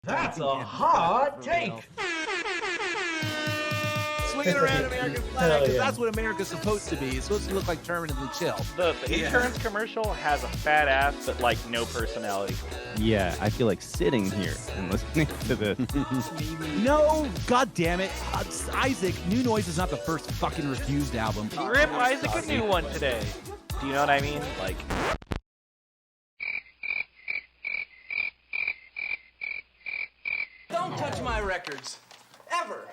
That's a hot take. Swinging around American flag, because that's what America's supposed to be. It's supposed to look like permanently chill. The insurance commercial has a fat ass, but like no personality. Yeah, I feel like sitting here and listening to this. No, god damn it. Isaac, New Noise is not the first fucking refused album. Rip Isaac a new one today. Do you know what I mean? Like... Don't touch my records. Ever.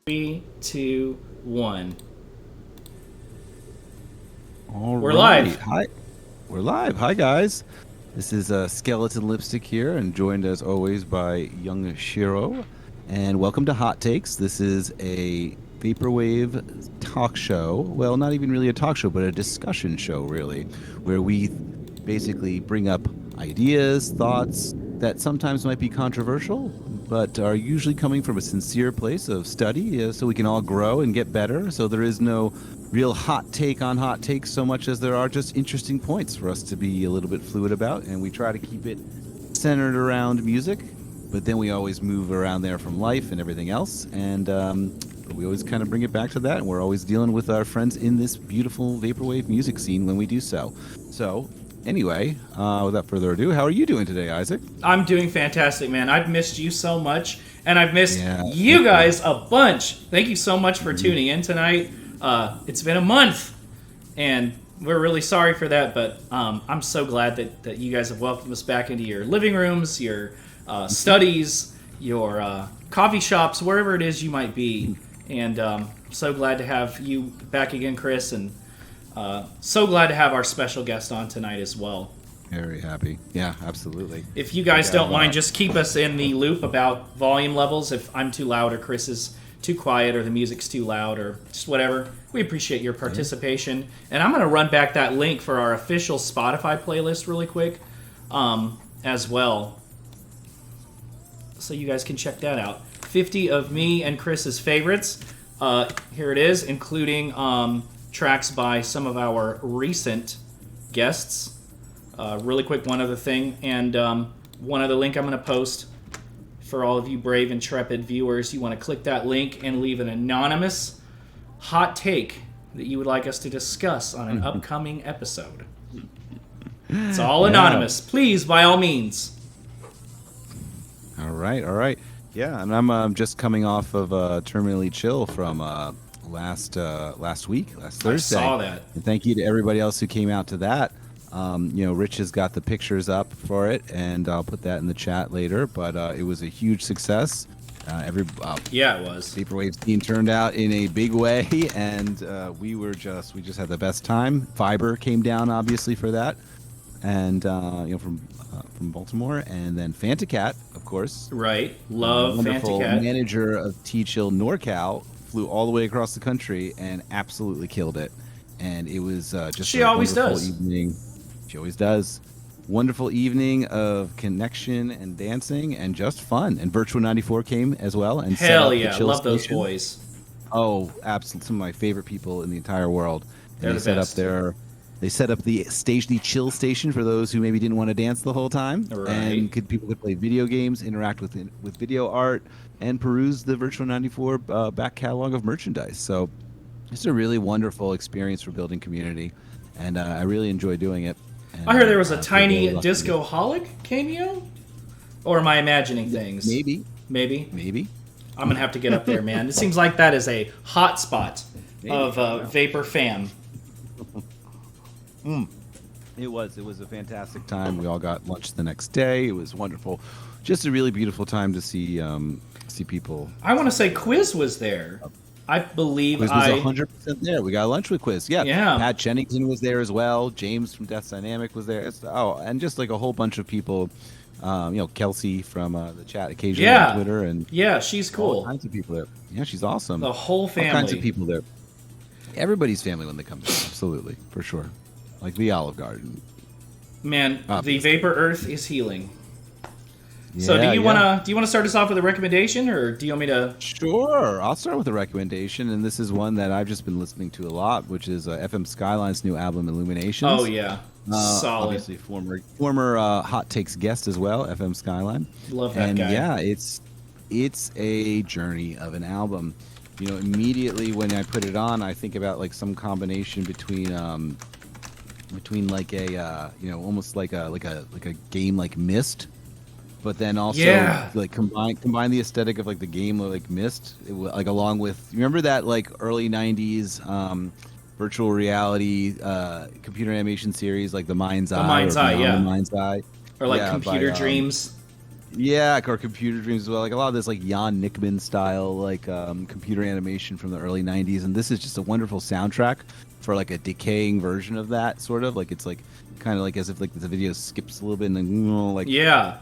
Three, two, one. All We're right. live. Hi. We're live. Hi, guys. This is Skeleton Lipstick here, and joined as always by Young Shiro. And welcome to Hot Takes. This is a vaporwave talk show. Well, not even really a talk show, but a discussion show, really, where we basically bring up ideas, thoughts that sometimes might be controversial, but are usually coming from a sincere place of study, so we can all grow and get better. So there is no real hot take on hot takes so much as there are just interesting points for us to be a little bit fluid about, and we try to keep it centered around music, but then we always move around there from life and everything else, and we always kind of bring it back to that, and we're always dealing with our friends in this beautiful vaporwave music scene when we do so. So anyway, without further ado, how are you doing today, Isaac? I'm doing fantastic, man. I've missed you so much, and I've missed you guys a bunch. Thank you so much for tuning in tonight. It's been a month, and we're really sorry for that, but I'm so glad that you guys have welcomed us back into your living rooms, your studies, your coffee shops, wherever it is you might be. And so glad to have you back again, Chris, and so glad to have our special guest on tonight as well. Very happy. Yeah, absolutely. If you guys don't mind, just keep us in the loop about volume levels. If I'm too loud or Chris is too quiet or the music's too loud or just whatever, we appreciate your participation. And I'm going to run back that link for our official Spotify playlist really quick as well, so you guys can check that out. 50 of me and Chris's favorites. Here it is, including tracks by some of our recent guests. Really quick, one other thing, and one other link I'm going to post for all of you brave, intrepid viewers. You want to click that link and leave an anonymous hot take that you would like us to discuss on an upcoming episode. It's all anonymous. Please, by all means. All right. Yeah, and I'm just coming off of Terminally Chill from last week, last Thursday. I saw that. And thank you to everybody else who came out to that. Rich has got the pictures up for it, and I'll put that in the chat later. But it was a huge success. It was. Vaporwave scene turned out in a big way, and we just had the best time. Fiber came down obviously for that, and from Baltimore, and then Fantacat, of course. Right, love wonderful Fantacat. Manager of T-Chill NorCal flew all the way across the country and absolutely killed it. And it was just she always does. Evening. She always does. Wonderful evening of connection and dancing and just fun. And Virtual 94 came as well and set up the Chill love Station. those boys. Oh, absolutely, some of my favorite people in the entire world. They're and the best. They set up the Chill Station for those who maybe didn't want to dance the whole time, Right. and people could play video games, interact with video art, and peruse the Virtual 94 back catalog of merchandise. So it's a really wonderful experience for building community, and I really enjoy doing it. And, I heard there was a tiny really disco-holic cameo? Or am I imagining things? Maybe. I'm going to have to get up there, man. It seems like that is a hot spot of Vapor fam. It was a fantastic time. We all got lunch the next day. It was wonderful. Just a really beautiful time to see people. I want to say Quiz was there. I believe Quiz was 100% there. We got lunch with Quiz. Yeah. Pat Jennington was there as well. James from Death Dynamic was there. And just like a whole bunch of people. Kelsey from the chat occasionally on Twitter, and she's cool. All kinds of people there. Yeah, she's awesome. The whole family. All kinds of people there. Everybody's family when they come there. Absolutely, for sure. Like the Olive Garden. Man, the Vapor Earth is healing. So do Yeah, you yeah. wanna start us off with a recommendation, or do you want me to? Sure, I'll start with a recommendation, and this is one that I've just been listening to a lot, which is FM Skyline's new album, Illuminations. Oh yeah, solid. Obviously, former Hot Takes guest as well, FM Skyline. Love that and guy. Yeah, it's a journey of an album. You know, immediately when I put it on, I think about like some combination between like a almost like a game like Myst. But then also like combine the aesthetic of like the game of like Myst, like along with, remember that like early '90s virtual reality computer animation series like The Mind's Eye. The Mind's Eye, yeah. The Mind's Eye. Or like Yeah, Computer by, Dreams. Yeah, or Computer Dreams as well. Like a lot of this like Jan Nickman style like computer animation from the early '90s, and this is just a wonderful soundtrack for like a decaying version of that, sort of like it's like kind of like as if like the video skips a little bit and then like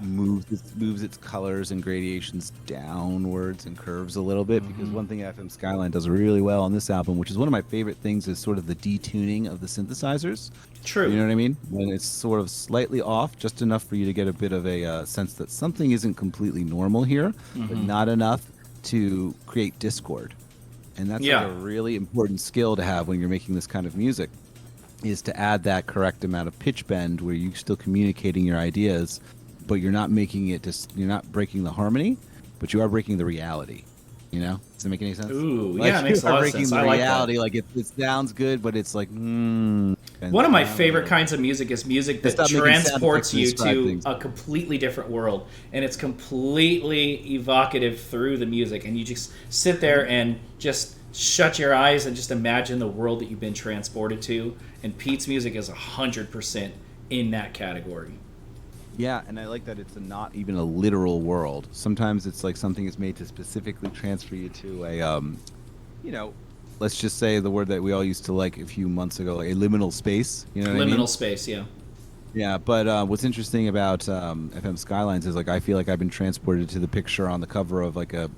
moves its colors and gradations downwards and curves a little bit. Because one thing FM Skyline does really well on this album, which is one of my favorite things, is sort of the detuning of the synthesizers. True. You know what I mean? When it's sort of slightly off, just enough for you to get a bit of a sense that something isn't completely normal here, but not enough to create discord. And that's like a really important skill to have when you're making this kind of music, is to add that correct amount of pitch bend where you're still communicating your ideas, but you're not making it just, you're not breaking the harmony, but you are breaking the reality. You know? Does that make any sense? Ooh, like, yeah, it makes a lot of breaking sense. the I like reality, that. like it sounds good, but it's like, One of my favorite kinds of music is music that Stop making sound transports effects and you describe to things. a completely different world, and it's completely evocative through the music, and you just sit there and just shut your eyes and just imagine the world that you've been transported to. And Pete's music is 100% in that category. Yeah, and I like that it's not even a literal world. Sometimes it's like something is made to specifically transfer you to a, let's just say the word that we all used to like a few months ago, like a liminal space. You know what I mean? Liminal space, yeah. Yeah, but what's interesting about FM Skylines is like I feel like I've been transported to the picture on the cover of like a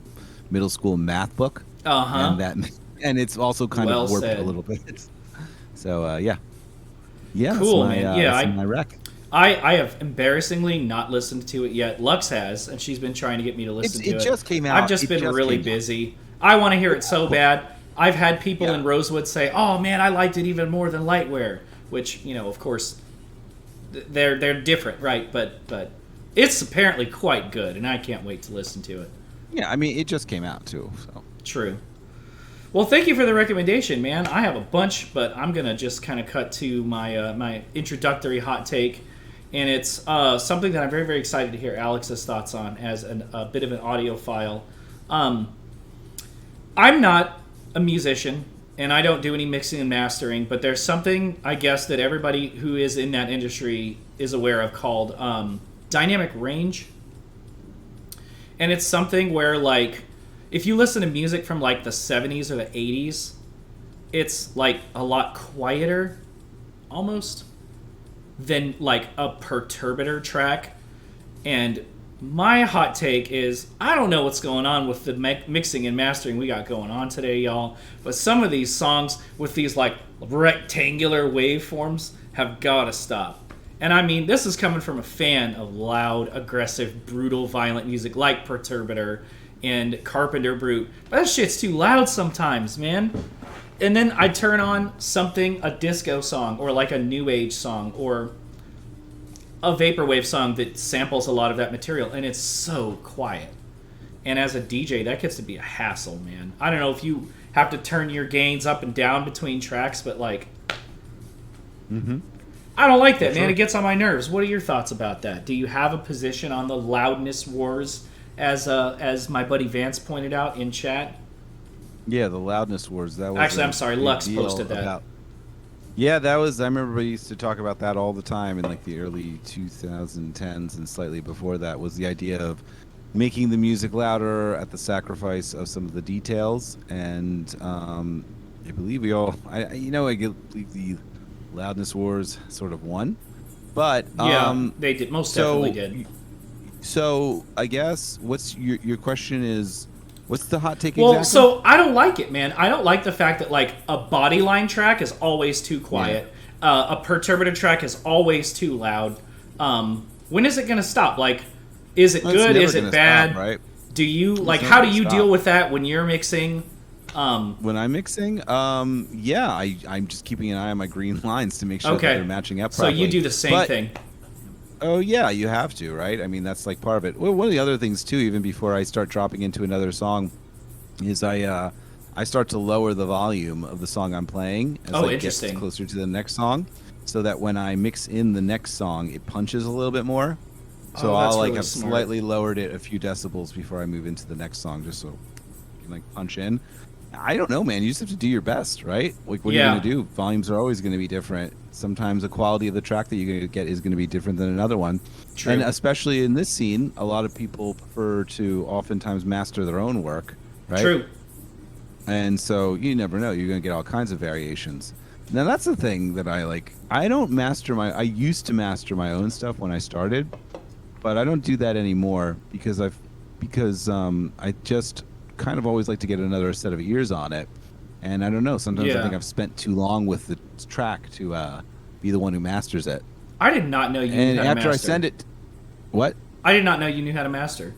middle school math book. And it's also kind Well of warped said. a little bit. So yeah, Cool, that's my, man. Yeah, that's my rec. I have embarrassingly not listened to it yet. Lux has, and she's been trying to get me to listen to it. It just came out. I've just been really busy. I want to hear it so bad. I've had people in Rosewood say, "Oh man, I liked it even more than Lightwear," which, of course, they're different, right? But it's apparently quite good, and I can't wait to listen to it. Yeah, I mean, it just came out too. So True. Well, thank you for the recommendation, man. I have a bunch, but I'm gonna just kind of cut to my my introductory hot take, and it's something that I'm very, very excited to hear Alex's thoughts on as a bit of an audiophile. I'm not a musician, and I don't do any mixing and mastering, but there's something, I guess, that everybody who is in that industry is aware of called dynamic range. And it's something where, like, if you listen to music from, like, the 70s or the 80s, it's, like, a lot quieter, almost, than, like, a perturbator track. And my hot take is, I don't know what's going on with the mixing and mastering we got going on today, y'all, but some of these songs with these, like, rectangular waveforms have got to stop. And I mean, this is coming from a fan of loud, aggressive, brutal, violent music like Perturbator and Carpenter Brute. But that shit's too loud sometimes, man. And then I turn on a disco song, or like a new age song, or a vaporwave song that samples a lot of that material, and it's so quiet. And as a DJ, that gets to be a hassle, man. I don't know if you have to turn your gains up and down between tracks, but like... I don't like that, man. It gets on my nerves. What are your thoughts about that? Do you have a position on the loudness wars, as my buddy Vance pointed out in chat? yeah, the loudness wars. That was Actually, I'm sorry, big Lux deal posted that. Yeah, that was. I remember we used to talk about that all the time in like the early 2010s and slightly before that. Was the idea of making the music louder at the sacrifice of some of the details, and I believe we all. I believe the loudness wars sort of won, but they did definitely did. So I guess what's your question is, what's the hot take Well, exactly? so I don't like it, man. I don't like the fact that like a body line track is always too quiet. A perturbator track is always too loud. When is it going to stop? Like, Is it It's good? never Is it gonna bad? stop, right? Do you like? never How do gonna you stop. deal with that when you're mixing? When I'm mixing, yeah, I'm just keeping an eye on my green lines to make sure Okay. that they're matching up So properly. you do the same But- thing. Oh yeah, you have to, right? I mean, that's like part of it. Well, one of the other things too, even before I start dropping into another song, is I start to lower the volume of the song I'm playing as Oh, it gets interesting. closer to the next song, so that when I mix in the next song, it punches a little bit more. So Oh, that's I'll like really have smart. slightly lowered it a few decibels before I move into the next song, just so you can like punch in. I don't know, man. You just have to do your best, right? Like, what are you Yeah. going to do? Volumes are always going to be different. Sometimes the quality of the track that you're going to get is going to be different than another one. True. And especially in this scene, a lot of people prefer to oftentimes master their own work, right? True. And so you never know. You're going to get all kinds of variations. Now, that's the thing that I like. I don't master I used to master my own stuff when I started, but I don't do that anymore because I just kind of always like to get another set of ears on it. And I don't know, sometimes I Yeah. think I've spent too long with the track to be the one who masters it. I did not know you knew And how to after I master. send it, what? I did not know you knew how to master.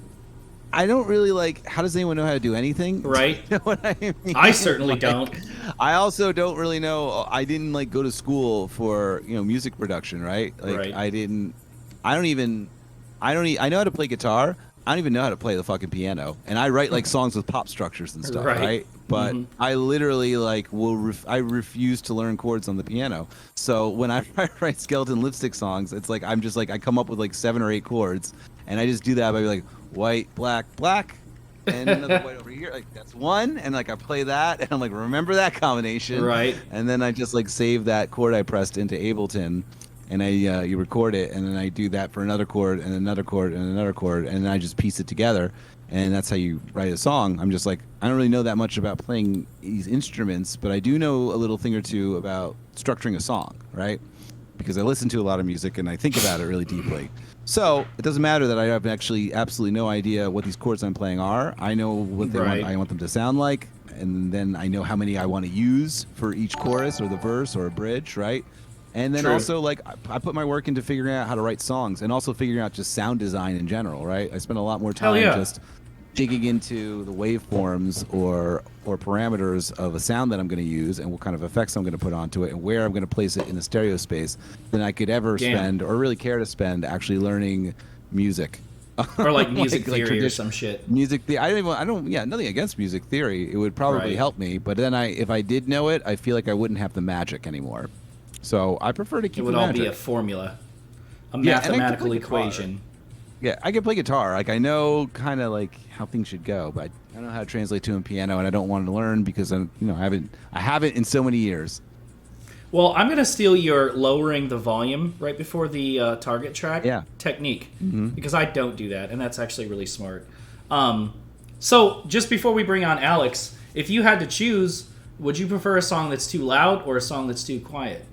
I don't really like, how does anyone know how to do anything? Right. You know what I mean? I certainly Like, don't. I also don't really know, I didn't like go to school for, music production, right? Like Right. I know how to play guitar. I don't even know how to play the fucking piano, and I write like songs with pop structures and stuff, Right. right? But Mhm. I literally like I refuse to learn chords on the piano. So when I write skeleton lipstick songs, it's like I'm just like I come up with like 7 or 8 chords, and I just do that by like white, black, black, and another white over here. Like that's one, and like I play that, and I'm like remember that combination, Right. And then I just like save that chord I pressed into Ableton. And you record it, and then I do that for another chord, and another chord, and another chord, and then I just piece it together, and that's how you write a song. I'm just like, I don't really know that much about playing these instruments, but I do know a little thing or two about structuring a song, right? Because I listen to a lot of music, and I think about it really deeply. So it doesn't matter that I have actually absolutely no idea what these chords I'm playing are. I know what they Right. want. I want them to sound like, and then I know how many I want to use for each chorus or the verse or a bridge, right? And then True. also, like, I put my work into figuring out how to write songs and also figuring out just sound design in general, right? I spend a lot more Hell time yeah. just digging into the waveforms or parameters of a sound that I'm going to use and what kind of effects I'm going to put onto it and where I'm going to place it in the stereo space than I could ever Damn. spend or really care to spend actually learning music. Or like music Like theory or tradi- some shit. Music theory. Nothing against music theory. It would probably Right. help me, but then if I did know it, I feel like I wouldn't have the magic anymore. So I prefer to keep It would the all magic. be a formula, a Yeah, and I can mathematical play guitar. equation. Yeah, I can play guitar. Like I know kind of like how things should go, but I don't know how to translate to a piano, and I don't want to learn because I haven't in so many years. Well, I'm going to steal your lowering the volume right before the target track Yeah. technique Mm-hmm. because I don't do that, and that's actually really smart. So just before we bring on Alyx, if you had to choose, would you prefer a song that's too loud or a song that's too quiet?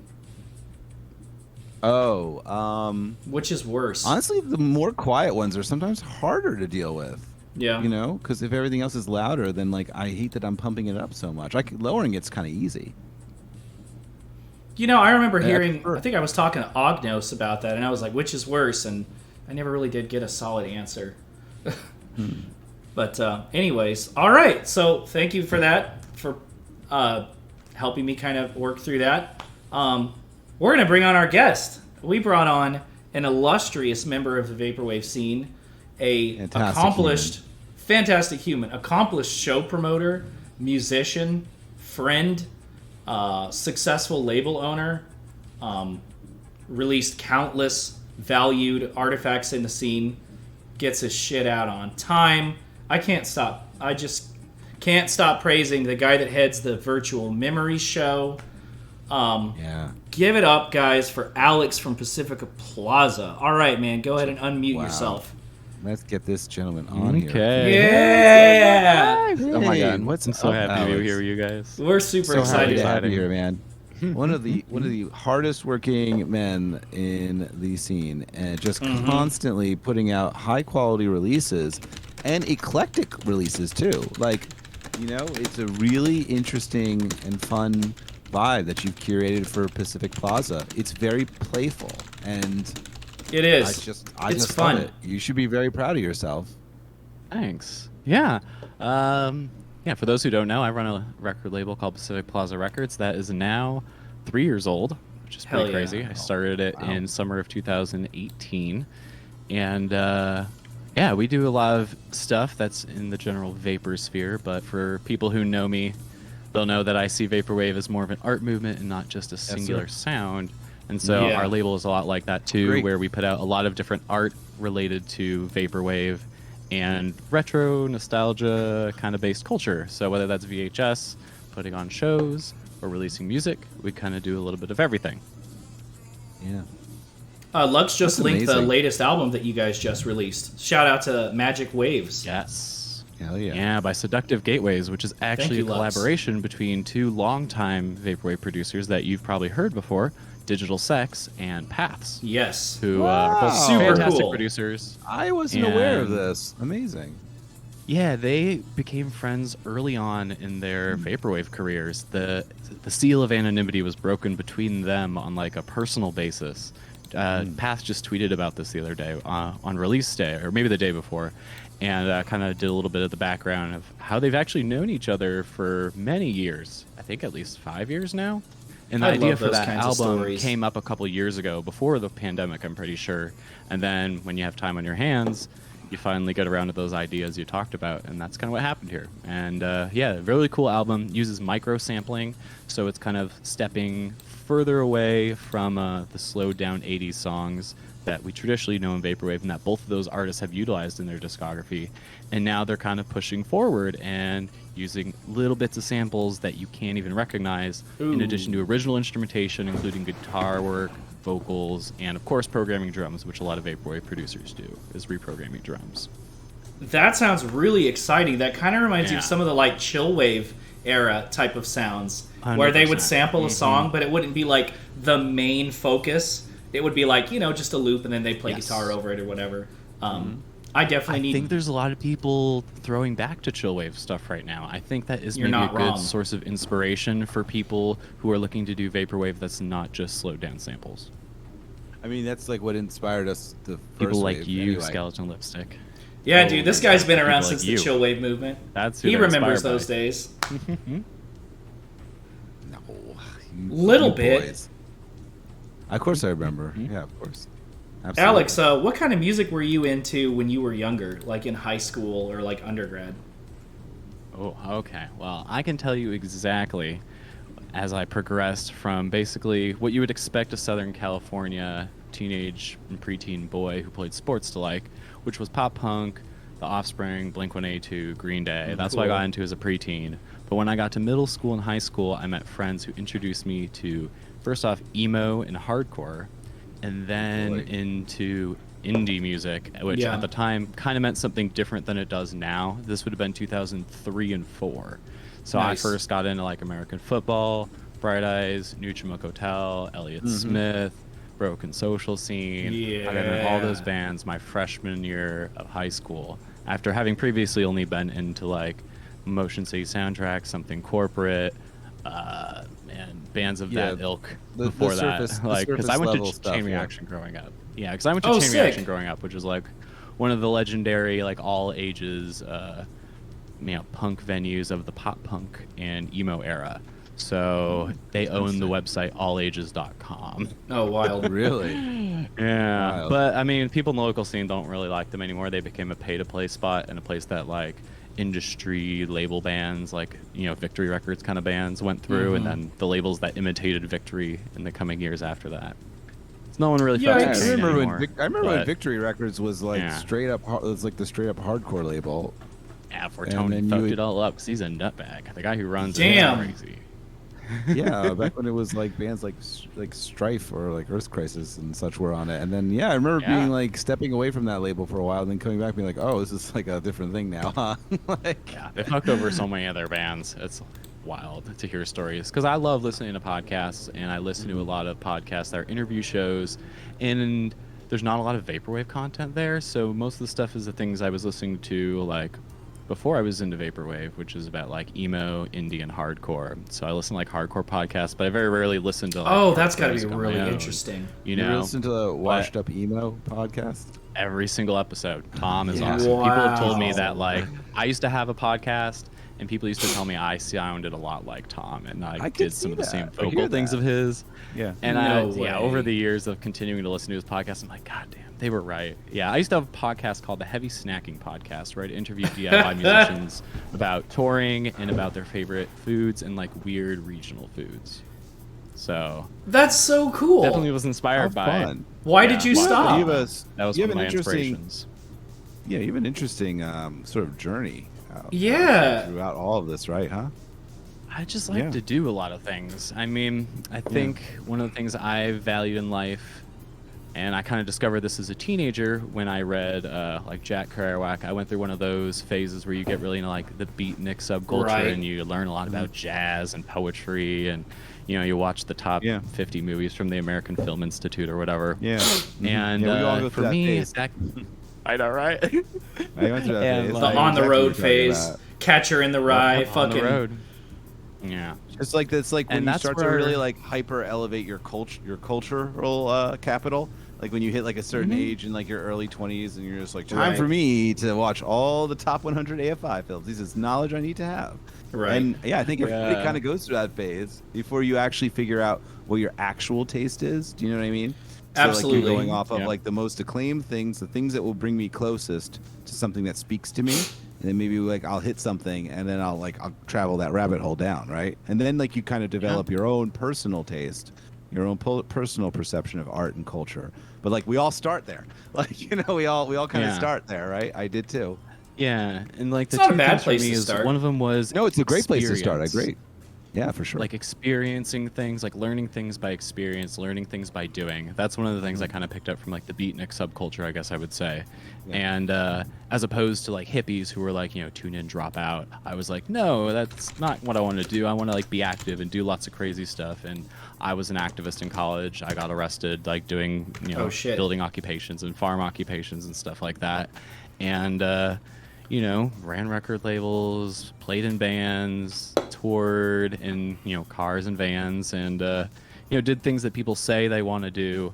Oh, Which is worse? honestly, the more quiet ones are sometimes harder to deal with. Yeah. Because if everything else is louder, then like I hate that I'm pumping it up so much. Lowering it's kind of easy. I remember Yeah, I hearing, prefer- I think I was talking to Ognos about that, and I was like, which is worse? And I never really did get a solid answer. But anyways, all right. So thank you for that, for helping me kind of work through that. We're going to bring on our guest. We brought on an illustrious member of the vaporwave scene, fantastic human, accomplished show promoter, musician, friend, successful label owner, released countless valued artifacts in the scene, gets his shit out on time. I just can't stop praising the guy that heads the Virtual Memory Show. Yeah. Give it up, guys, for Alyx from Pacific Plaza. All right, man, go ahead and unmute Wow. yourself. Let's get this gentleman on here. Okay. Yeah! Oh my god. What's I'm so up, happy to be Alex? here with you guys. We're super So excited. happy to have exciting. you here, man. one of the hardest working men in the scene, and just constantly putting out high quality releases and eclectic releases too. Like, it's a really interesting and fun vibe that you've curated for Pacific Plaza. It's very playful, and It is. I It's just fun. love it. You should be very proud of yourself. Thanks. Yeah. Yeah, for those who don't know, I run a record label called Pacific Plaza Records that is now 3 years old, which is pretty Hell yeah. crazy. I started it in summer of 2018. And yeah, we do a lot of stuff that's in the general vapor sphere, but for people who know me, they'll know that I see vaporwave as more of an art movement and not just a singular sound. And so Yeah. our label is a lot like that too, Great. where we put out a lot of different art related to vaporwave and retro nostalgia kind of based culture. So whether that's VHS, putting on shows, or releasing music, we kind of do a little bit of everything. Yeah. Lux just That's linked the amazing. latest album that you guys just released. Shout out to Magic Waves. Yes. Hell yeah. Yeah, by Seductive Gateways, which is actually you, a Lux. collaboration between two longtime vaporwave producers that you've probably heard before, Digital Sex and Paths, Yes. who are both Wow. Super fantastic cool. producers. I wasn't aware of And- this. Amazing. Yeah, they became friends early on in their vaporwave careers. The seal of anonymity was broken between them on like a personal basis. Path just tweeted about this the other day on release day, or maybe the day before, and kind of did a little bit of the background of how they've actually known each other for many years. I think at least 5 years now. And the I idea love for those that kinds of album stories. came up a couple years ago, before the pandemic, I'm pretty sure. And then when you have time on your hands, you finally get around to those ideas you talked about, and that's kind of what happened here. And yeah, really cool album. Uses micro sampling, so it's kind of stepping further away from the slowed down 80s songs that we traditionally know in vaporwave, and that both of those artists have utilized in their discography. And now they're kind of pushing forward and using little bits of samples that you can't even recognize, in addition to original instrumentation, including guitar work, vocals, and of course programming drums, which a lot of vaporwave producers do, is reprogramming drums. That sounds really exciting. That kind of reminds me of Yeah. some of the like chill wave era type of sounds, where they would 100%. sample a song, but it wouldn't be like the main focus. It would be like, you know, just a loop, and then they play Yes. guitar over it or whatever. I definitely I need. think there's a lot of people throwing back to chillwave stuff right now. I think that is You're maybe a not good wrong. source of inspiration for people who are looking to do vaporwave that's not just slowed down samples. I mean, that's like what inspired us the first People like wave, you, anyway. Skeleton Lipstick. Yeah, dude, this guy's been People around like since you. the chill wave movement. That's who He they're remembers inspired those by. days. No. Little You bit. boys. Of course I remember. Yeah, of course. Absolutely. Alex, what kind of music were you into when you were younger, like in high school or like undergrad? Oh, okay. Well, I can tell you exactly as I progressed from basically what you would expect a Southern California teenage and preteen boy who played sports to like, which was pop punk, The Offspring, Blink-182, Green Day. That's what I Cool. got into as a preteen. But when I got to middle school and high school, I met friends who introduced me to, first off, emo and hardcore, and then Really? into indie music, which Yeah. at the time kind of meant something different than it does now. This would have been 2003 and 4. So Nice. I first got into like American Football, Bright Eyes, Nutrimook Hotel, Elliott Smith, Broken Social Scene. I got into all those Yeah. bands my freshman year of high school, after having previously only been into like Motion City Soundtrack, something corporate, and bands of Yeah, that ilk the before surface- that. the Like, because I surface went level to stuff, Chain yeah. Reaction growing up. Yeah, because I went to Oh, Chain sick. Reaction growing up, which is like one of the legendary, like all ages, punk venues of the pop punk and emo era. So they own the website allages.com. Oh, wild. Really? Yeah, Wild. but I mean, people in the local scene don't really like them anymore. They became a pay-to-play spot and a place that like industry label bands, like Victory Records kind of bands, went through, and then the labels that imitated Victory in the coming years after that. So no one really Yeah, fucks Yeah, with I Chain remember anymore. when but, Victory Records was like Yeah. straight up. It was like the straight up hardcore label. Yeah, for And Tony then you fucked would- it all up 'cause he's a nutbag. The guy who runs Damn. it is crazy. Yeah, back when it was like bands like Strife or like Earth Crisis and such were on it. And then I remember Yeah. being like stepping away from that label for a while, and then coming back being like, oh, this is like a different thing now, huh? Like, Yeah, they fucked over so many other bands. It's wild to hear stories because I love listening to podcasts, and I listen to a lot of podcasts that are interview shows, and there's not a lot of vaporwave content there. So most of the stuff is the things I was listening to like before I was into vaporwave, which is about like emo, indie, and hardcore. So I listen to like hardcore podcasts, but I very rarely listen to. Like, Oh, that's got to be music on my really own, interesting. You You ever know, listen to the Washed Up Emo podcast? every single episode. Tom is Yeah. awesome. People have told me Wow. that like I used to have a podcast, and people used to tell me I sounded a lot like Tom, and I could did see some of the same that. I hear vocal things that. of his. Yeah. And No yeah, way. over the years of continuing to listen to his podcast, I'm like, God damn, they were right. Yeah, I used to have a podcast called the Heavy Snacking Podcast, where I'd interview DIY musicians about touring and about their favorite foods and like weird regional foods. So That's so cool. definitely was inspired How by it. fun. Why Yeah. did you Well, stop? You have a, That was you one have of my an interesting, inspirations. yeah, you have an interesting sort of journey. Yeah. Throughout all of this, right? Huh? I just like Yeah. to do a lot of things. I mean, I think one of the things I valued in life, and I kind of discovered this as a teenager when I read like Jack Kerouac. I went through one of those phases where you get really into like the beatnik subculture, Right. and you learn a lot about jazz and poetry, and you know, you watch the top 50 movies from the American Film Institute or whatever. Yeah. And Yeah, we all go for through that me, phase. that, I know, right? I went through that And, phase. like, The I know on the exactly road what you're talking phase, about. Catcher in the Rye, on fucking. the road. Yeah. It's like when And you that's start to where- really like hyper elevate your cultural capital. Like when you hit like a certain age in like your early 20s, and you're just like, time Right. for me to watch all the top 100 AFI films. This is knowledge I need to have. Right. And yeah, I think everybody Yeah. kind of goes through that phase before you actually figure out what your actual taste is. Do you know what I mean? So, Absolutely. Like you're going off of Yeah. like the most acclaimed things, the things that will bring me closest to something that speaks to me. And then maybe like I'll hit something, and then I'll travel that rabbit hole down, right? And then like you kind of develop your own personal taste, your own personal perception of art and culture. But like we all start there, like we all kind of Yeah. start there, right? I did too. Yeah, and like the It's not two a bad things for place me to is start. one of them was No, it's a great place to start. I experience. agree. Yeah, for sure. Like experiencing things, like learning things by experience, learning things by doing. That's one of the things I kind of picked up from like the beatnik subculture, I guess I would say. Yeah. And as opposed to like hippies who were like, tune in, drop out. I was like, no, that's not what I want to do. I want to like be active and do lots of crazy stuff. And I was an activist in college. I got arrested like doing, Oh, shit. building occupations and farm occupations and stuff like that. And ran record labels, played in bands, toured in, cars and vans, and, did things that people say they want to do.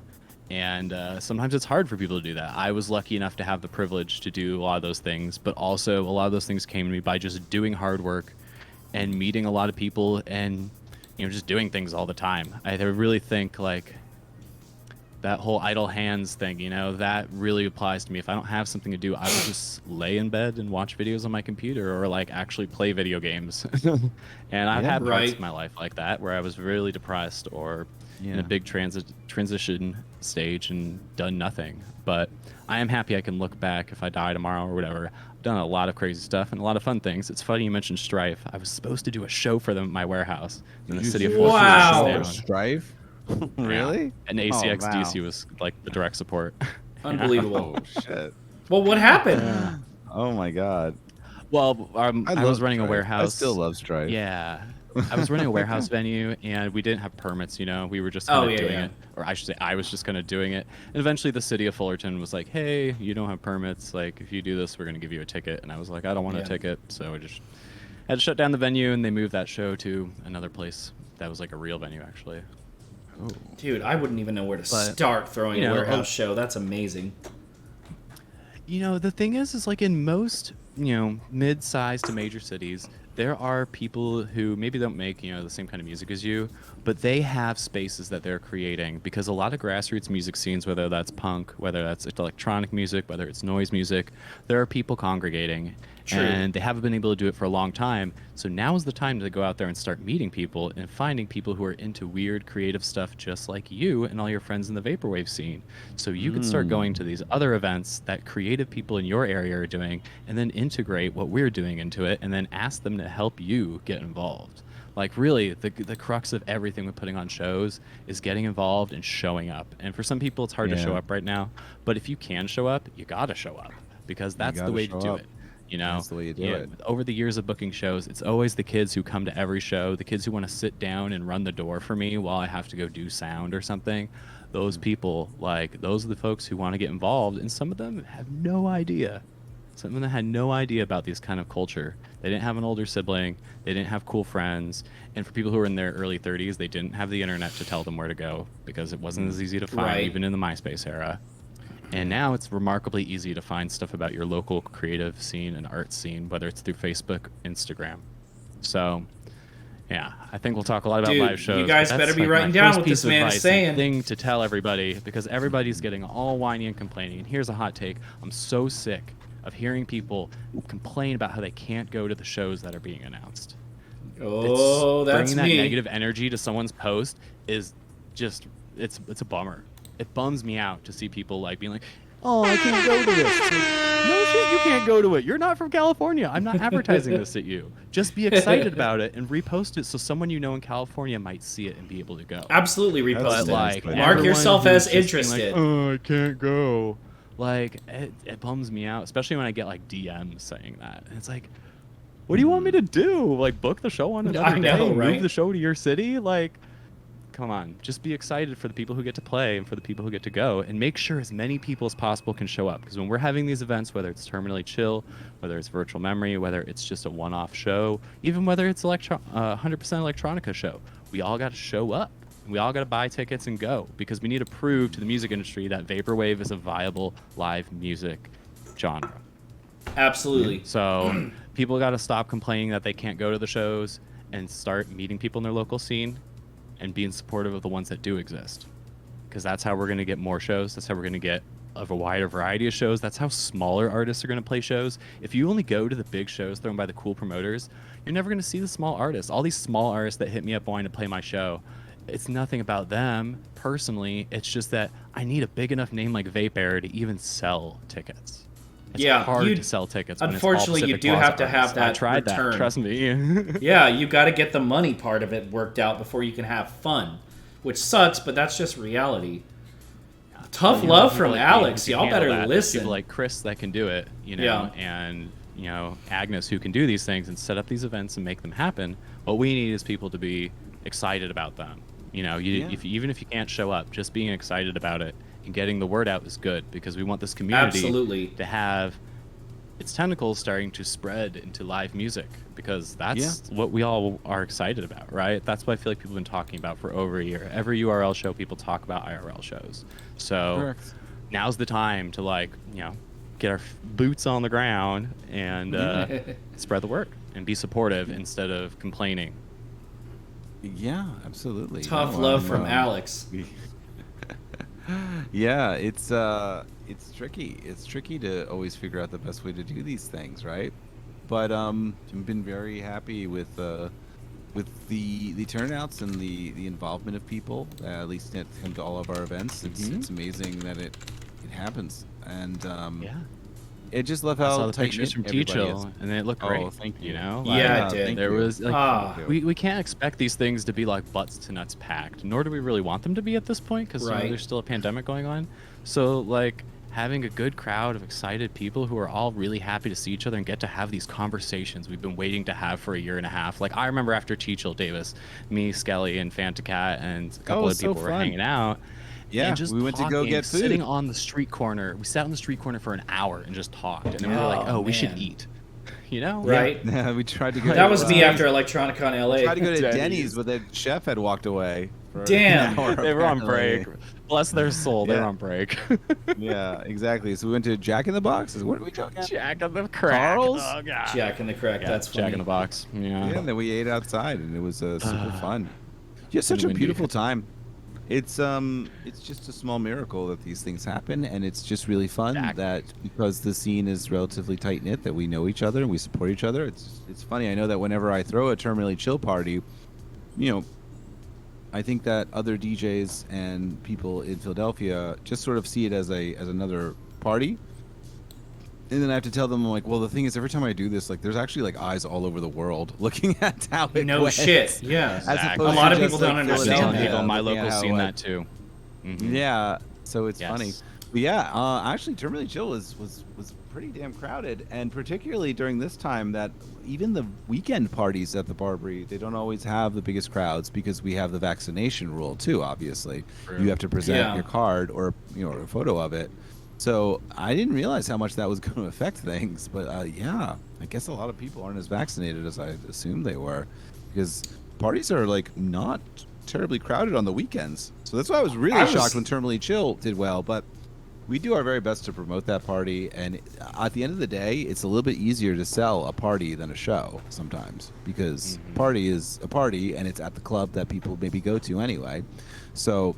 And sometimes it's hard for people to do that. I was lucky enough to have the privilege to do a lot of those things, but also a lot of those things came to me by just doing hard work and meeting a lot of people and, just doing things all the time. I really think like that whole idle hands thing, that really applies to me. If I don't have something to do, I will just lay in bed and watch videos on my computer or like actually play video games. And I've had parts Right. of my life like that where I was really depressed or in a big transition stage and done nothing. But I am happy I can look back if I die tomorrow or whatever. I've done a lot of crazy stuff and a lot of fun things. It's funny you mentioned Strife. I was supposed to do a show for them at my warehouse in the city of Fort Wow. Worth. Strife? Really? Yeah. And ACX Oh, wow. DC was like the direct support. Unbelievable. Oh shit. Well, what happened? Oh my god. Well, I love was running a Strife. warehouse. I still love Strife. Yeah. I was running a warehouse venue, and we didn't have permits, We were just kind of doing yeah. it. Or I should say, I was just kind of doing it. And eventually the city of Fullerton was like, hey, you don't have permits. Like, if you do this, we're going to give you a ticket. And I was like, I don't want a Yeah. ticket. So I just had to shut down the venue, and they moved that show to another place that was like a real venue, actually. Dude, I wouldn't even know where to But, start throwing you a know, warehouse show. That's amazing. The thing is like in most, mid-sized to major cities, there are people who maybe don't make, the same kind of music as you, but they have spaces that they're creating because a lot of grassroots music scenes, whether that's punk, whether that's electronic music, whether it's noise music, there are people congregating. True. And they haven't been able to do it for a long time. So now is the time to go out there and start meeting people and finding people who are into weird, creative stuff just like you and all your friends in the vaporwave scene. So you can start going to these other events that creative people in your area are doing and then integrate what we're doing into it and then ask them to help you get involved. Like really, the crux of everything with putting on shows is getting involved and showing up. And for some people, it's hard to show up right now. But if you can show up, you got to show up because that's the gotta way to show do up. it. That's the way you do it. Over the years of booking shows, it's always the kids who come to every show, the kids who want to sit down and run the door for me while I have to go do sound or something. Those people, those are the folks who want to get involved, and some of them have no idea. Some of them had no idea about these kind of culture. They didn't have an older sibling. They didn't have cool friends. And for people who were in their early 30s, they didn't have the internet to tell them where to go because it wasn't as easy to find, Right. even in the MySpace era. And now it's remarkably easy to find stuff about your local creative scene and art scene, whether it's through Facebook, Instagram. So, yeah, I think we'll talk a lot about Dude, live shows. you guys but better that's, be like, writing my down first what piece this of man is advice and saying. thing to tell everybody, because everybody's getting all whiny and complaining. And here's a hot take. I'm so sick of hearing people complain about how they can't go to the shows that are being announced. Oh, that's Bringing that me. negative energy to someone's post is just it's a bummer. It bums me out to see people like being like, "Oh, I can't go to this." It's like, no shit, you can't go to it. You're not from California. I'm not advertising this at you. Just be excited about it and repost it so someone you know in California might see it and be able to go. Absolutely repost But it. like, Mark everyone yourself who's as just being interested. Like, oh, I can't go. Like, it bums me out, especially when I get like DMs saying that. And it's like, what do you want me to do? Like, book the show on another I know, day? right? Move the show to your city? Like, come on. Just be excited for the people who get to play and for the people who get to go, and make sure as many people as possible can show up. Because when we're having these events, whether it's Terminally Chill, whether it's Virtual Memory, whether it's just a one-off show, even whether it's 100% electronica show, we all got to show up. We all got to buy tickets and go, because we need to prove to the music industry that vaporwave is a viable live music genre. Absolutely. So people got to stop complaining that they can't go to the shows and start meeting people in their local scene and being supportive of the ones that do exist. Because that's how we're going to get more shows. That's how we're going to get a wider variety of shows. That's how smaller artists are going to play shows. If you only go to the big shows thrown by the cool promoters, you're never going to see the small artists. All these small artists that hit me up wanting to play my show, it's nothing about them personally. It's just that I need a big enough name like Vape Air to even sell tickets. It's hard to sell tickets. Unfortunately, you do have to have that I tried return. that. Trust me. Yeah, you got to get the money part of it worked out before you can have fun, which sucks, but that's just reality. Tough love from Alyx. Y'all better listen. People like Chris that can do it, and Agnes who can do these things and set up these events and make them happen. What we need is people to be excited about them. Even if you can't show up, just being excited about it and getting the word out is good, because we want this community to have its tentacles starting to spread into live music, because that's what we all are excited about, right? That's what I feel like people have been talking about for over a year. Every URL show, people talk about IRL shows. So now's the time to get our boots on the ground and spread the word and be supportive instead of complaining. Yeah, absolutely. Tough love from Alyx. Yeah, it's tricky. It's tricky to always figure out the best way to do these things, right? But I've been very happy with the turnouts and the involvement of people. At least at come to all of our events. It's amazing that it happens. And I just love how I saw the tight pictures from T-Chill, and it looked great. Oh, thank you. Yeah, it did. There was we can't expect these things to be like butts to nuts packed, nor do we really want them to be at this point, because there's still a pandemic going on. So having a good crowd of excited people who are all really happy to see each other and get to have these conversations we've been waiting to have for a year and a half. I remember after T-Chill Davis, me, Skelly, and Fantacat, and a couple of people were hanging out. Yeah, and just we went to go get food. Sitting on the street corner. We sat on the street corner for an hour and just talked. And then we were like, we should eat. Right? Yeah, we tried to go. That was me after Electronica in LA. We tried to go to Denny's, but the chef had walked away. Damn. They were on break. Bless their soul, they were on break. Yeah, exactly. So we went to Jack in the Box. What did we go? Jack in the Crack. Carl's? Oh, God. Jack in the Crack. That's funny. Jack in the Box. Yeah. And then we ate outside, and it was super fun. Just such a beautiful time. It's just a small miracle that these things happen, and it's just really fun that because the scene is relatively tight knit, that we know each other and we support each other. It's funny. I know that whenever I throw a Terminally Chill party, I think that other DJs and people in Philadelphia just sort of see it as another party. And then I have to tell them, I'm like, well, the thing is, every time I do this, there's actually eyes all over the world looking at how it No went. shit. Yeah. Exactly. A lot of people don't understand that. People in my looking local at seen how that too. Mm-hmm. Yeah, so it's Yes. funny. But yeah, actually, Terminally Chill was pretty damn crowded, and particularly during this time, that even the weekend parties at the Barbary, they don't always have the biggest crowds because we have the vaccination rule too. Obviously, True. you have to present Yeah. your card or a photo of it. So I didn't realize how much that was going to affect things. But yeah, I guess a lot of people aren't as vaccinated as I assumed they were, because parties are like not terribly crowded on the weekends. So that's why I was really shocked when Terminally Chill did well. But we do our very best to promote that party, and at the end of the day, it's a little bit easier to sell a party than a show sometimes, because a party is a party, and it's at the club that people maybe go to anyway. So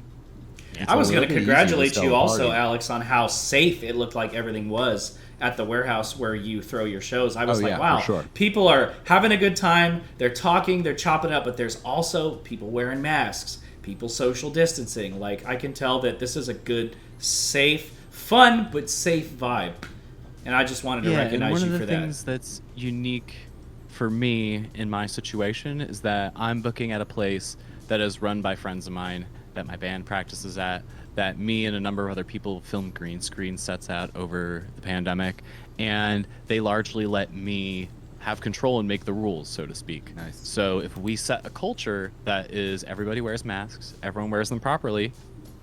I was going to congratulate you also, Alex, on how safe it looked like everything was at the warehouse where you throw your shows. I was wow, people are having a good time, they're talking, they're chopping up, but there's also people wearing masks, people social distancing. Like, I can tell that this is a good, safe, fun but safe vibe, and I just wanted to recognize you for that. One of the things that's unique for me in my situation is that I'm booking at a place that is run by friends of mine that my band practices at, that me and a number of other people filmed green screen sets at over the pandemic, and they largely let me have control and make the rules, so to speak. Nice. So if we set a culture that is everybody wears masks, everyone wears them properly,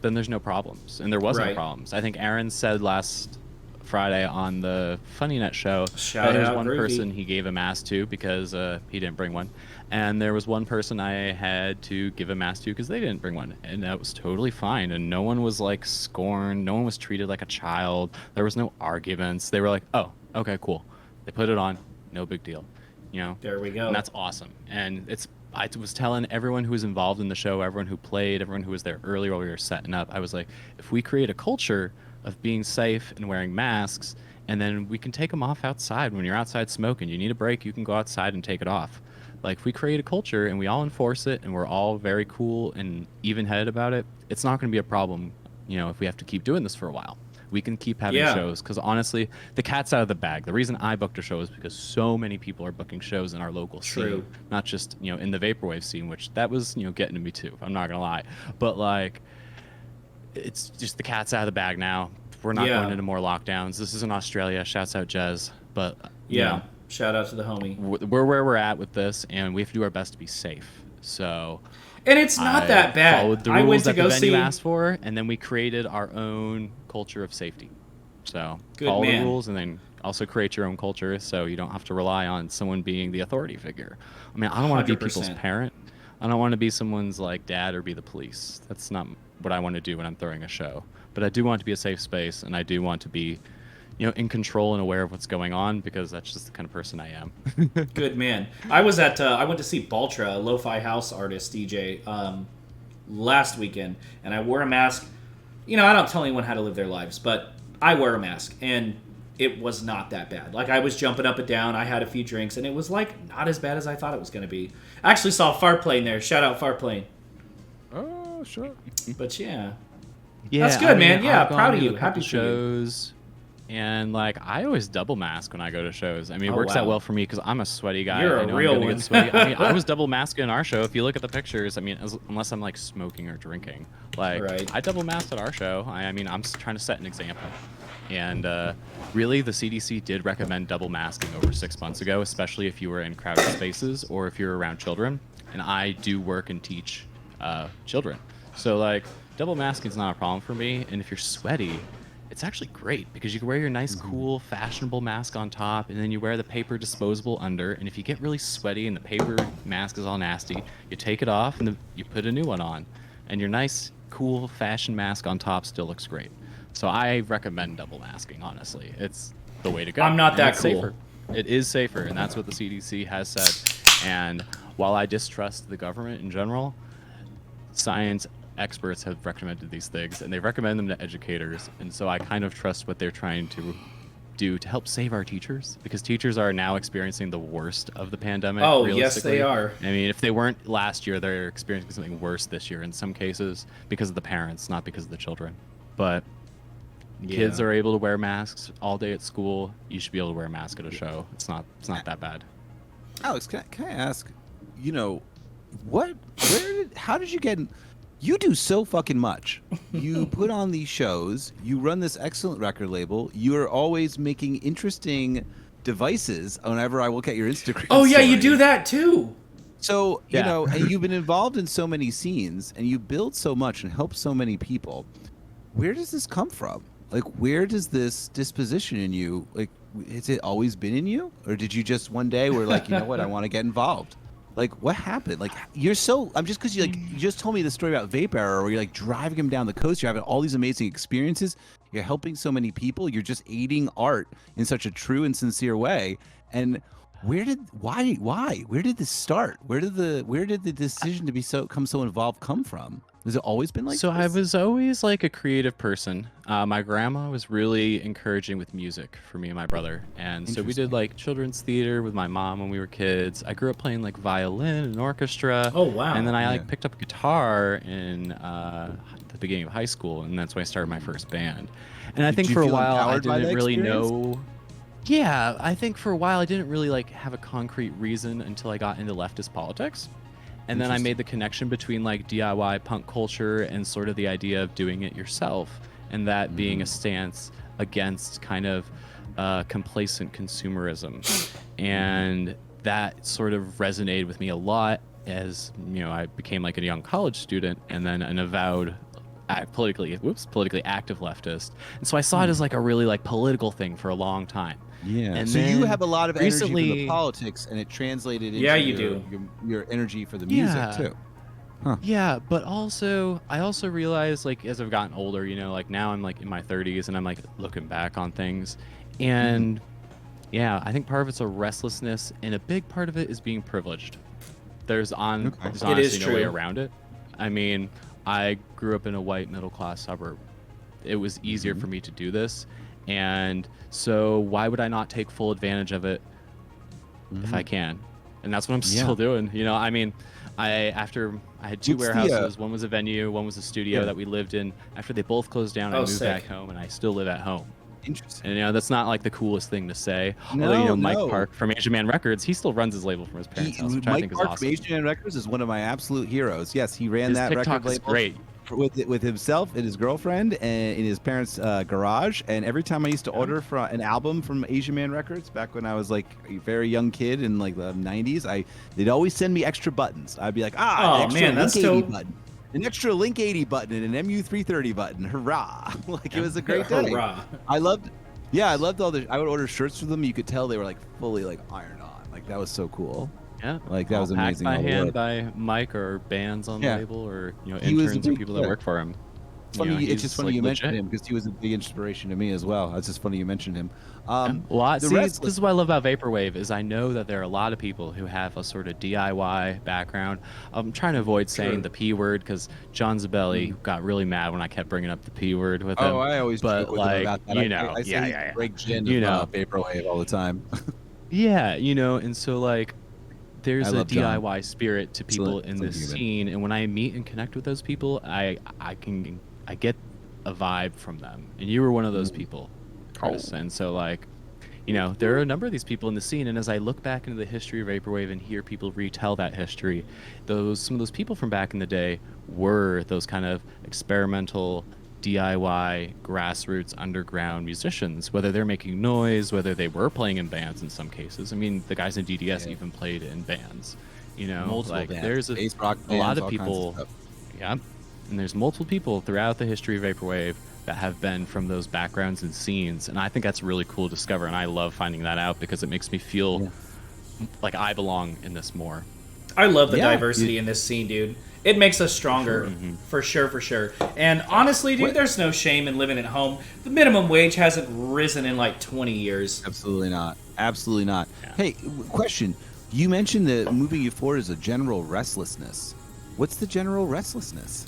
then there's no problems. And there wasn't problems. I think Aaron said last Friday on the Funny Net show that there was one person he gave a mask to because he didn't bring one. And there was one person I had to give a mask to because they didn't bring one. And that was totally fine. And no one was like scorned. No one was treated like a child. There was no arguments. They were like, oh, okay, cool. They put it on. No big deal. You know? There we go. And that's awesome. And I was telling everyone who was involved in the show, everyone who played, everyone who was there earlier while we were setting up, I was like, if we create a culture of being safe and wearing masks, and then we can take them off outside when you're outside smoking. You need a break, you can go outside and take it off. Like, if we create a culture and we all enforce it and we're all very cool and even-headed about it, it's not going to be a problem, you know, if we have to keep doing this for a while. We can keep having shows, because honestly, the cat's out of the bag. The reason I booked a show is because so many people are booking shows in our local scene, not just, you know, in the vaporwave scene, which that was, you know, getting to me too, I'm not gonna lie. But like, it's just the cat's out of the bag now. We're not going into more lockdowns. This is in Australia. Shouts out Jez. But you know, shout out to the homie. We're where we're at with this, and we have to do our best to be safe. So. And it's not that bad. Followed the rules that the venue asked for, and then we created our own culture of safety. So follow the rules, and then also create your own culture, so you don't have to rely on someone being the authority figure. I mean, I don't want to be people's parent. I don't want to be someone's like dad or be the police. That's not what I want to do when I'm throwing a show. But I do want it to be a safe space, and I do want to be, you know, in control and aware of what's going on, because that's just the kind of person I am. Good man. I was at I went to see Baltra, a lo-fi house artist DJ, last weekend, and I wore a mask. You know, I don't tell anyone how to live their lives, but I wear a mask, and it was not that bad. Like, I was jumping up and down, I had a few drinks, and it was like not as bad as I thought it was going to be. I actually saw Farplane there. Shout out Farplane. Oh, sure. But yeah, that's good, man. Yeah, proud of you. Happy shows. And like, I always double mask when I go to shows. I mean, it works out well for me because I'm a sweaty guy. You're I know a real I'm gonna one. get sweaty. I mean, I was double masking in our show. If you look at the pictures, I mean, unless I'm like smoking or drinking, like I double masked at our show. I mean, I'm trying to set an example. And really, the CDC did recommend double masking over 6 months ago, especially if you were in crowded spaces or if you're around children. And I do work and teach children, so like double masking is not a problem for me. And if you're sweaty, it's actually great because you can wear your nice, cool, fashionable mask on top, and then you wear the paper disposable under. And if you get really sweaty and the paper mask is all nasty, you take it off and you put a new one on. And your nice, cool, fashion mask on top still looks great. So I recommend double masking, honestly. It's the way to go. I'm not and that it's cool. Safer. It is safer, and that's what the CDC has said. And while I distrust the government in general, science experts have recommended these things, and they recommend them to educators, and so I kind of trust what they're trying to do to help save our teachers, because teachers are now experiencing the worst of the pandemic. Oh, yes, they are. I mean, if they weren't last year, they're experiencing something worse this year in some cases because of the parents, not because of the children. But kids are able to wear masks all day at school. You should be able to wear a mask at a show. It's not that bad. Alex, can I ask, you know, how did you get you do so fucking much. You put on these shows, you run this excellent record label, you're always making interesting devices whenever I look at your Instagram Oh, yeah, story. you do that too. So, you know, and you've been involved in so many scenes, and you build so much and help so many people. Where does this come from? Like, where does this disposition in you, like, has it always been in you? Or did you just one day were like, you know what, I want to get involved? Like, what happened? Like, I'm just because you just told me the story about Vape Hour where you're like driving him down the coast, you're having all these amazing experiences, you're helping so many people, you're just aiding art in such a true and sincere way. And where did this start? Where did the decision to become so involved come from? Has it always been like So this? I was always like a creative person. My grandma was really encouraging with music for me and my brother. And so we did like children's theater with my mom when we were kids. I grew up playing like violin and orchestra. Oh, wow. And then I like Yeah. picked up a guitar in the beginning of high school, and that's when I started my first band. And I Did think you for a feel while I empowered by didn't the really experience? know. Yeah, I think for a while I didn't really like have a concrete reason until I got into leftist politics. And then I made the connection between like DIY punk culture and sort of the idea of doing it yourself, and that being a stance against kind of complacent consumerism. And that sort of resonated with me a lot as, you know, I became like a young college student and then an avowed politically active leftist. And so I saw it as like a really like political thing for a long time. Yeah. And So you then have a lot of energy from the recently- politics, and it translated into Yeah, you do. your energy for the music Yeah. too. Yeah, but also I also realized like as I've gotten older, you know, like now I'm like in my 30s and I'm like looking back on things, and yeah, I think part of it's a restlessness, and a big part of it is being privileged. There's It honestly is no way true. around it. I mean, I grew up in a white middle class suburb. It was easier for me to do this, and so why would I not take full advantage of it if I can? And that's what I'm still doing. You know, I mean, after I had two What's the, warehouses. One was a venue, one was a studio that we lived in. After they both closed down, I Oh, moved sick. back home, and I still live at home. Interesting. And you know, that's not like the coolest thing to say. No, Although, you know, Mike no. Park from Asian Man Records, he still runs his label from his parents' house, which I Mike think is Park awesome. from Asian Man Records is one of my absolute heroes. Yes, he ran His that TikTok record is label great. with himself and his girlfriend and in his parents' garage. And every time I used to order for an album from Asian Man Records back when I was like a very young kid in like the 90s, they'd always send me extra buttons. I'd be like, Oh, an extra man, that's Link 80 dope. button. An extra Link 80 button and an MU330 button. Hurrah. Like it was a great day. Hurrah. I loved all the. I would order shirts for them. You could tell they were like fully like ironed on. Like that was so cool. Yeah, Like, that all was packed amazing, by all the hand work. by Mike or bands on Yeah. the label, or you know, He was a interns or big- people that yeah. work for him. It's You funny. know, It's he's, just funny like, you mentioned legit. him because he was a big inspiration to me as well. It's just funny you mentioned him. Well, the see, rest this is what I love about vaporwave is I know that there are a lot of people who have a sort of DIY background. I'm trying to avoid saying the P word because John Zabelli got really mad when I kept bringing up the P word with him. Oh, I always but joke with him like about that. you know, I say yeah, he's yeah, yeah. Greg Ginn You of know. Vaporwave all the time. Yeah, you know, and so like there's I a love John. DIY spirit to people in Excellent this human. scene, and when I meet and connect with those people, I get a vibe from them. And you were one of those people, Chris. And so like, you know, there are a number of these people in the scene, and as I look back into the history of vaporwave and hear people retell that history, some of those people from back in the day were those kind of experimental DIY grassroots underground musicians, whether they're making noise, whether they were playing in bands in some cases. I mean, the guys in DDS even played in bands, you know, Multiple like bands, there's bass rock a lot bands, of all kinds of people. stuff. Yeah, and there's multiple people throughout the history of vaporwave that have been from those backgrounds and scenes, and I think that's really cool to discover, and I love finding that out because it makes me feel like I belong in this more. I love the Yeah, diversity in this scene, dude. It makes us stronger, for sure. And honestly, dude, there's no shame in living at home. The minimum wage hasn't risen in like 20 years. Absolutely not. Absolutely not. Hey, question. You mentioned that moving you forward is a general restlessness. What's the general restlessness?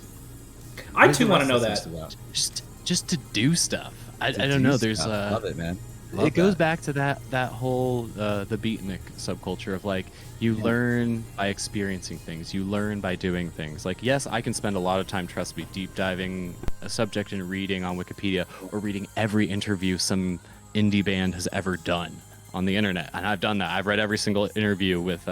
I What is too the want to know restlessness that. about? Just to do stuff. I To don't do know. There's stuff. Love it, man. Love it goes that. back to that whole the beatnik subculture of like you learn by experiencing things, you learn by doing things. Like yes, I can spend a lot of time, trust me, deep diving a subject and reading on Wikipedia or reading every interview some indie band has ever done on the internet, and I've done that. I've read every single interview with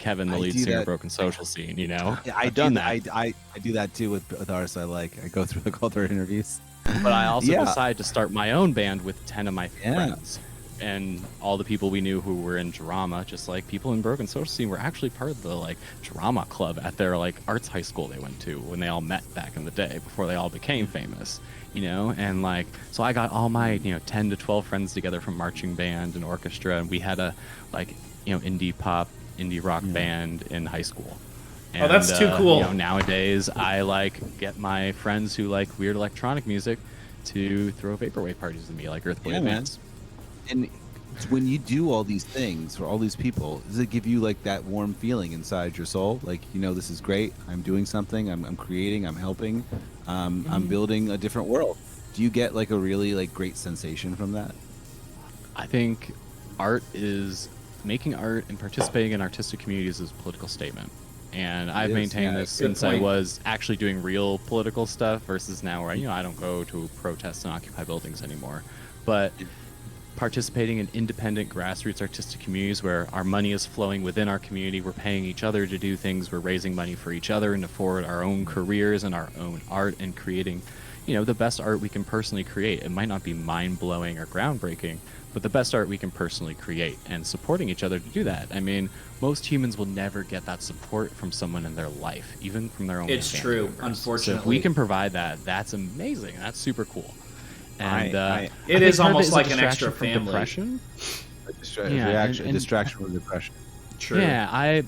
Kevin, the I lead do singer that. of Broken Social Scene. You know, Yeah, I've done that. I do that too with artists I like. I go through all their interviews. But I also Yeah. decided to start my own band with 10 of my Yeah. friends. and all the people we knew who were in drama, just like people in Broken social scene, were actually part of the like drama club at their like arts high school they went to when they all met back in the day before they all became famous, you know. And like, so I got all my 10 to 12 friends together from marching band and orchestra, and we had a like indie pop, indie rock band in high school. And, oh, that's too cool. Nowadays I like get my friends who like weird electronic music to throw vaporwave parties with me, like Earthboy events. And when you do all these things for all these people, does it give you like that warm feeling inside your soul? Like, this is great. I'm doing something. I'm creating. I'm helping. I'm building a different world. Do you get like a really like great sensation from that? I think making art and participating in artistic communities is a political statement. And I've maintained this since I was actually doing real political stuff versus now where, I don't go to protest and occupy buildings anymore. But participating in independent grassroots artistic communities where our money is flowing within our community, we're paying each other to do things, we're raising money for each other and to forward our own careers and our own art and creating, the best art we can personally create. It might not be mind-blowing or groundbreaking, but the best art we can personally create, and supporting each other to do that. I mean, most humans will never get that support from someone in their life, even from their own family members. Unfortunately. So if we can provide that, that's amazing. That's super cool. And it is almost like an extra family. Depression. A distraction from depression. True. Yeah, I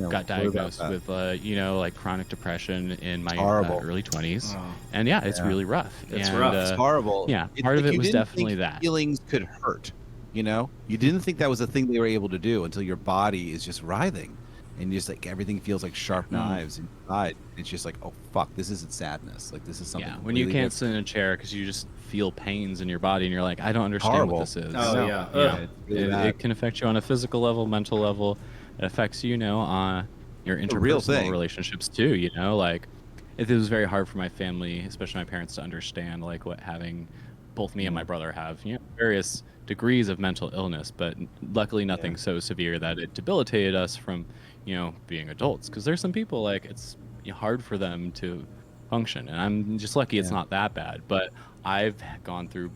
got diagnosed with like chronic depression in my early 20s. And it's really rough. It's rough. It's horrible. Yeah, part of it was definitely that. Feelings could hurt. You didn't think that was a thing they were able to do until your body is just writhing, and just like everything feels like sharp knives inside. It's just like, oh fuck, this isn't sadness. Like this is something. Yeah, when you can't sit in a chair because you just feel pains in your body, and you're like, I don't understand what this is. Oh yeah. It can affect you on a physical level, mental level. It affects you, on your interpersonal relationships too. Like it was very hard for my family, especially my parents, to understand like what having both me and my brother have various degrees of mental illness, but luckily nothing so severe that it debilitated us from being adults. Because there's some people like it's hard for them to function, and I'm just lucky it's not that bad. But I've gone through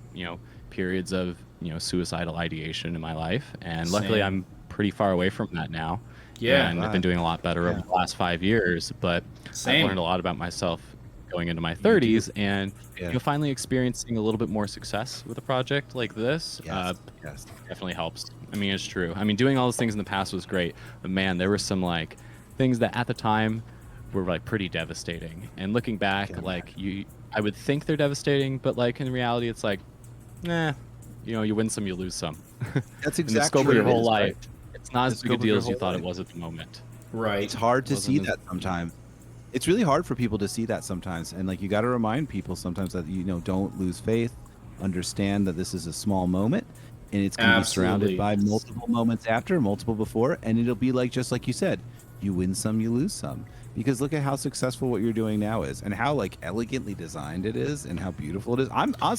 periods of suicidal ideation in my life, and luckily I'm pretty far away from that now. And I've been doing a lot better over the last 5 years. But I've learned a lot about myself going into my 30s, and finally experiencing a little bit more success with a project like this definitely helps. I mean, it's true. I mean, doing all those things in the past was great, but man, there were some like things that at the time were like pretty devastating. And looking back, I would think they're devastating, but like in reality, it's like, you win some, you lose some. That's exactly in the scope of your whole life. Right? It's not as big a deal as you thought it was at the moment. Right. It's hard to see that sometimes. It's really hard for people to see that sometimes, and like you got to remind people sometimes that don't lose faith, understand that this is a small moment, and it's going to be surrounded by multiple moments after, multiple before, and it'll be like just like you said, you win some, you lose some. Because look at how successful what you're doing now is, and how like elegantly designed it is, and how beautiful it is.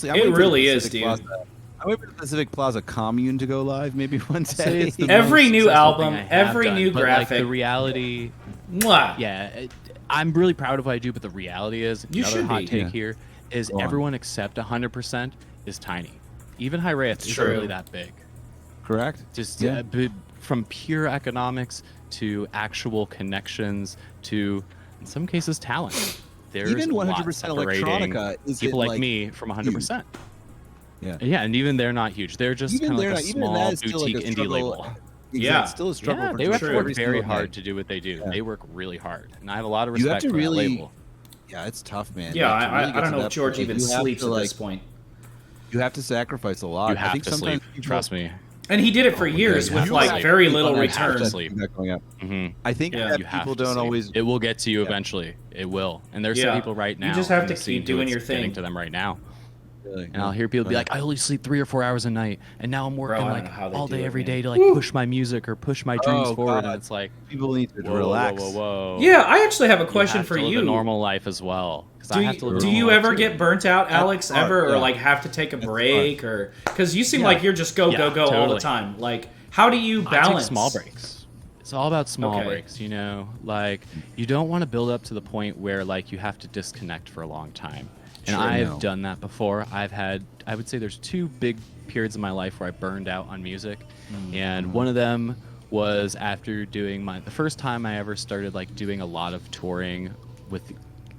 It really is, dude. I'm waiting for the Pacific Plaza commune to go live maybe one day. Every new album, every new graphic. Like, the reality, I'm really proud of what I do, but the reality is, another hot take here, is everyone except 100% is tiny. Even High Wraith isn't really that big. Correct. Just from pure economics to actual connections to, in some cases, talent. There's even 100% electronica is people like me from 100%. Yeah, and even they're not huge. They're just kind of like a small boutique indie label. It's still a struggle. Yeah, they have to work very hard to do what they do. Yeah. They work really hard, and I have a lot of respect for that label. Yeah, it's tough, man. Yeah, I don't know if George even sleeps at this point. You have to sacrifice a lot. You have to sleep. Trust me. And he did it for years with like very little return. I think that people don't always. It will get to you eventually. It will. And there's some people right now. You just have to keep doing your thing. Getting to them right now. And I'll hear people be like, I only sleep 3 or 4 hours a night, and now I'm working all day, every day to like push my music or push my dreams forward. And it's like people need to relax. Whoa. Yeah, I actually have a question for you. Live a normal life as well. Do you ever get burnt out, Alyx? Or like have to take a break, or because you seem like you're just go all the time. Like, how do you balance? I take small breaks. It's all about small breaks, Like, you don't want to build up to the point where like you have to disconnect for a long time. And Sure, I've no. done that before. I would say there's two big periods in my life where I burned out on music. And one of them was after doing the first time I ever started like doing a lot of touring with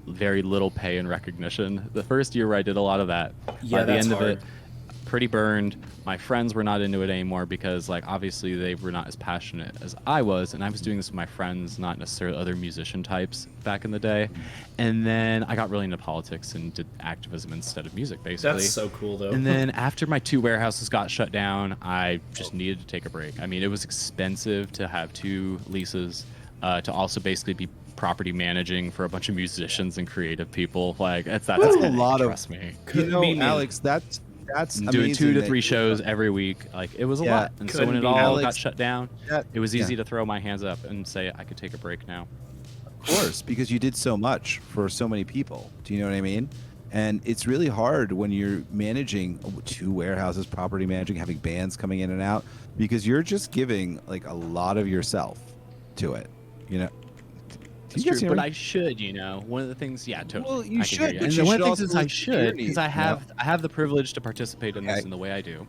very little pay and recognition. The first year where I did a lot of that. Yeah, By the that's end hard. of it, pretty burned. My friends were not into it anymore because like obviously they were not as passionate as I was, and I was doing this with my friends, not necessarily other musician types back in the day. And then I got really into politics and did activism instead of music, basically. That's so cool, though. And then after my 2 warehouses got shut down, I just needed to take a break. I mean, it was expensive to have 2 leases, to also basically be property managing for a bunch of musicians and creative people. Like that's That's a headache, lot of- trust me. You know, be me. Alex, that's Doing 2 to amazing 3 that- shows every week, like it was a Yeah, lot. And so when couldn't it be all Alex, got shut down, that- it was easy yeah. to throw my hands up and say I could take a break now. Of course, because you did so much for so many people. Do you know what I mean? And it's really hard when you're managing 2 warehouses, property managing, having bands coming in and out, because you're just giving like a lot of yourself to it. You know. Do It's you guys true, hear but me? I should, one of the things, yeah, totally. Well, you I can should, hear you. but And you one of should the also things is I listen to your should, because needs, I have the privilege to participate in this Okay. in the way I do,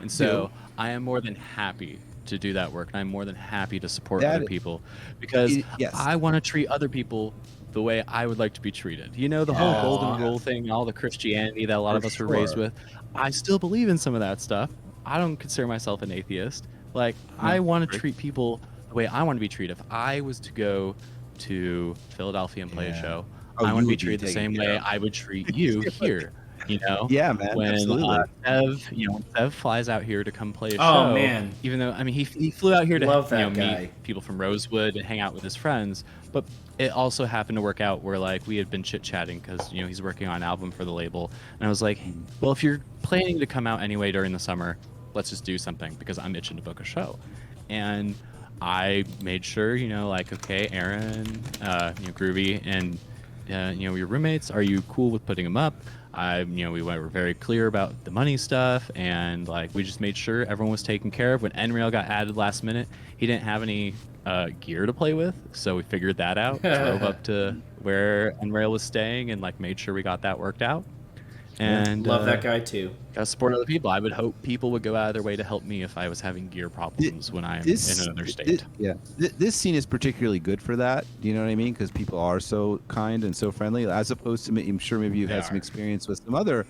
and so I am more than happy to do that work, and I'm more than happy to support That- other people because yes. I want to treat other people the way I would like to be treated. You know, the whole Yeah. golden rule thing, all the Christianity that a lot For of us were raised sure. with. I still believe in some of that stuff. I don't consider myself an atheist. Like, I want to treat people the way I want to be treated. If I was to go to Philadelphia and play a Yeah. show, Oh, I you want to be would be treated the taken same care way of. I would treat you here. Yeah, man, when absolutely. when Sev flies out here to come play a Oh, show, man. even though I mean he flew out here to Love that meet guy. people from Rosewood and hang out with his friends, but it also happened to work out where like we had been chit chatting because he's working on an album for the label, and I was like, well, if you're planning to come out anyway during the summer, let's just do something because I'm itching to book a show, and I made sure like okay, Aaron, Groovy, and your roommates, are you cool with putting them up? We were very clear about the money stuff, and like we just made sure everyone was taken care of. When Nrail got added last minute, he didn't have any gear to play with, so we figured that out. Drove up to where Nrail was staying and like made sure we got that worked out. And Love that guy too. gotta support other people. I would hope people would go out of their way to help me if I was having gear problems when I'm in another state. This scene is particularly good for that. Do you know what I mean? Because people are so kind and so friendly, as opposed to I'm sure maybe you've They had some are. experience with some other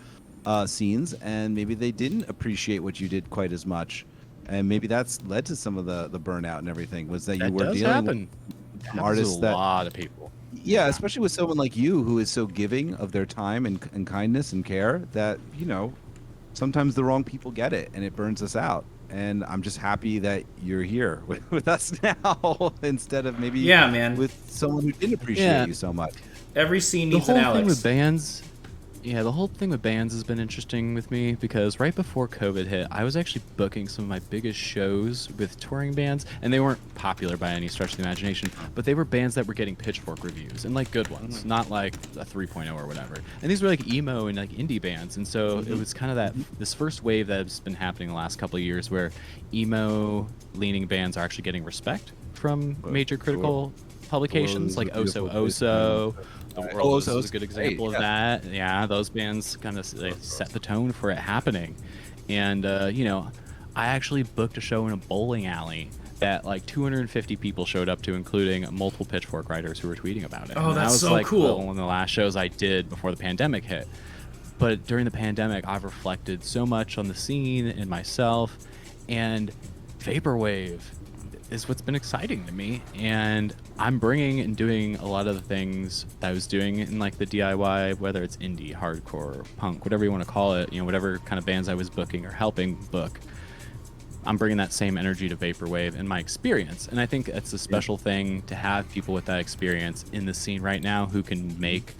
scenes, and maybe they didn't appreciate what you did quite as much, and maybe that's led to some of the burnout and everything. Was that you That were does dealing happen. with Happens artists to a that lot of people. yeah, especially with someone like you who is so giving of their time and kindness and care that, sometimes the wrong people get it and it burns us out. And I'm just happy that you're here with us now instead of maybe Yeah, man. with someone who didn't appreciate Yeah. you so much. Every scene The needs an whole thing with Alyx. bands, the whole thing with bands has been interesting with me because right before COVID hit, I was actually booking some of my biggest shows with touring bands, and they weren't popular by any stretch of the imagination, but they were bands that were getting pitchfork reviews, and like good ones, not like a 3.0 or whatever. And these were like emo and like indie bands, and so it was kind of this first wave that's been happening the last couple of years where emo leaning bands are actually getting respect from major critical publications like Oso Oso. The World Oso is a good Oso's example great, of that. Yeah, those bands kind of set the tone for it happening. And, I actually booked a show in a bowling alley that like 250 people showed up to, including multiple Pitchfork writers who were tweeting about it. Oh, And that that's was so like cool. one of the last shows I did before the pandemic hit. But during the pandemic, I've reflected so much on the scene and myself, and vaporwave is what's been exciting to me, and I'm bringing and doing a lot of the things that I was doing in like the DIY, whether it's indie, hardcore, punk, whatever you want to call it, whatever kind of bands I was booking or helping book. I'm bringing that same energy to vaporwave and my experience, and I think it's a special thing to have people with that experience in the scene right now who can make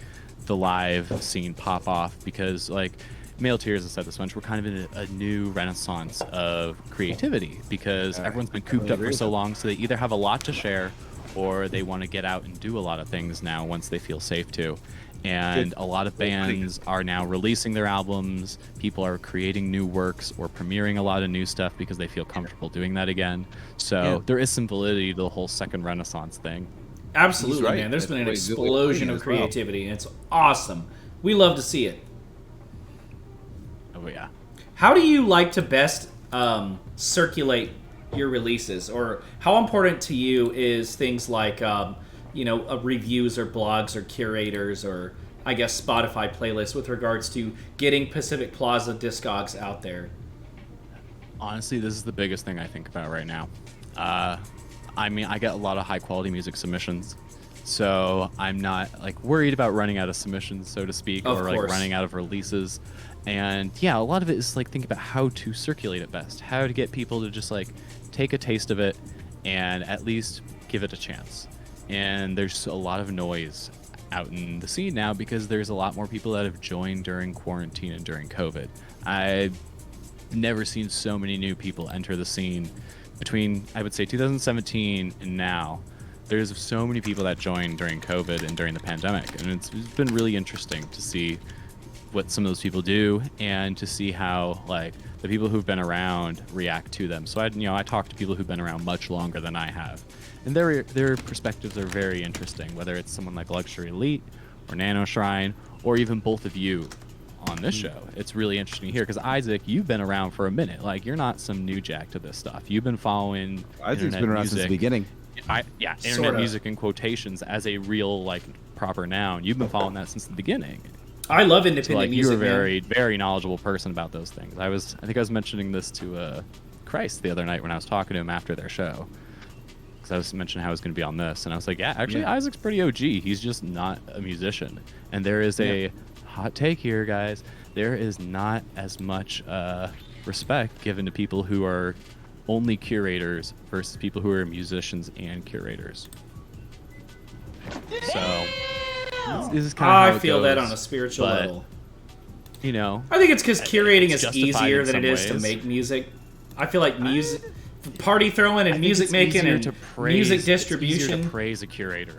the live scene pop off, because like Male Tears has said this bunch, we're kind of in a new renaissance of creativity because everyone's been cooped up for so long, so they either have a lot to share or they want to get out and do a lot of things now once they feel safe to. And a lot of bands are now releasing their albums, people are creating new works or premiering a lot of new stuff because they feel comfortable doing that again. So there is some validity to the whole second renaissance thing. Absolutely, He's right. man. There's That's been an the way to do it explosion as of well. creativity, and it's awesome. We love to see it. Oh yeah. How do you like to best circulate your releases, or how important to you is things like reviews or blogs or curators or I guess Spotify playlists with regards to getting Pacific Plaza Discogs out there? Honestly, this is the biggest thing I think about right now. I mean, I get a lot of high quality music submissions, so I'm not like worried about running out of submissions, so to speak, Of or like course. running out of releases. And yeah, a lot of it is like thinking about how to circulate it best, how to get people to just like take a taste of it and at least give it a chance. And there's a lot of noise out in the scene now because there's a lot more people that have joined during quarantine and during COVID. I've never seen so many new people enter the scene between, I would say, 2017 and now. There's so many people that joined during COVID and during the pandemic, and it's been really interesting to see what some of those people do and to see how like the people who've been around react to them. So I talk to people who've been around much longer than I have, and their perspectives are very interesting, whether it's someone like Luxury Elite or Nano Shrine or even both of you on this show. It's really interesting to hear because Isaac, you've been around for a minute. Like, you're not some new jack to this stuff. You've been following Isaac's internet been around music. since the beginning. Internet Sorta. music in quotations as a real like proper noun. You've been following that since the beginning. I love So independent like music. you're a man. very, very knowledgeable person about those things. I think I was mentioning this to Christ the other night when I was talking to him after their show. Because I was mentioning how I was going to be on this, and I was like, yeah, actually, Isaac's pretty OG. He's just not a musician. And there is a hot take here, guys. There is not as much respect given to people who are only curators versus people who are musicians and curators. So this is kind of how I it feel that goes, on a spiritual but, level. You know, I think it's because curating it's is justified easier in than it some is to ways. make music. I feel like music, party throwing and I think music it's making easier and to praise, music It's easier distribution. to praise a curator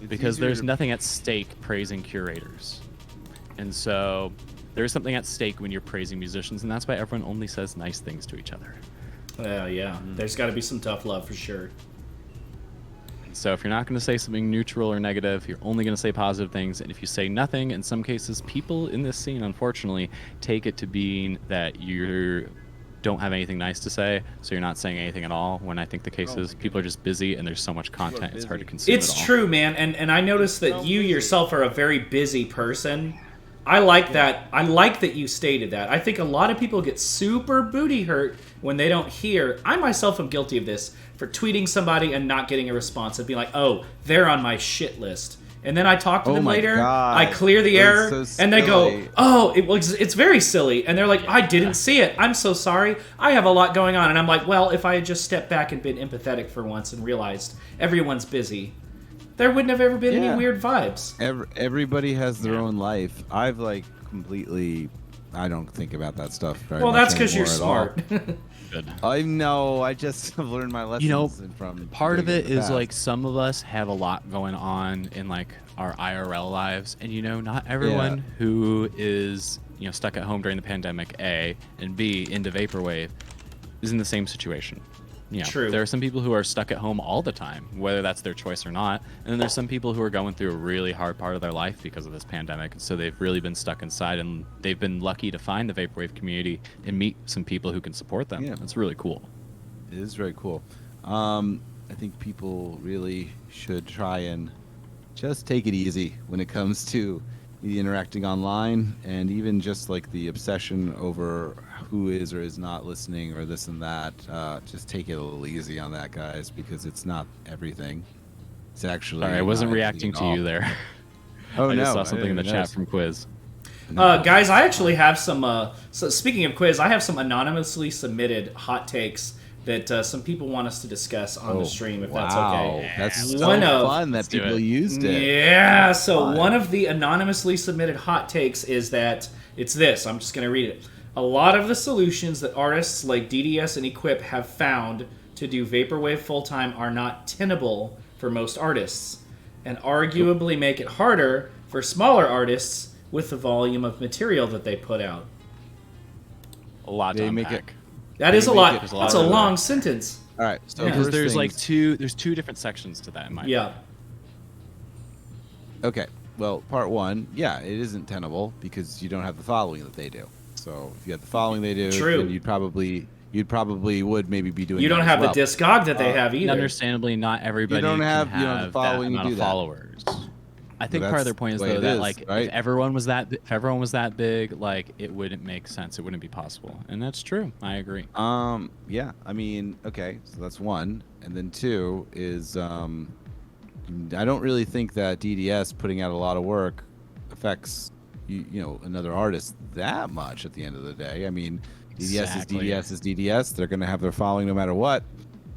because easier there's to- nothing at stake praising curators, and so there's something at stake when you're praising musicians, and that's why everyone only says nice things to each other. Yeah, there's got to be some tough love for sure. So if you're not going to say something neutral or negative, you're only going to say positive things. And if you say nothing, in some cases, people in this scene, unfortunately, take it to being that you don't have anything nice to say, so you're not saying anything at all. When I think the case is people are just busy and there's so much content, it's hard to consume It's it all. true, man, and I noticed that you yourself are a very busy person. I like that. I like that you stated that. I think a lot of people get super booty hurt when they don't hear. I myself am guilty of this, for tweeting somebody and not getting a response and being like, oh, they're on my shit list. And then I talk to Oh them my later, God. I clear the That's error, so and they go, silly. oh, it's very silly. And they're like, I didn't see it. I'm so sorry. I have a lot going on. And I'm like, well, if I had just stepped back and been empathetic for once and realized everyone's busy, there wouldn't have ever been any Yeah. weird vibes. Everybody has their own life. I've like completely. I don't think about that stuff very Well, much that's because you're anymore at all. smart. Good. I know. I just have learned my lessons You know, from part of doing it in the is past. like some of us have a lot going on in like our IRL lives, and not everyone who is stuck at home during the pandemic, A, and B, into vaporwave, is in the same situation. True. There are some people who are stuck at home all the time, whether that's their choice or not, and then there's some people who are going through a really hard part of their life because of this pandemic, so they've really been stuck inside, and they've been lucky to find the vaporwave community and meet some people who can support them. Yeah. That's really cool. It is very cool. I think people really should try and just take it easy when it comes to the interacting online, and even just like the obsession over who is or is not listening or this and that. Just take it a little easy on that, guys, because it's not everything. It's actually. Sorry, I wasn't not reacting to everything you at all. there. Oh I no! just saw something in the didn't chat notice. from Quiz. Guys, I actually have some. So speaking of quiz, I have some anonymously submitted hot takes that some people want us to discuss on the stream, if that's okay. That's so One of- fun that do people it. used it. Yeah. So Fun. one of the anonymously submitted hot takes is that it's this. I'm just gonna read it. A lot of the solutions that artists like DDS and Equip have found to do vaporwave full time are not tenable for most artists, and arguably make it harder for smaller artists with the volume of material that they put out. A lot to They make unpack. That is a make lot. it- There's a lot That's a of long that. sentence. All right, so Yeah. Because first there's like things- there's two different sections to that in my Yeah. Okay, well, part one, yeah, it isn't tenable because you don't have the following that they do. So So if you had the following they do, True. then you'd probably would maybe be doing. You don't that have as the discog that they have either. Understandably, not everybody don't have- can you don't have have the following that to amount do of that. followers. I think Well, part of that's their point is the way though it that is, like right? if everyone was that big, like it wouldn't make sense. It wouldn't be possible, and that's true. I agree. Yeah. I mean, okay, so that's one, and then two is I don't really think that DDS putting out a lot of work affects another artist that much at the end of the day. I mean, DDS Exactly. is DDS. They're gonna have their following no matter what.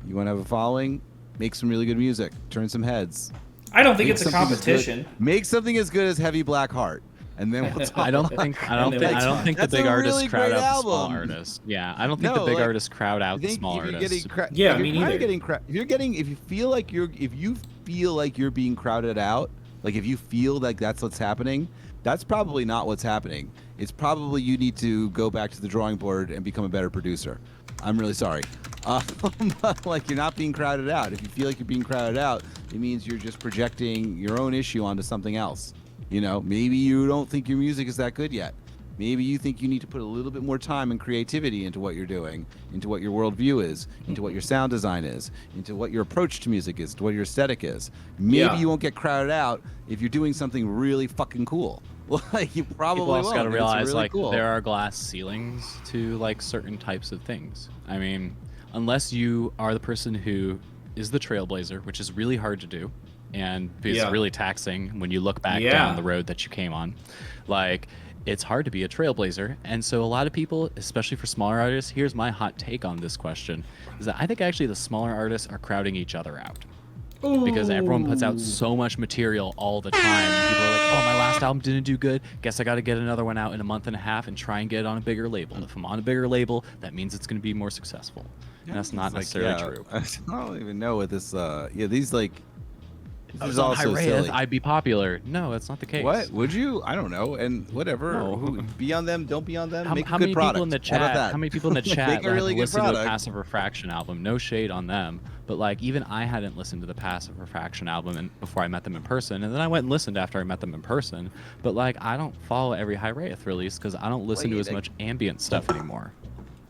You want to have a following? Make some really good music. Turn some heads. I don't think Make it's a something as good- competition. Make something as good as Heavy Black Heart, and then we'll talk. I don't think the That's big a artists really crowd great out the small album. artists. Yeah, I don't think No, the big like, artists crowd out I the think small if you're artists. Yeah, if me you're kinda neither. if you feel like you're being crowded out, like if you feel like that's what's happening, that's probably not what's happening. It's probably you need to go back to the drawing board and become a better producer. I'm really sorry. But like you're not being crowded out. If you feel like you're being crowded out, it means you're just projecting your own issue onto something else. Maybe you don't think your music is that good yet. Maybe you think you need to put a little bit more time and creativity into what you're doing, into what your worldview is, into what your sound design is, into what your approach to music is, to what your aesthetic is. Maybe Yeah. you won't get crowded out if you're doing something really fucking cool. Like you probably People also won't. got to and it's realize really like cool. there are glass ceilings to like certain types of things. I mean, unless you are the person who is the trailblazer, which is really hard to do, and it's Yeah. really taxing when you look back Yeah. down the road that you came on. Like, it's hard to be a trailblazer, and so a lot of people, especially for smaller artists, here's my hot take on this question: is that I think actually the smaller artists are crowding each other out. Because everyone puts out so much material all the time. And people are like, oh, my last album didn't do good. Guess I got to get another one out in a month and a half and try and get it on a bigger label. If I'm on a bigger label, that means it's going to be more successful. And that's not It's necessarily like, true. I don't even know what this. These like. I This was is on all so Hi-Ray, silly. I'd be popular. No, that's not the case. What would you? I don't know. And whatever. No. Be on them. Don't be on them. How, Make how a good many product. people in the How about chat? that? How many people in the Make chat a really have good listened to the product. Passive Refraction album? No shade on them, but like even I hadn't listened to the Passive Refraction album before I met them in person, and then I went and listened after I met them in person. But like I don't follow every Hi-Rayeth release because I don't listen to as much ambient stuff anymore.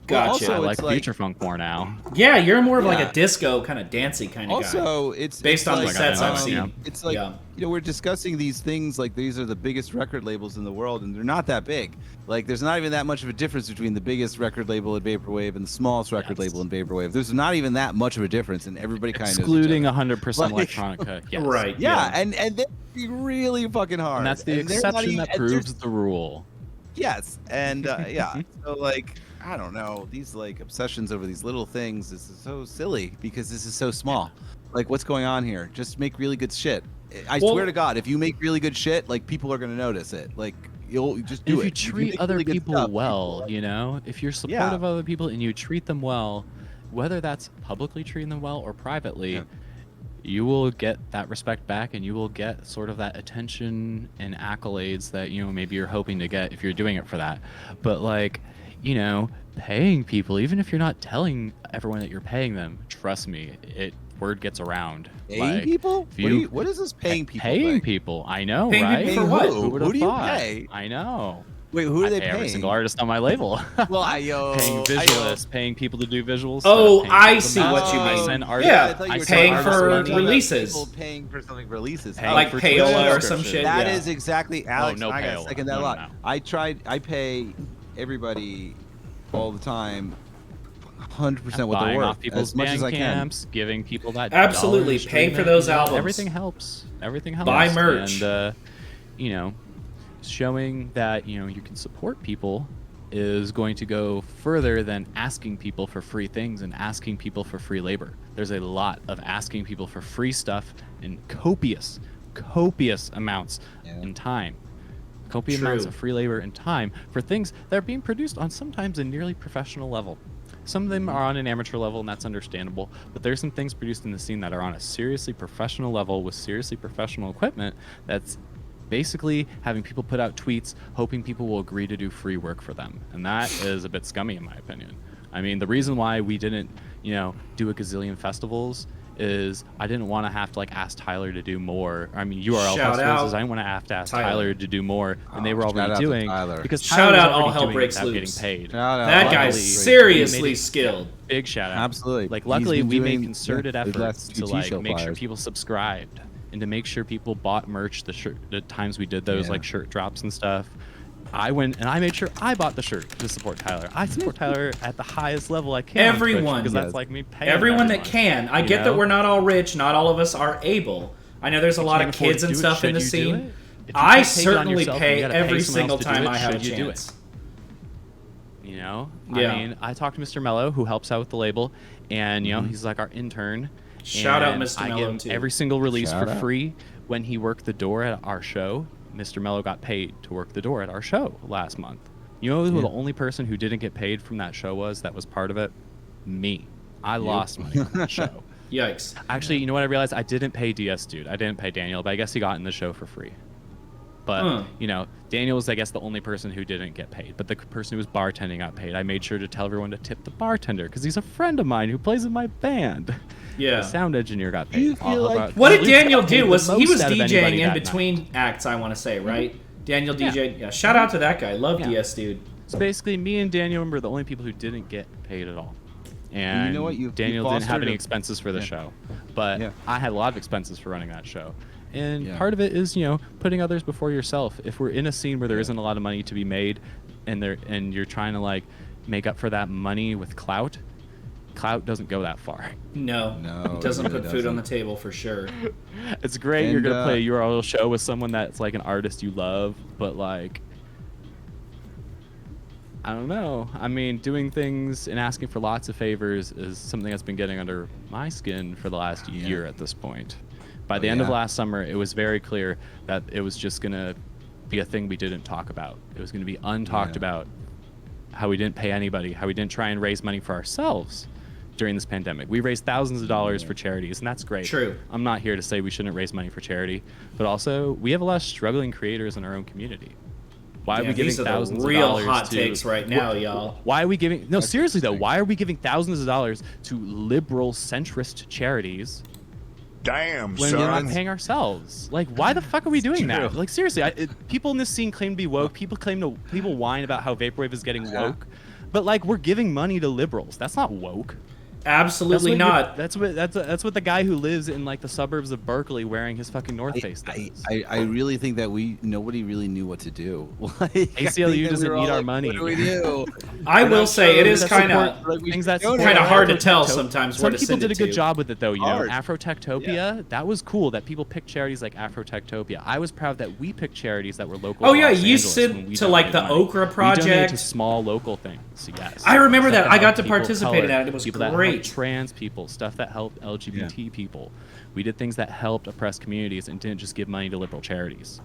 Gotcha. also, I like it's like- future funk more now. Yeah, you're more of like Yeah. a disco kind of dancey kind of guy. Also, it's Based on the like, sets I've um, seen. yeah. It's like Yeah. we're discussing these things like these are the biggest record labels in the world, and they're not that big. Like there's not even that much of a difference between the biggest record label in vaporwave and the smallest record Yes. label in vaporwave. There's not even that much of a difference, and everybody kind of Excluding 100% Like- electronica. Yes. Right. yeah, and they're really fucking hard. And that's the And they're not exception even- that and there's- proves the rule. Yes, and yeah. So like, I don't know, these like obsessions over these little things is so silly because this is so small. Like, what's going on here? Just make really good shit. I Well- swear to God, if you make really good shit, like people are gonna notice it. Like you'll just do If it. you treat make other really good people stuff, well, people- if you're supportive of other people and you treat them well, whether that's publicly treating them well or privately, Yeah. you will get that respect back and you will get sort of that attention and accolades that, maybe you're hoping to get if you're doing it for that. But like, paying people, even if you're not telling everyone that you're paying them, trust me, word gets around. Paying Like, people? if What is this paying people? Paying thing? people, I know, Paying right? people for what? Who would Who have do you thought? pay? I know. Wait, who are I they pay paying? every single artist on my label. Well, Paying visualists, paying people to do visuals. Oh, paying I people to see make- what you I mean. send artists. Yeah, I thought you I were send paying artists for money. talking about releases. people paying for something releases. Paying Like for payola Twitch or some subscription. shit. That yeah. is exactly Alex. no I gotta payola. second that a No, lot. no. I pay everybody all the time 100% what they're Buying worth off people's as much as I can. camps, giving people that Absolutely, dollar pay for streaming, those albums. Everything helps. Everything helps. Buy merch. And showing that you can support people is going to go further than asking people for free things and asking people for free labor. There's a lot of asking people for free stuff in copious amounts in time. Copious True. amounts of free labor and time for things that are being produced on sometimes a nearly professional level. Some of them are on an amateur level, and that's understandable. But there's some things produced in the scene that are on a seriously professional level with seriously professional equipment that's basically having people put out tweets hoping people will agree to do free work for them. And that is a bit scummy in my opinion. I mean, the reason why we didn't, do a gazillion festivals is I didn't want to have to like ask Tyler to do more. I mean, URL Shout customers out is I didn't want to have to ask Tyler. Tyler to do more than they were shout already out to doing Tyler. because Shout Tyler was out All already Hell doing it Breaks without Loose. getting paid. Shout out. That Luckily, guy's we seriously made it- skilled. Big shout out. Absolutely. Like He's luckily been we made doing- concerted yeah, the last efforts two to like T-show make sure flyers. people subscribed and to make sure people bought merch the times we did those Yeah. like shirt drops and stuff. I went and I made sure I bought the shirt to support Tyler. I support Tyler at the highest level I can. Everyone because does. that's like me paying Everyone that can. I you get that know? we're not all rich. Not all of us are able. I know there's a lot of Can't afford kids to and do it, stuff in should the you do scene. it? If you I can't pay it on certainly yourself, you pay gotta pay every someone single else to do time it, I have a should you do it? chance. You know, Yeah. I mean, I talked to Mr. Mello, who helps out with the label, and you know, he's like our intern. Shout out and Mr. I Mello, give him too. every single release Shout for out. free. When he worked the door at our show, Mr. Mello got paid to work the door at our show last month. You know who the only person who didn't get paid from that show was? That was part of it? Me. I lost money on that show. Yikes. Actually, you know what I realized? I didn't pay DS Dude. I didn't pay Daniel, but I guess he got in the show for free. But, you know, Daniel was, I guess, the only person who didn't get paid. But the person who was bartending got paid. I made sure to tell everyone to tip the bartender because he's a friend of mine who plays in my band. The Yeah. sound engineer got paid. You feel like- What did Luke Daniel got paid do? the Was he most was out of DJing anybody in that night. between acts? I want to say, right? Daniel DJ. Yeah. Shout out to that guy. Love Yeah. DS dude. So basically, me and Daniel were the only people who didn't get paid at all. And you know what? You've Daniel didn't have fostered any a- expenses for the Yeah. show, but Yeah. I had a lot of expenses for running that show. And Yeah. part of it is, you know, putting others before yourself. If we're in a scene where there isn't a lot of money to be made, and you're trying to like make up for that money with clout doesn't go that far. No. No, It doesn't it really put food on the doesn't. table for sure. It's great you're And, gonna play a URL show with someone that's like an artist you love, but like, I don't know. I mean, doing things and asking for lots of favors is something that's been getting under my skin for the last year at this point. By the end of yeah. last summer, it was very clear that it was just gonna be a thing we didn't talk about. It was gonna be untalked Yeah. about. How we didn't pay anybody, how we didn't try and raise money for ourselves during this pandemic. We raised thousands of dollars for charities, and that's great. True. I'm not here to say we shouldn't raise money for charity, but also we have a lot of struggling creators in our own community. Why are Yeah, we giving these are the thousands real of dollars hot to, takes right now, y'all. Why are we giving? No, seriously though, interesting. why are we giving thousands of dollars to liberal centrist charities Damn, when we're not son. paying ourselves? Like, why the fuck are we doing that? true. Like, seriously, people in this scene claim to be woke. People whine about how vaporwave is getting woke, but like, we're giving money to liberals. That's not woke. Absolutely not. That's what the guy who lives in like the suburbs of Berkeley wearing his fucking North Face does. I really think that nobody really knew what to do. Like, ACLU doesn't need our money. What do we do? I will say it is That kind of support things that Kind of support hard to tell Afro-Tectopia. sometimes Some where to people send did it a good to. job with it though. You know, Hard. Afro-Tectopia, that was cool that people picked charities like Afro-Tectopia. I was proud that we picked charities that were local. Oh, to yeah, Los you Angeles sent when we to, like, donated the money. Okra We donated Project. to small local things. Yes. I remember Stuff that. I got helped to people of participate in color, that. It was people that helped great. trans people, stuff that helped LGBT people. We did things that helped oppressed communities and didn't just give money to liberal charities.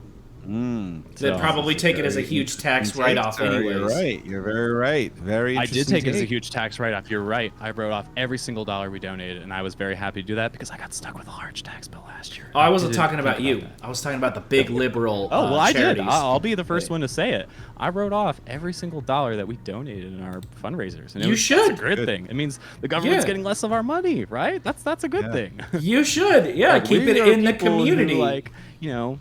They'd So- probably take it as a huge tax write-off anyways. You're right. You're very right. Very. I did interesting take it as a take. huge tax write-off. You're right. I wrote off every single dollar we donated, and I was very happy to do that because I got stuck with a large tax bill last year. Oh, I wasn't didn't talking about think you. that. I was talking about the big liberal Oh, well, I charities. did. I'll be the first one to say it. I wrote off every single dollar that we donated in our fundraisers. And You that's should. a good thing. It means the government's Yeah. getting less of our money, right? That's a good Yeah. thing. You should. Yeah, Like, keep we it are in the people who, community. like, you know,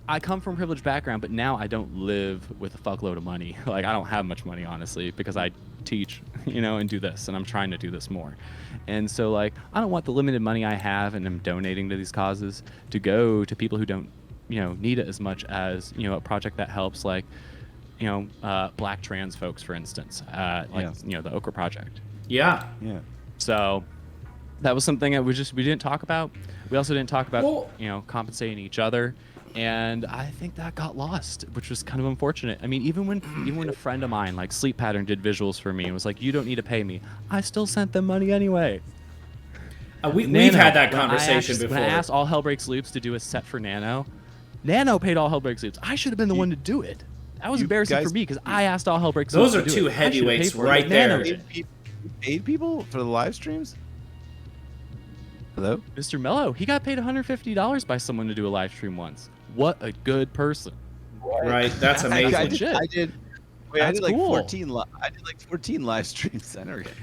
I come from a privileged background, but now I don't live with a fuckload of money. Like, I don't have much money, honestly, because I teach, you know, and do this, and I'm trying to do this more. And so, like, I don't want the limited money I have and I'm donating to these causes to go to people who don't, you know, need it as much as, you know, a project that helps, like, you know, black trans folks, for instance, like, Yes. you know, the Okra Project. Yeah. Yeah. So that was something that we didn't talk about. We also didn't talk about, Well- you know, compensating each other. And I think that got lost, which was kind of unfortunate. I mean, even when a friend of mine, like Sleep Pattern, did visuals for me and was like, "You don't need to pay me," I still sent them money anyway. We've Nano, had that when I conversation asked- before. When I asked All Hell Breaks Loops to do a set for Nano paid All Hell Breaks Loops. I should have been the one to do it. That was You embarrassing guys- for me because I asked All Hell Breaks Those Loops are to do two it. I should've heavyweights paid for it, right but Nano there. did. Paid people for the live streams? Hello? Mr. Mello, he got paid $150 by someone to do a live stream once. What a good person. Right, that's amazing. legit. Wait, I That's did like cool. 14. I did like 14 live streams.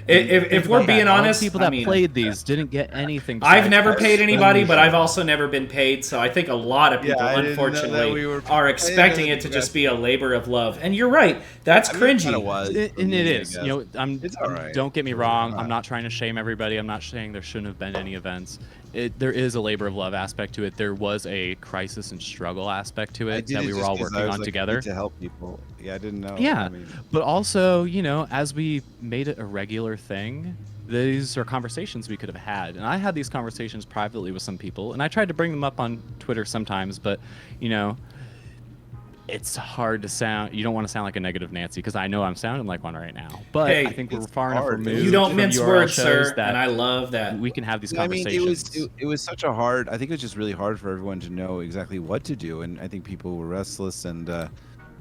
If we're being All the honest, people that played these didn't get anything. I've besides never that. paid anybody, but I've also never been paid. So I think a lot of people, I didn't know that unfortunately, we were- are I expecting didn't know it to that just be a labor of love. And you're right. That's cringy. Kind of was. And it is. You know, It's all right. Don't get me wrong. I'm not trying to shame everybody. I'm not saying there shouldn't have been any events. There is a labor of love aspect to it. There was a crisis and struggle aspect to it that we were all working on together to help people. Yeah, I didn't know. Yeah, I mean, but also, you know, as we made it a regular thing, these are conversations we could have had. And I had these conversations privately with some people, and I tried to bring them up on Twitter sometimes, but, you know, it's hard to sound. You don't want to sound like a negative Nancy, because I know I'm sounding like one right now. But Hey, I think we're it's far enough hard. removed. You don't from mince URL words, shows sir, that and I love that. we can have these I mean, conversations. it was such a hard. I think it was just really hard for everyone to know exactly what to do, and I think people were restless, and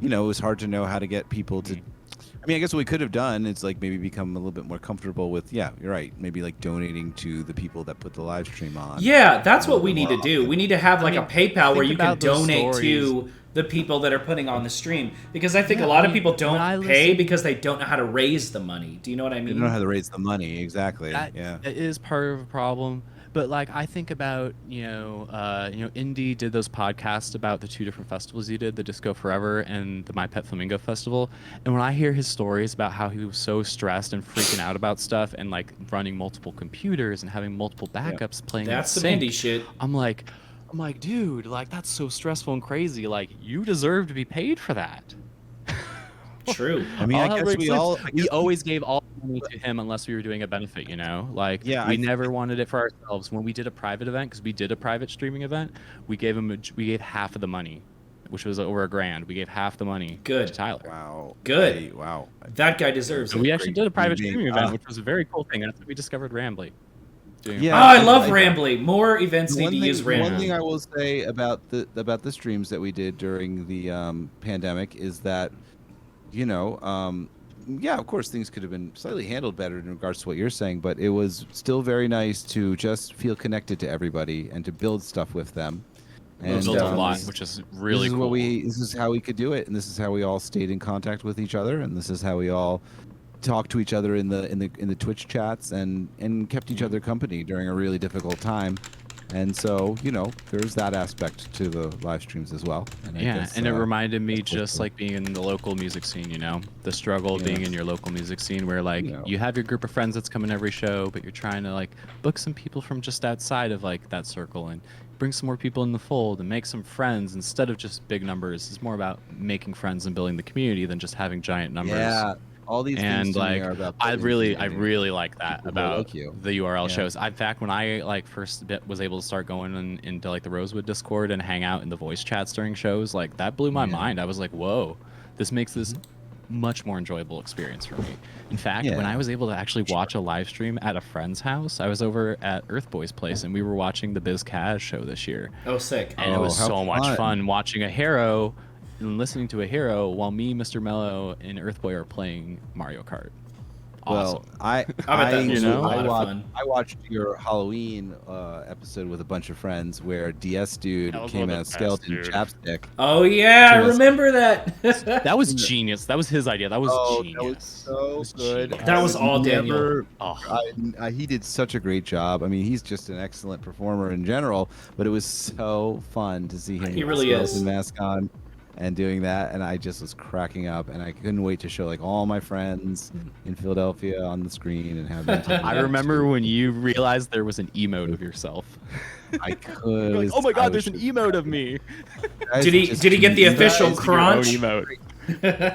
you know, it was hard to know how to get people to. I mean, I guess what we could have done is like maybe become a little bit more comfortable with. Yeah, you're right. Maybe like donating to the people that put the live stream on. Yeah, that's what we need to do. We need to have like mean, a PayPal where think you can about those donate to stories. the people that are putting on the stream, because I think Yeah, a lot I of people mean, when I don't pay listen- because they don't know how to raise the money. Do you know what I They mean? don't know how to raise the money exactly. That Yeah. is part of a problem. But like I think about, you know, Indy did those podcasts about the two different festivals he did, the Disco Forever and the My Pet Flamingo Festival. And when I hear his stories about how he was so stressed and freaking out about stuff and like running multiple computers and having multiple backups playing in That's some sync, indie shit. I'm like, dude, like that's so stressful and crazy. Like you deserve to be paid for that. True. I mean, I All guess that we makes all. sense. We always gave all the money to him unless we were doing a benefit, you know? Like, Yeah, we never wanted it for ourselves. When we did a private event, because we did a private streaming event, we gave half of the money, which was over $1,000. We gave half the money Good. to Tyler. Wow. Good. Hey, wow. That guy deserves So it. we actually did a private Great streaming being- event, which was a very cool thing. That's how we discovered Rambly. Doing Yeah. Oh, I love I- Rambly. More events The need one to thing, use the one Rambly. thing I will say about the streams that we did during the pandemic is that, you know, yeah, of course things could have been slightly handled better in regards to what you're saying, but it was still very nice to just feel connected to everybody and to build stuff with them. We built a lot, this- which is really this is cool. this is how we could do it, and this is how we all stayed in contact with each other, and this is how we all talked to each other in the Twitch chats and kept each other company during a really difficult time. And so, you know, there's that aspect to the live streams as well. And I Yeah, guess, and it reminded me that's just cool. like being in the local music scene, you know, the struggle of being in your local music scene where like Yeah. you have your group of friends that's coming every show, but you're trying to like book some people from just outside of like that circle and bring some more people in the fold and make some friends instead of just big numbers. It's more about making friends and building the community than just having giant numbers. Yeah, all these And things to me like are about I building really community. like that People about like you. the URL Yeah. shows. In fact, when I like was able to start going into like the Rosewood Discord and hang out in the voice chats during shows, like that blew my mind. I was like, whoa, this makes this much more enjoyable experience for me. In fact, when Yeah. I was able to actually watch a live stream at a friend's house, I was over at Earthboy's place and we were watching the Biz Kaz show this year. Oh, sick. And it was how so much fun. fun watching a hero and listening to a hero while me, Mr. Mello, and Earthboy are playing Mario Kart. Awesome. Well, I bet that was a lot of watched, fun. I watched your Halloween episode with a bunch of friends where DS Dude That was came one of the as best, Skeleton dude. Chapstick. Oh, yeah, I Yes. remember that. That was genius. That was his idea. That was Oh, genius. that was so It was good. genius. That was I all would Daniel. never- Oh. he did such a great job. I mean, he's just an excellent performer in general, but it was so fun to see him He with really the is. skeleton mask on and doing that, and I just was cracking up, and I couldn't wait to show like all my friends in Philadelphia on the screen and have them take I me remember to- when you realized there was an emote of yourself. I could. You're like, oh my god, there's an emote of me. Did he get the official Using your own crunch? emote.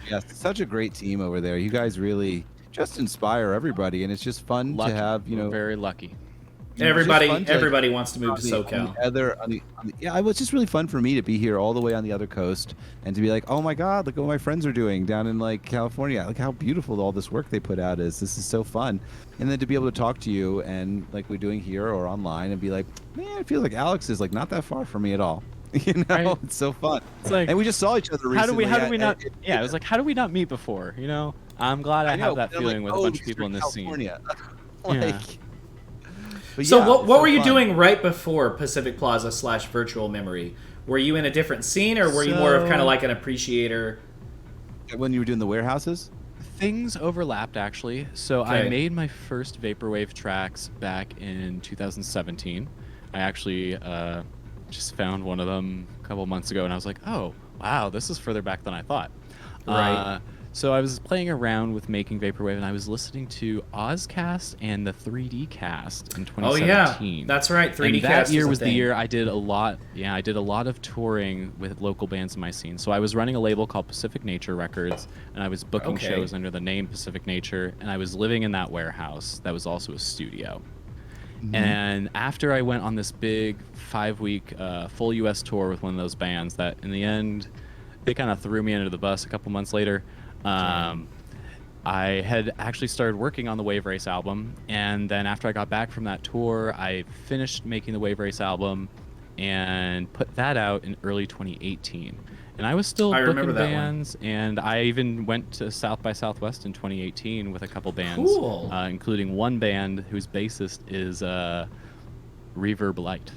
Yes, such a great team over there. You guys really just inspire everybody, and it's just fun Lucky. to have. You know, Very lucky. Everybody just fun to- everybody wants to move to on SoCal. the other, yeah, it was just really fun for me to be here all the way on the other coast and to be like, oh my God, look what my friends are doing down in like California. Look how beautiful all this work they put out is. This is so fun. And then to be able to talk to you and like we're doing here or online and be like, man, it feels like Alyx is like not that far from me at all. You know, Right. it's so fun. It's like, And we just saw each other how do recently. we not? Yeah, it was like, how do we not meet before? You know, I'm glad I, know, have that but I'm feeling like, with a oh, bunch of because people in you're this scene. California. Yeah. Like, but So yeah, what it's what so were you fun. doing right before Pacific Plaza / virtual memory? Were you in a different scene, or were you more of kind So- of like an appreciator? when you were doing the warehouses? Things overlapped actually. So I Okay. made my first vaporwave tracks back in 2017. I actually just found one of them a couple months ago, and I was like, oh wow, this is further back than I thought. Right. So I was playing around with making vaporwave, and I was listening to Ozcast and the 3D Cast in Oh 2017. yeah, that's right. 3D And that Cast year a was the thing. year I did a lot. Yeah, I did a lot of touring with local bands in my scene. So I was running a label called Pacific Nature Records, and I was booking Okay. shows under the name Pacific Nature, and I was living in that warehouse that was also a studio. And after I went on this big 5-week full U.S. tour with one of those bands, that in the end they kind of threw me under the bus a couple months later. I had actually started working on the Wave Race album, and then after I got back from that tour, I finished making the Wave Race album and put that out in early 2018. And I was still I remember booking that one. bands, and I even went to South by Southwest in 2018 with a couple bands, Cool. including one band whose bassist is Reverb Light.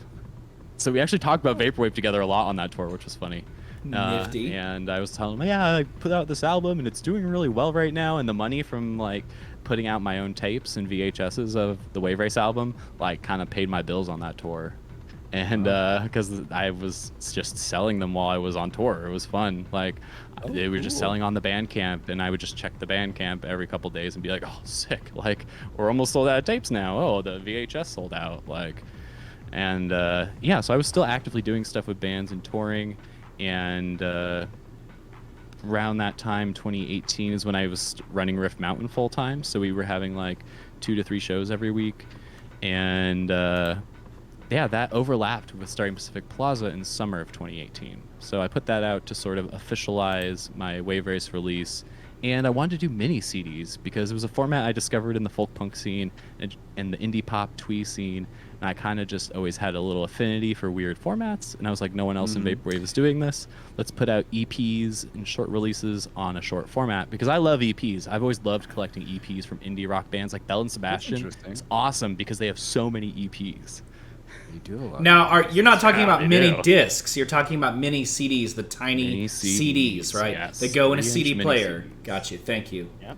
So we actually talked about vaporwave together a lot on that tour, which was funny. Nifty. And I was telling him, yeah, I put out this album and it's doing really well right now, and the money from like putting out my own tapes and VHSs of the Wave Race album like kind of paid my bills on that tour. And because I was just selling them while I was on tour. It was fun. Like they were just selling on the Bandcamp, and I would just check the Bandcamp every couple days and be like, oh, sick. Like we're almost sold out of tapes now. Oh, the VHS sold out. Like, and yeah, so I was still actively doing stuff with bands and touring. And around that time, 2018, is when I was running Rift Mountain full time. So we were having like 2 to 3 shows every week. And yeah, that overlapped with starting Pacific Plaza in summer of 2018. So I put that out to sort of officialize my Wave Race release. And I wanted to do mini CDs because it was a format I discovered in the folk punk scene and the indie pop twee scene. And I kind of just always had a little affinity for weird formats. And I was like, no one else in Vaporwave is doing this. Let's put out EPs and short releases on a short format, because I love EPs. I've always loved collecting EPs from indie rock bands like Bell and Sebastian. interesting. It's awesome because they have so many EPs. You do a lot. Now, you're not talking about they mini do. discs. You're talking about mini CDs, the tiny Mini CDs, right? yes. They go in a 3-inch CD mini player. CDs. Got you. Thank you. Yep.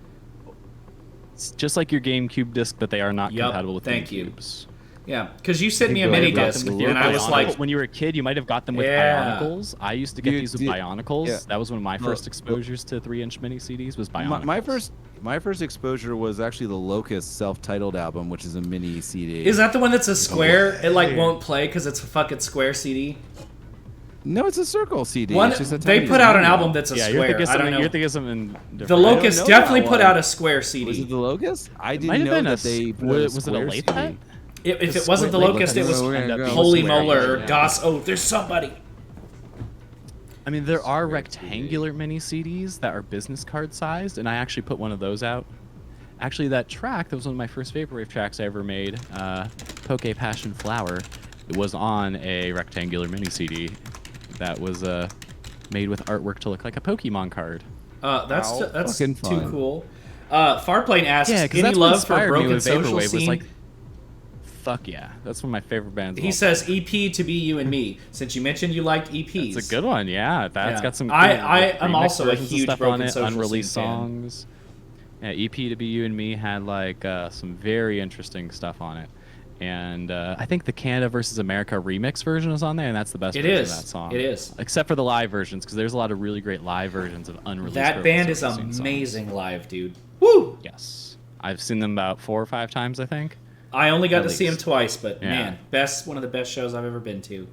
It's just like your GameCube disc, but they are not Yup, compatible with thank you. GameCubes. Yeah, because you sent I me a think mini you got disc, them with and I was Bionicle. like, when you were a kid, you might have got them with Yeah. Bionicles. I used to get these with Bionicles. yeah. That was one of my Well, first exposures to 3-inch mini CDs was Bionicles. My first exposure was actually the Locust self-titled album, which is a mini CD. is that the one that's a square? It like won't play because it's a fucking square CD. No, it's a circle CD. One, It's just a they tiny put out an CD. album that's a yeah, square. you're thinking I don't something. know. You're thinking something different. The I don't Locust know definitely that put one. out a square Was it CD. the Locust? I Might didn't have know been that they put out was it a square late CD. pet? If The it wasn't the square- Locust, it was We're gonna go Holy square Molar, version. Goss. Oh, there's somebody. I mean, there are Square rectangular mini CDs that are business card sized, and I actually put one of those out. Actually, that track, that was one of my first Vaporwave tracks I ever made, Poke Passion Flower, it was on a rectangular mini CD that was made with artwork to look like a Pokemon card. That's Ow. that's Fucking too fun. cool. Farplane asks, Yeah, because any that's what love for inspired me Broken with Social Vaporwave. Scene? Was like, fuck yeah, that's one of my favorite bands. of He all says EP to be you and me. Since you mentioned you liked EPs. It's a good one, yeah. That's Yeah. got some. I am remix also a versions and huge stuff Broken on it, Social unreleased Scene fan. songs. Yeah, EP to Be You and Me had like some very interesting stuff on it, and I think the Canada versus America remix version is on there, and that's the best It version is. of that song. It is. Except for the live versions, because there's a lot of really great live versions of unreleased. That Broken band is Social Scene songs. amazing live, dude. Woo! Yes, I've seen them about 4 or 5 times, I think. I only got At to see him least. twice, but Yeah. man, one of the best shows I've ever been to.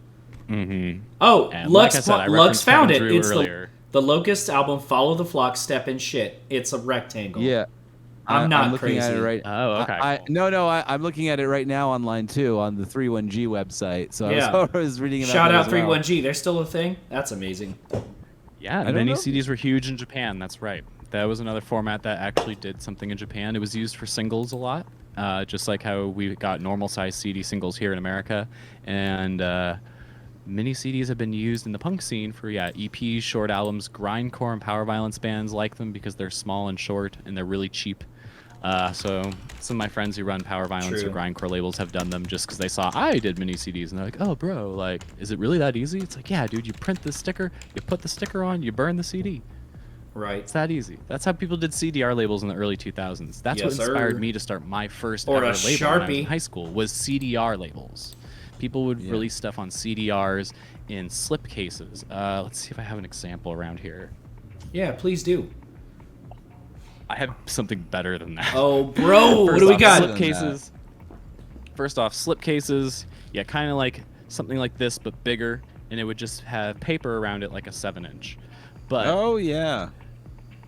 Mm-hmm. Oh, And Lux, like I said, I Lux referenced found Kevin it. Drew It's earlier. the Locust album, Follow the Flock, Step in Shit. It's a rectangle. Yeah. I'm not looking at it crazy. right. Oh, okay. I'm looking at it right now online too on the 31G website. So Yeah. I was reading about Shout that out as well. 31G. They're still a thing? That's amazing. Yeah, don't mini know. CDs were huge in Japan. That's right. That was another format that actually did something in Japan. It was used for singles a lot, just like how we got normal size CD singles here in America. And mini CDs have been used in the punk scene for EPs, short albums, grindcore and power violence bands like them because they're small and short and they're really cheap. So some of my friends who run power violence True. or grindcore labels have done them just because they saw I did mini CDs and they're like, oh bro, like, is it really that easy? It's like, yeah, dude, you print the sticker, you put the sticker on, you burn the CD. Right. It's that easy. That's how people did CDR labels in the early 2000s. That's Yes, what inspired sir. me to start my first Or ever a label when I was in Sharpie. high school was CDR labels. People would release stuff on CDRs in slipcases. Let's see if I have an example around here. Yeah, please do. I have something better than that. Oh, bro, what First do we off, got? Slipcases. First off, slipcases. Yeah, kind of like something like this, but bigger, and it would just have paper around it like a 7-inch. But Oh yeah.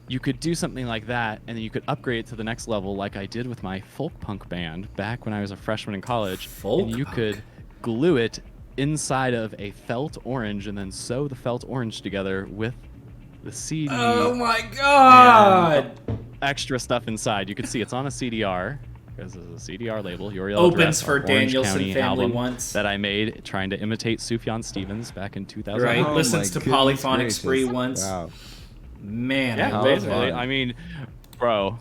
you could do something like that, and then you could upgrade it to the next level, like I did with my folk punk band back when I was a freshman in college. Folk and you punk. could glue it inside of a felt orange, and then sew the felt orange together with the CD. Oh my god! Extra stuff inside. You can see it's on a CDR because it's a CDR label. Your Yellow Opens Dress, for our Orange Danielson County Family album once. that I made trying to imitate Sufjan Stevens back in 2000. Right, Oh listens my to goodness Polyphonic gracious. Spree once. Wow. Man, Yeah, I love basically. that. I mean, bro,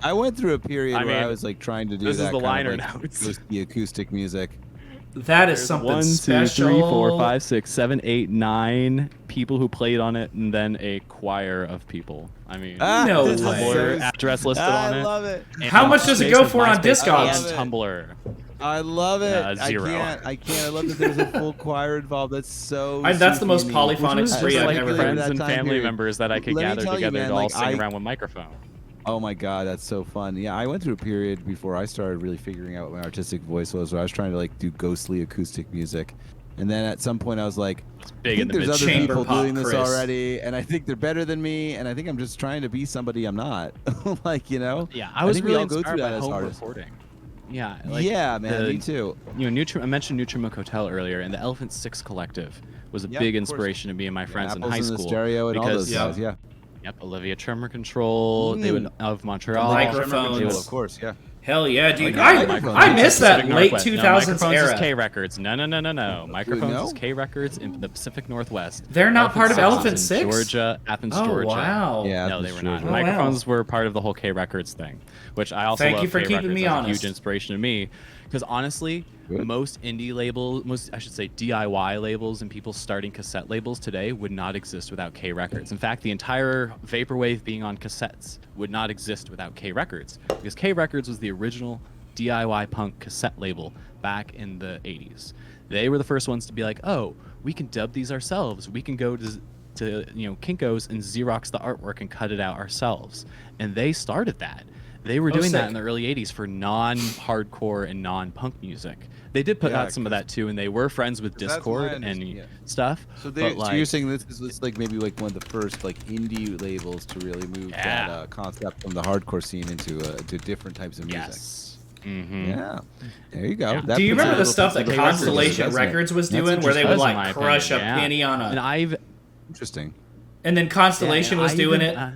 I went through a period I where I mean, was like trying to do this is that the kind liner of, like, notes. the acoustic music. That is there's something 1, 2, special. 3, 4, 5, 6, 7, 8, 9 people who played on it, and then a choir of people. I mean, No this is way. Tumblr so- address listed I on it. love it. And How much does it MySpace go and for on MySpace Discogs? and Tumblr. I love it. 0. I can't. I love that there's a full choir involved. That's so. That's the most Suki-y. polyphonic Just spree I've like ever friends heard. and That time family period. members that I could Let me gather tell you, together man, to all like, sing around with microphone. Oh my god, that's so fun. Yeah, I went through a period before I started really figuring out what my artistic voice was, where I was trying to like do ghostly acoustic music. And then at some point I was like, I big in think the there's other mid-chamber people pop, doing this Chris. already, and I think they're better than me, and I think I'm just trying to be somebody I'm not. Like, you know? Yeah, I was think we really all go inspired through by that as home artists. recording. Yeah, like Yeah, man, the- me too. You know, I mentioned Nutrimook Hotel earlier, and the Elephant Six Collective was a Yeah, big of course. inspiration to me and my friends in Apples high in the school. stereo and all those because- guys, yeah. Yep, Olivia Tremor Control, they would of Montreal, Microphones. they would- Of course, yeah. Hell yeah, dude. yeah, I microphones. miss that Pacific late Northwest. 2000s no, Microphones era. is K Records. No. Microphones No? is K Records in the Pacific Northwest. They're not part of Six is Elephant in Six? Georgia, Athens, Oh, Georgia. wow. Yeah, No, they Athens, were not. Georgia. Oh, wow. Microphones were part of the whole K Records thing, which I also Thank love you for K keeping Records. me That's honest. a huge inspiration to me. Because honestly, Good. most indie labels, I should say DIY labels and people starting cassette labels today would not exist without K Records. In fact, the entire vaporwave being on cassettes would not exist without K Records. Because K Records was the original DIY punk cassette label back in the 80s. They were the first ones to be like, oh, we can dub these ourselves. We can go to Kinko's and Xerox the artwork and cut it out ourselves. And they started that. They were doing that sick. in the early 80s for non-hardcore and non-punk music. They did put Yeah, out some of that too, and they were friends with 'cause that's Discord my and yeah. stuff. So, but so like, you're saying this is like maybe like one of the first like indie labels to really move that Yeah. concept from the hardcore scene into to different types of music. yes. Mm-hmm. Yeah, there you go. Yeah. That Do you puts remember a the little stuff that Pacific Records Constellation doesn't it? Records was That's doing, where they would interesting. like That's my crush opinion, a yeah. penny on And a, I've Interesting. and then Constellation yeah, was I doing even, it.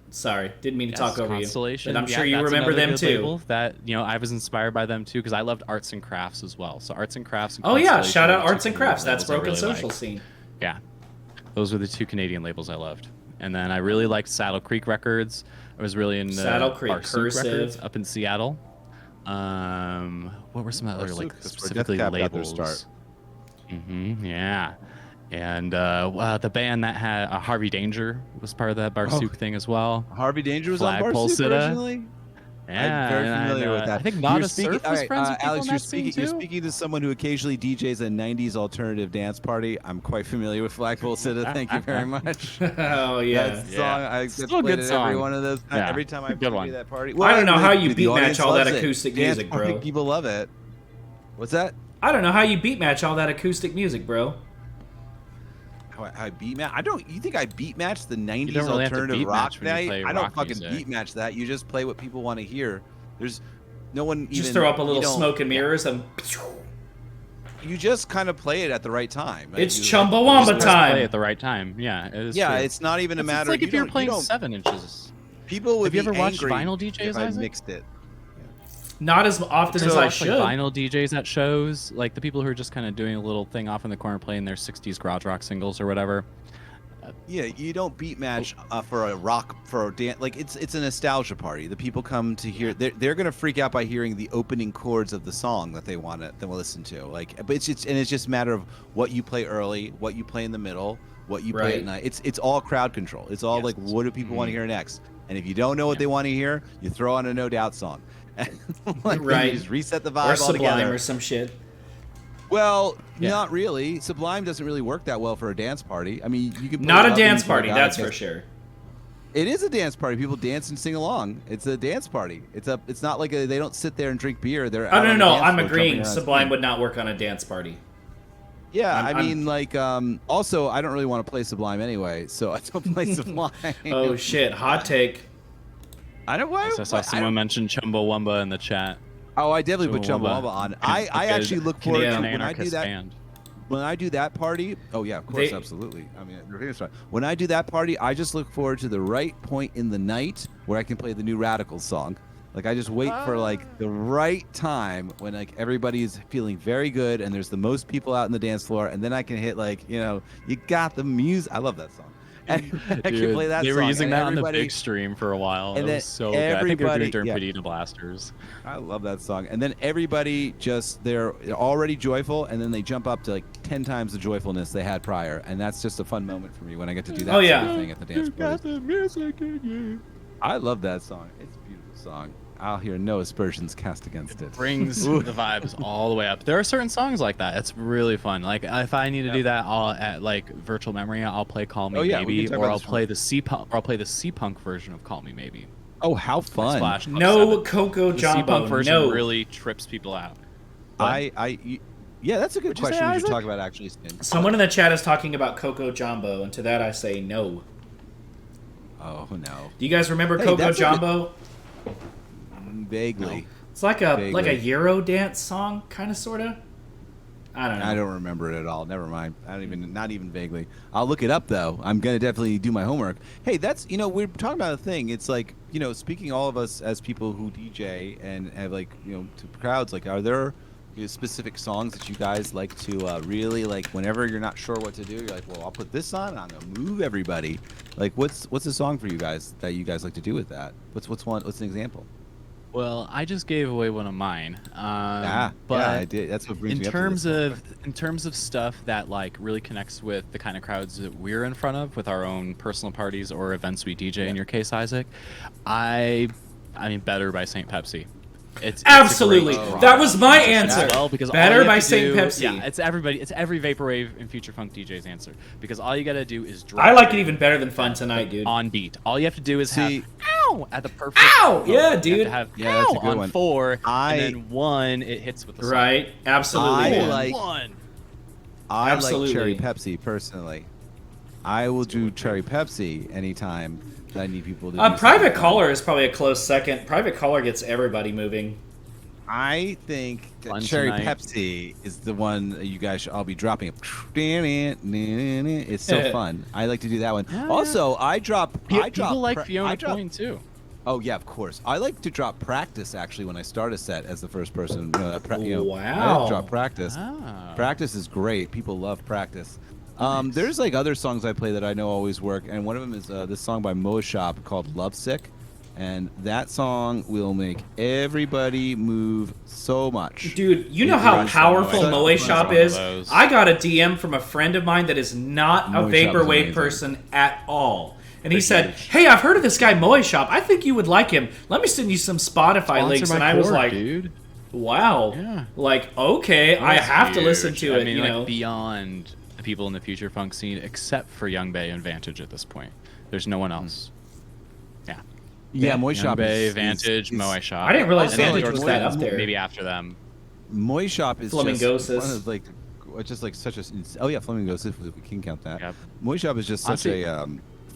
Sorry, didn't mean to Yes, talk over you. Constellation. But I'm yeah, sure you that's remember another them good too. label that I was inspired by them too because I loved arts and crafts as well. So arts and crafts. And Oh yeah, Constellation shout were out the two Arts and Canadian Crafts. That's labels I Broken really Social liked. Scene. Yeah, those were the two Canadian labels I loved. And then I really liked Saddle Creek Records. I was really into Saddle Creek, Barsook Cursive. Records up in Seattle. What were some other like Barsook, that's where specifically Death Cab got their labels? start. Yeah. And the band that had Harvey Danger was part of that Barsook thing as well. Harvey Danger was on Flagpole Barsook Sitta. originally. Yeah, I'm very and familiar with that. I think You're Nada speaking- Surf all was right, friends with people Alex, in that scene you're too. speaking to someone who occasionally DJs a '90s alternative dance party. I'm quite familiar with Flagpole Sitta. Thank you very much. Oh yeah. That Yeah. song, I Still a played good it every song. one of those. Yeah. Every time I Good one. play that party. I don't know how you the beat match audience all that loves it. acoustic Dance music, party, bro. People love it. What's that? I don't know how you beat match all that acoustic music, bro. How I beat match? I don't. You think I beat match the '90s don't really have to alternative beat rock match when you night? play I don't rock fucking music. beat match that. You just play what people want to hear. There's no one. Just even, throw up a you little don't- smoke and mirrors and You just kind of play it at the right time. it's You- Chumbawamba Just play time. at the right time. Yeah, it is Yeah, true. it's not even a It's matter. like if you you're don't- playing you don't- 7 inches. People would Have you be ever watched angry vinyl DJs, if I Isaac? mixed it. Not as often as I Watch, should. like vinyl DJs at shows, like the people who are just kind of doing a little thing off in the corner playing their 60s garage rock singles or whatever. Yeah, you don't beat match for a rock for a dance. Like it's a nostalgia party. The people come to hear. They're gonna freak out by hearing the opening chords of the song that they want to listen to. Like, but it's just a matter of what you play early, what you play in the middle, what you play Right. at night. It's all crowd control. It's all Yes. like, what do people want to hear next? And if you don't know what they want to hear, you throw on a No Doubt song. Like, Right. You just reset the Or vibe Sublime altogether. or some shit. Well, Yeah. not really. Sublime doesn't really work that well for a dance party. I mean, you could play Not a Love Me dance for a party, guy that's that for gets- sure. It is a dance party. People dance and sing along. It's a dance party. It's not like they don't sit there and drink beer. They're Oh, out no, on no, the no. dance I'm floor agreeing. jumping around Sublime singing. would not work on a dance party. Yeah, I'm- I mean, like, also, I don't really want to play Sublime anyway, so I don't play Sublime. Oh, shit. Hot take. I don't. Why? So I saw someone mention Chumbawamba in the chat. Oh, I definitely put Chumbawamba. Chumbawamba on. I actually look forward Canadian to when I do anarchist that. band. When I do that party, oh yeah, of course, absolutely. I mean, they're famous for it. When I do that party, I just look forward to the right point in the night where I can play the New Radicals song. Like I just wait for like the right time when like everybody's feeling very good and there's the most people out in the dance floor, and then I can hit like, you got the music. I love that song. And I can Dude, play that they song. were using and that on the everybody- big stream for a while. and It then was so good. I think they were doing it during everybody- Pedita Blasters. I love that song. And then everybody they're already joyful, and then they jump up to like 10 times the joyfulness they had prior. And that's just a fun moment for me when I get to do that Oh, sort yeah. of thing at the dance party. I love that song. It's a beautiful song. I'll hear no aspersions cast against it. Brings the vibes all the way up. There are certain songs like that. It's really fun. Like if I need to do that, I'll at like virtual memory, I'll play Call Me Oh, yeah, we Maybe, can talk or about I'll this play the C-punk, or I'll play the C-punk version of Call Me Maybe. Oh, how fun. Splash Club No 7. Coco The Jumbo. C-punk version No. really trips people out. Yeah, that's a good What'd you say, question we should Isaac? talk about actually. Stin. Someone in the chat is talking about Coco Jumbo, and to that I say no. Oh, no. Do you guys remember Hey, Coco that's a good- Jumbo? Vaguely. It's like a Vaguely. Euro dance song, kind of, sort of. I don't know. I don't remember it at all. Never mind. Not even vaguely. I'll look it up though. I'm gonna definitely do my homework. Hey, that's we're talking about a thing. It's like speaking all of us as people who DJ and have like to crowds. Like, are there specific songs that you guys like to really like? Whenever you're not sure what to do, you're like, well, I'll put this on and I'm gonna move everybody. Like, what's a song for you guys that you guys like to do with that? What's an example? Well, I just gave away one of mine. But Yeah, I did. That's what brings in me up to terms this. of stuff that like really connects with the kind of crowds that we're in front of with our own personal parties or events we DJ in your case, Isaac, I mean Better by St. Pepsi. It's Absolutely. a great That was my rock answer. as well, because all Better you have by to St. do- Pepsi. Yeah, it's every vaporwave and future funk DJ's answer, because all you gotta do is drop I like it even better than Fun Tonight, dude. on beat. All you have to do is See- have ow at the perfect Ow! moment. Yeah, You have dude. to have Yeah, that's a ow good on one. 4, and I- then 1 it hits with the song. Right? Absolutely. I man. like- 1. I Absolutely. like Cherry Pepsi personally. I will do Cherry Pepsi anytime that I need people to. do Private something fun. Caller is probably a close second. Private Caller gets everybody moving. I think that Fun Cherry Tonight. Pepsi is the one that you guys should all be dropping. It's so fun. I like to do that one. Yeah, also, I drop. People like pra- Fiona I drop- Coin too. Oh yeah, of course. I like to drop practice actually when I start a set as the first person. I like Wow. to drop practice. Ah. Practice is great. People love practice. There's like other songs I play that I know always work, and one of them is this song by Moa Shop called "Lovesick," and that song will make everybody move so much. Dude, you know It how is powerful so Moe much. Shop One of is? those. I got a DM from a friend of mine that is not a Moe Shop is vaporwave amazing. person at all. And he They're said, huge. "Hey, I've heard of this guy Moe Shop. I think you would like him. Let me send you some Spotify Sponsor links." my And I was cord, like, dude. "Wow, Yeah. like okay, I That's have to listen huge. to I it." mean, you like, know, beyond the people in the future funk scene, except for Young Bay and Vantage at this point. There's no one else. Yeah. Yeah, Moe Young Shop Bay, is Vantage, is- Moe Shop. I didn't realize And then Vantage George was that Clinton, up there. Maybe after them. Moe Shop is Flamingosis. just one of like, just like such a. Oh yeah, Flamingosis. If we can count that. Yep. Moe Shop is just such Honestly- a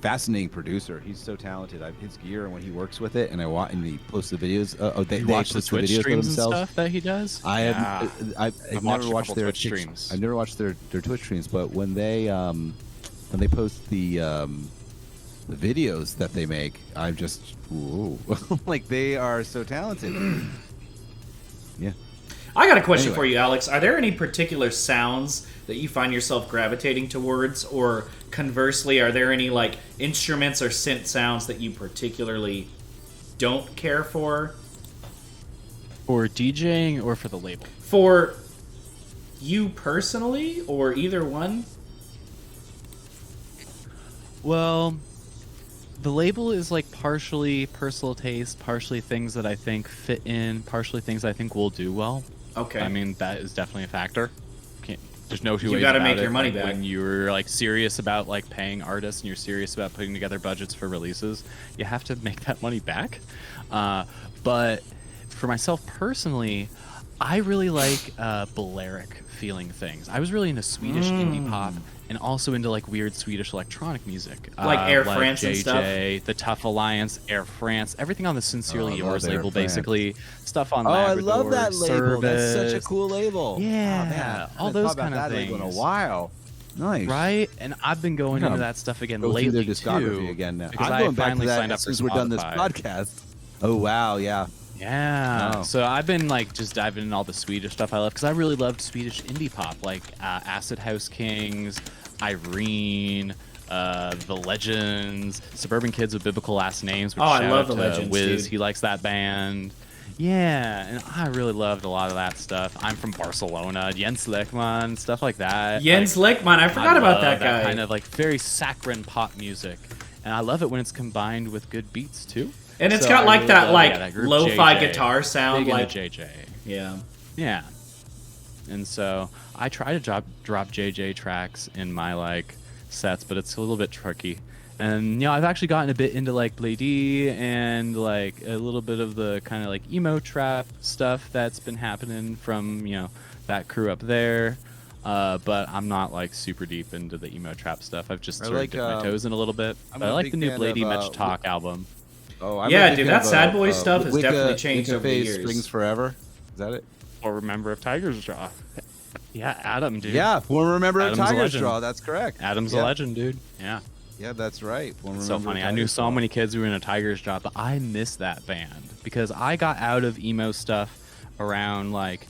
fascinating producer. He's so talented. His gear and when he works with it, and and he posts the videos. They You watch the post Twitch videos for streams and themselves. stuff that he does? I Yeah. have. I've watched never a watched couple their Twitch streams. I've never watched their Twitch streams, but when they post the videos that they make, I'm just ooh, like they are so talented. Yeah. I got a question Anyway. for you, Alex. Are there any particular sounds that you find yourself gravitating towards, or conversely, are there any like instruments or synth sounds that you particularly don't care for? For DJing or for the label? For you personally, or either one? Well, the label is like partially personal taste, partially things that I think fit in, partially things I think will do well. Okay. I mean, that is definitely a factor. There's no two You ways gotta about make it. your money Like, back. when you're like serious about like paying artists and you're serious about putting together budgets for releases, you have to make that money back. But for myself personally, I really like Balearic feeling things. I was really into Swedish indie pop and also into like weird Swedish electronic music. Like Air France JJ, and stuff? The Tough Alliance, Air France, everything on the Sincerely I Yours love Air label, France. basically. Stuff on Oh, I Labrador, love that label. That's such a Service. cool label. Yeah, Oh, man. I all haven't those thought about kind of that label in a things. while. Nice. Right? And I've been going Yeah. into that stuff again Go through lately their discography too, again now. because I'm I going back to finally signed that up for since we're done this Spotify. podcast. Oh wow, yeah. Yeah. Wow. So I've been like just diving in all the Swedish stuff I love because I really loved Swedish indie pop, like Acid House Kings, Irene, the Legends, Suburban Kids with Biblical Last Names. Which Oh, I shout love out the to Legends, Wiz, dude. he likes that band. Yeah, and I really loved a lot of that stuff. I'm from Barcelona, Jens Lekman, stuff like that. Jens Like, Lekman, I forgot about that guy. Kind of like very saccharine pop music, and I love it when it's combined with good beats too. And it's So got I like really that love, like that group lo-fi JJ. guitar sound, Big into like JJ. yeah. Yeah. And so I try to drop JJ tracks in my like sets, but it's a little bit tricky. And I've actually gotten a bit into like Lady and like a little bit of the kind of like emo trap stuff that's been happening from that crew up there. But I'm not like super deep into the emo trap stuff. I've just I sort of like, dipped my toes in a little bit. I'm But I a like big the new fan Lady of, Much Talk album. Oh, I'm Yeah, a big dude, fan that of, Sad Boy stuff has Wicca- definitely changed over the Phase years. Strings Forever. Is that it? Or Remember of Tiger's Jaw. Yeah, Adam, dude. Yeah, former member of Adam's a Tiger's legend. Draw. That's correct. Adam's Yeah. a legend, dude. Yeah. Yeah, that's right. Former So member of funny. I knew Tiger's so Draw. many kids who were in a Tiger's Jaw, but I miss that band because I got out of emo stuff around like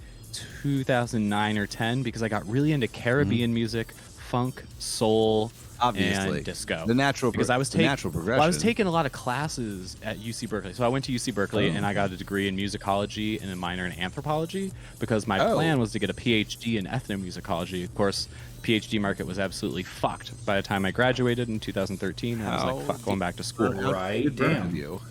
2009 or 10 because I got really into Caribbean music, funk, soul, Obviously. and disco. The natural because I was the taking natural well, I was progression. taking a lot of classes at UC Berkeley. So I went to UC Berkeley and I got a degree in musicology and a minor in anthropology because my Oh. plan was to get a PhD in ethnomusicology. Of course, PhD market was absolutely fucked by the time I graduated in 2013. And I was like, How fuck, going back to school. Right, Good burn damn. of you.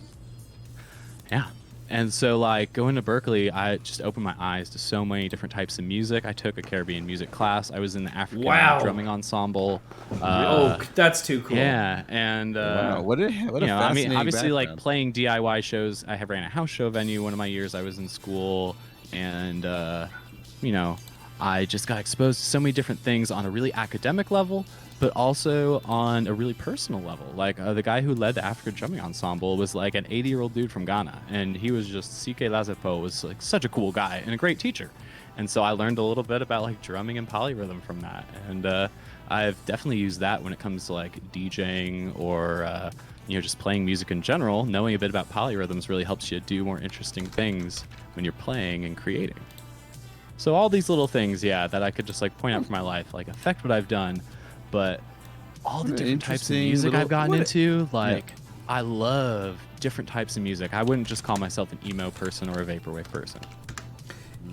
Yeah. And so, like, going to Berkeley, I just opened my eyes to so many different types of music. I took a Caribbean music class. I was in the African Wow. drumming ensemble. Oh, that's too cool. Yeah, and Wow, what a I mean, fascinating obviously, like background. playing DIY shows. I have ran a house show venue one of my years I was in school, and I just got exposed to so many different things on a really academic level, but also on a really personal level. Like the guy who led the African drumming ensemble was like an 80-year-old dude from Ghana, and he was just CK Lazepo was like such a cool guy and a great teacher. And so I learned a little bit about like drumming and polyrhythm from that, and I've definitely used that when it comes to like DJing or just playing music in general. Knowing a bit about polyrhythms really helps you do more interesting things when you're playing and creating. So all these little things, that I could just like point out for my life, like affect what I've done, but all the What an different types of interesting music little- I've gotten what a- into, like I love different types of music. I wouldn't just call myself an emo person or a vaporwave person.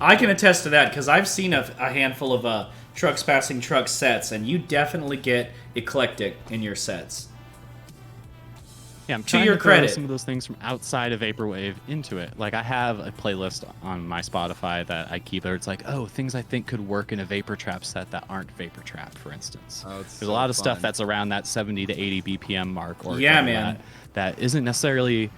I can attest to that because I've seen a handful of trucks passing truck sets, and you definitely get eclectic in your sets. Yeah, I'm trying your to throw credit. some of those things from outside of vaporwave into it. Like I have a playlist on my Spotify that I keep where it's like, things I think could work in a vapor trap set that aren't vapor trap, for instance. Oh, it's There's so a lot of stuff fun. that's around that 70 to 80 BPM mark, or Yeah, kind of man. that isn't necessarily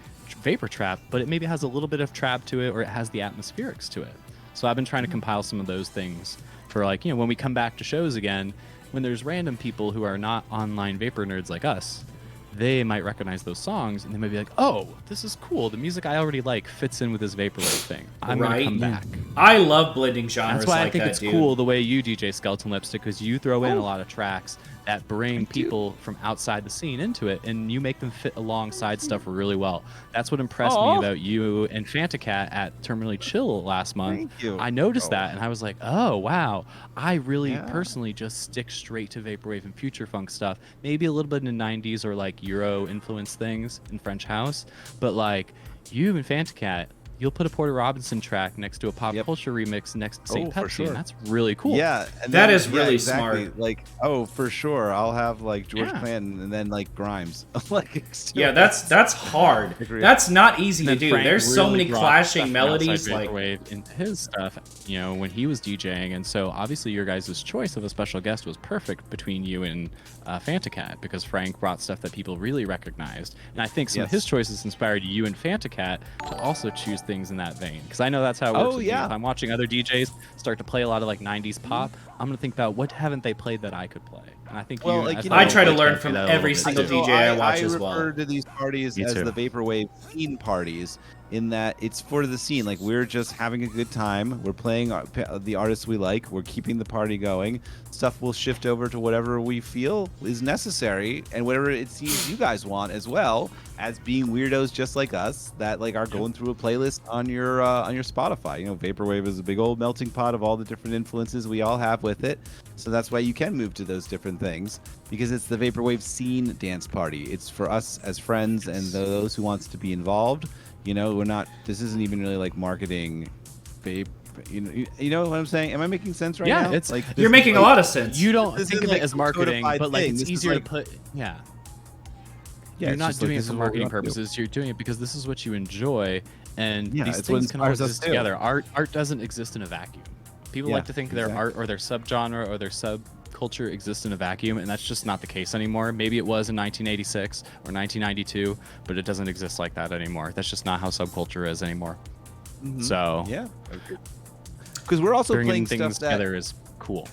vapor trap, but it maybe has a little bit of trap to it, or it has the atmospherics to it. So I've been trying to compile some of those things for like when we come back to shows again, when there's random people who are not online vapor nerds like us. They might recognize those songs and they might be like, oh, this is cool. The music I already like fits in with this vaporwave thing. I'm going to Right. come back. I love blending genres That's why like I think that, it's dude. cool the way you DJ Skeleton Lipstick, because you throw in a lot of tracks that bring people from outside the scene into it, and you make them fit alongside stuff really well. That's what impressed me Aw. about you and Fantacat at Terminally Chill last month. Thank you. I noticed Oh. that, and I was like, oh, wow. I really Yeah. personally just stick straight to vaporwave and future funk stuff. Maybe a little bit in the 90s or like Euro influence things in French house, but like you and Fantacat, you'll put a Porter Robinson track next to a pop culture remix next to St. Oh, for Pepsi, sure. and that's really cool. Yeah, and That then- is really exactly. smart. Like, oh, for sure, I'll have like George Yeah. Clinton and then like Grimes. Like, Yeah, that's hard. Agreed. That's not easy to And do. Frank There's so really many brought clashing stuff from melodies. outside Like, vaporwave into his stuff, when he was DJing, and so obviously your guys' choice of a special guest was perfect between you and Fantacat, because Frank brought stuff that people really recognized, and I think some of his choices inspired you and Fantacat to also choose things in that vein, because I know that's how it works. With me. If I'm watching other DJs start to play a lot of like 90s pop, I'm gonna think about what haven't they played that I could play, and I think I try to learn from every single So DJ I watch as well. I refer to these parties Me as too. the vaporwave scene parties, in that it's for the scene. Like, we're just having a good time. We're playing the artists we like. We're keeping the party going. Stuff will shift over to whatever we feel is necessary, and whatever it seems you guys want as well, as being weirdos just like us that like are going through a playlist on your Spotify. Vaporwave is a big old melting pot of all the different influences we all have with it. So that's why you can move to those different things, because it's the vaporwave scene dance party. It's for us as friends and those who wants to be involved. We're not. This isn't even really like marketing, vape. You know what I'm saying? Am I making sense right now? Yeah, it's like You're making a lot of sense. You don't This think is of like it as a marketing, codified but like thing. it's This is easier like- to put. Yeah. Yeah, You're it's not just like, doing it this for is what we marketing want to do. purposes. You're doing it because this is what you enjoy, and Yeah, these it's what things can all inspires us exist too. together. Art doesn't exist in a vacuum. People Yeah, like to think their exactly. art or their subgenre or their subculture exists in a vacuum, and that's just not the case anymore. Maybe it was in 1986 or 1992, but it doesn't exist like that anymore. That's just not how subculture is anymore. So Yeah, because we're also bringing playing things stuff that together is cool.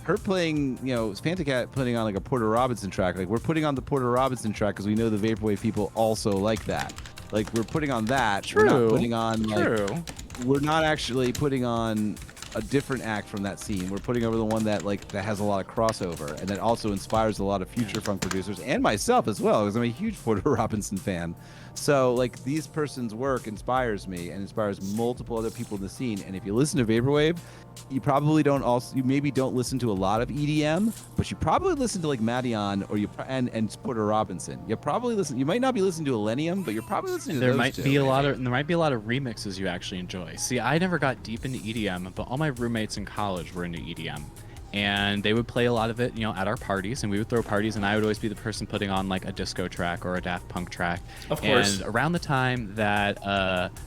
her playing, Fantacat putting on like a Porter Robinson track. Like, we're putting on the Porter Robinson track because we know the vaporwave people also like that. Like, we're putting on that. We're not putting on we're not actually putting on a different act from that scene. We're putting over the one that that has a lot of crossover and that also inspires a lot of future funk producers and myself as well, because I'm a huge Porter Robinson fan. So like, these person's work inspires me and inspires multiple other people in the scene. And if you listen to vaporwave, you maybe don't listen to a lot of EDM, but you probably listen to like Madion or and Porter Robinson. You might not be listening to Illenium, but you're probably listening to There those might two. be a lot of remixes you actually enjoy. See, I never got deep into EDM, but all my roommates in college were into EDM, and they would play a lot of it, at our parties, and we would throw parties, and I would always be the person putting on like a disco track or a Daft Punk track. Of course. And around the time that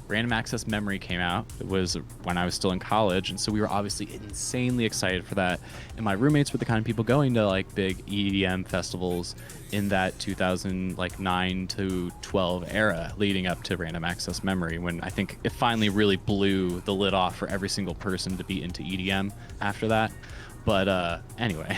Random Access Memory came out, it was when I was still in college, and so we were obviously insanely excited for that. And my roommates were the kind of people going to like big EDM festivals in that 2009 to 12 era, leading up to Random Access Memory, when I think it finally really blew the lid off for every single person to be into EDM after that. But anyway,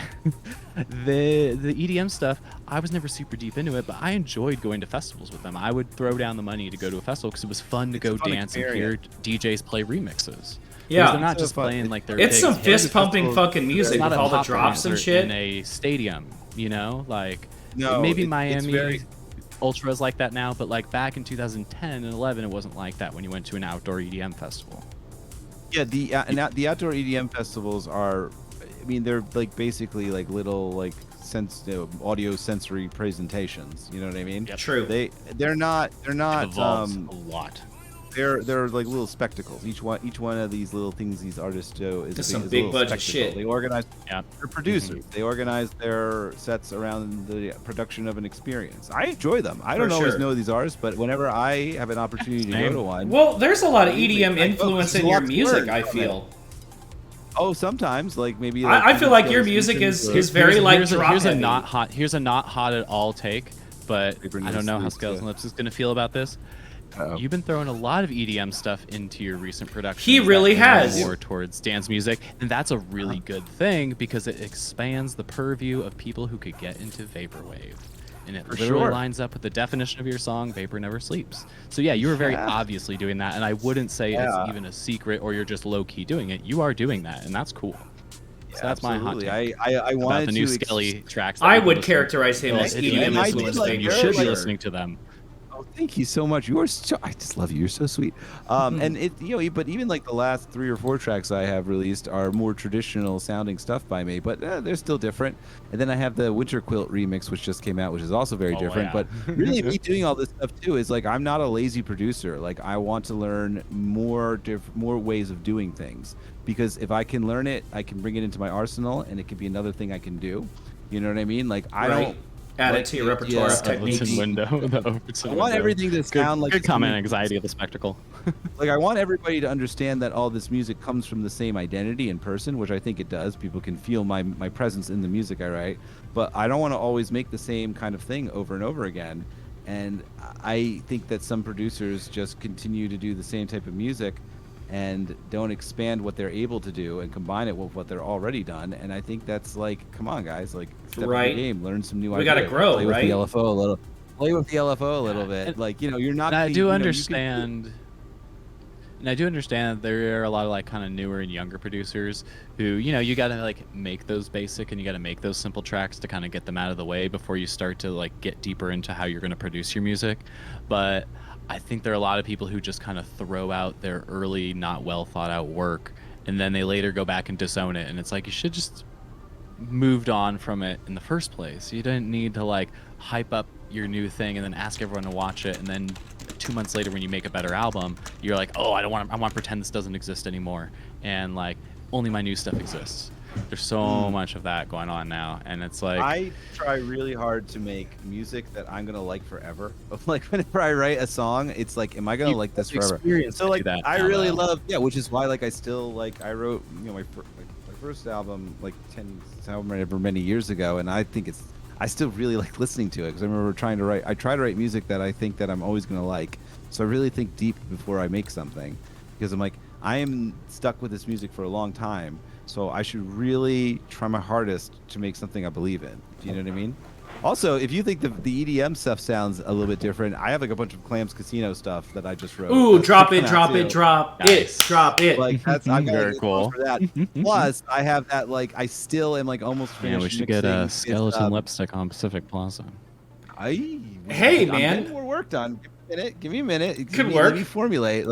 the EDM stuff, I was never super deep into it, but I enjoyed going to festivals with them. I would throw down the money to go to a festival because it was fun to go a fun dance and hear DJs play remixes. Yeah. Because they're not It's so just fun. playing like their It's big some hits. fist pumping festival- fucking It's music not with a all the pop drops and concert shit. in a stadium, like No, maybe it's Miami very- Ultra is like that now, but like back in 2010 and 11, it wasn't like that when you went to an outdoor EDM festival. Yeah, the outdoor EDM festivals are, they're like basically like little like audio sensory presentations. You know what I mean? True. They're not It evolves a lot. they're like little spectacles. Each one of these little things these artists do is Just a some is a big little budget spectacle. shit. They organize. Yeah. They're producers. They organize their sets around the production of an experience. I enjoy them. I don't For always sure. know these artists, but whenever I have an opportunity to go Same. to one, Well, there's a lot of Maybe, EDM like, influence there's in a your lot to music, learn I from feel. sometimes like maybe I feel like your music is very like drop here's a heavy. not hot at all take, but Paper I don't know how News, Skeleton Lips is going to feel about this. Uh-oh. You've been throwing a lot of EDM stuff into your recent productions. He really that lean has. more towards dance music, and that's a really good thing because it expands the purview of people who could get into vaporwave. And it literally sure. lines up with the definition of your song, Vapor Never Sleeps. So yeah, you were very obviously doing that, and I wouldn't say Yeah. it's even a secret or you're just low-key doing it. You are doing that, and that's cool. So that's my hot Absolutely. take I about wanted the new to Skelly tracks. that I people would listen to. characterize him Well, as if you EDM didn't listen influenced to them, you Vapor should for be sure. listening to them. Oh, thank you so much. You are so, I just love you. You're so sweet. And it, but even like the last 3 or 4 tracks I have released are more traditional sounding stuff by me, but they're still different. And then I have the Winter Quilt remix, which just came out, which is also very different. Yeah. But really, me doing all this stuff too is like I'm not a lazy producer. Like I want to learn more ways of doing things, because if I can learn it, I can bring it into my arsenal, and it can be another thing I can do. You know what I mean? Like I don't. Add it to your repertoire of techniques. Overton window. I want everything to sound like good comment. Anxiety of the spectacle. Like I want everybody to understand that all this music comes from the same identity in person, which I think it does. People can feel my presence in the music I write, but I don't want to always make the same kind of thing over and over again. And I think that some producers just continue to do the same type of music and don't expand what they're able to do and combine it with what they're already done. And I think that's like, come on, guys, like step up your game, learn some new ideas. We gotta grow, play right? With the LFO a little, play with the LFO a little bit. And, like, you're not. And I do understand. And I do understand that there are a lot of like kind of newer and younger producers who, you got to like make those basic and you got to make those simple tracks to kind of get them out of the way before you start to like get deeper into how you're going to produce your music. But I think there are a lot of people who just kind of throw out their early, not well thought out work, and then they later go back and disown it. And it's like, you should just moved on from it in the first place. You didn't need to like hype up your new thing and then ask everyone to watch it. And then 2 months later, when you make a better album, you're like, oh, I want to pretend this doesn't exist anymore. And like, only my new stuff exists. There's so much of that going on now, and it's like I try really hard to make music that I'm gonna like forever. Like whenever I write a song, it's like, am I gonna like this forever? So like, I really love, which is why like I still like I wrote my first album like 10 however many years ago, and I think I still really like listening to it because I remember try to write music that I think that I'm always gonna like. So I really think deep before I make something, because I'm like, I am stuck with this music for a long time. So I should really try my hardest to make something I believe in. Do you know what I mean? Also, if you think the EDM stuff sounds a little bit different, I have like a bunch of Clams Casino stuff that I just wrote. Ooh, drop it. Like that's I'm very cool for that. Plus, I have that like I still am like almost finished. Yeah, we should get a skeleton lipstick on Pacific Plaza. Hey, man, getting more work done. Give me a minute. Could work. Let me formulate.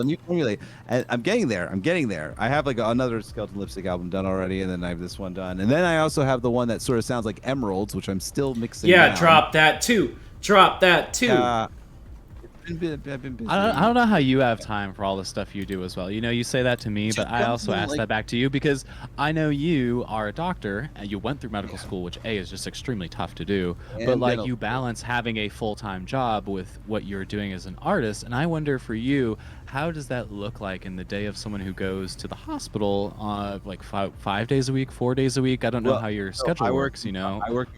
And I'm getting there. I have like another skeleton lipstick album done already, and then I have this one done, and then I also have the one that sort of sounds like Emeralds, which I'm still mixing. Yeah, drop that too. I've been busy. I don't know how you have time for all the stuff you do as well. You say that to me, but I also ask that back to you because I know you are a doctor and you went through medical school, which is just extremely tough to do. But like you balance having a full-time job with what you're doing as an artist, and I wonder for you, how does that look like in the day of someone who goes to the hospital like 5 days a week, 4 days a week? I don't know how your schedule works,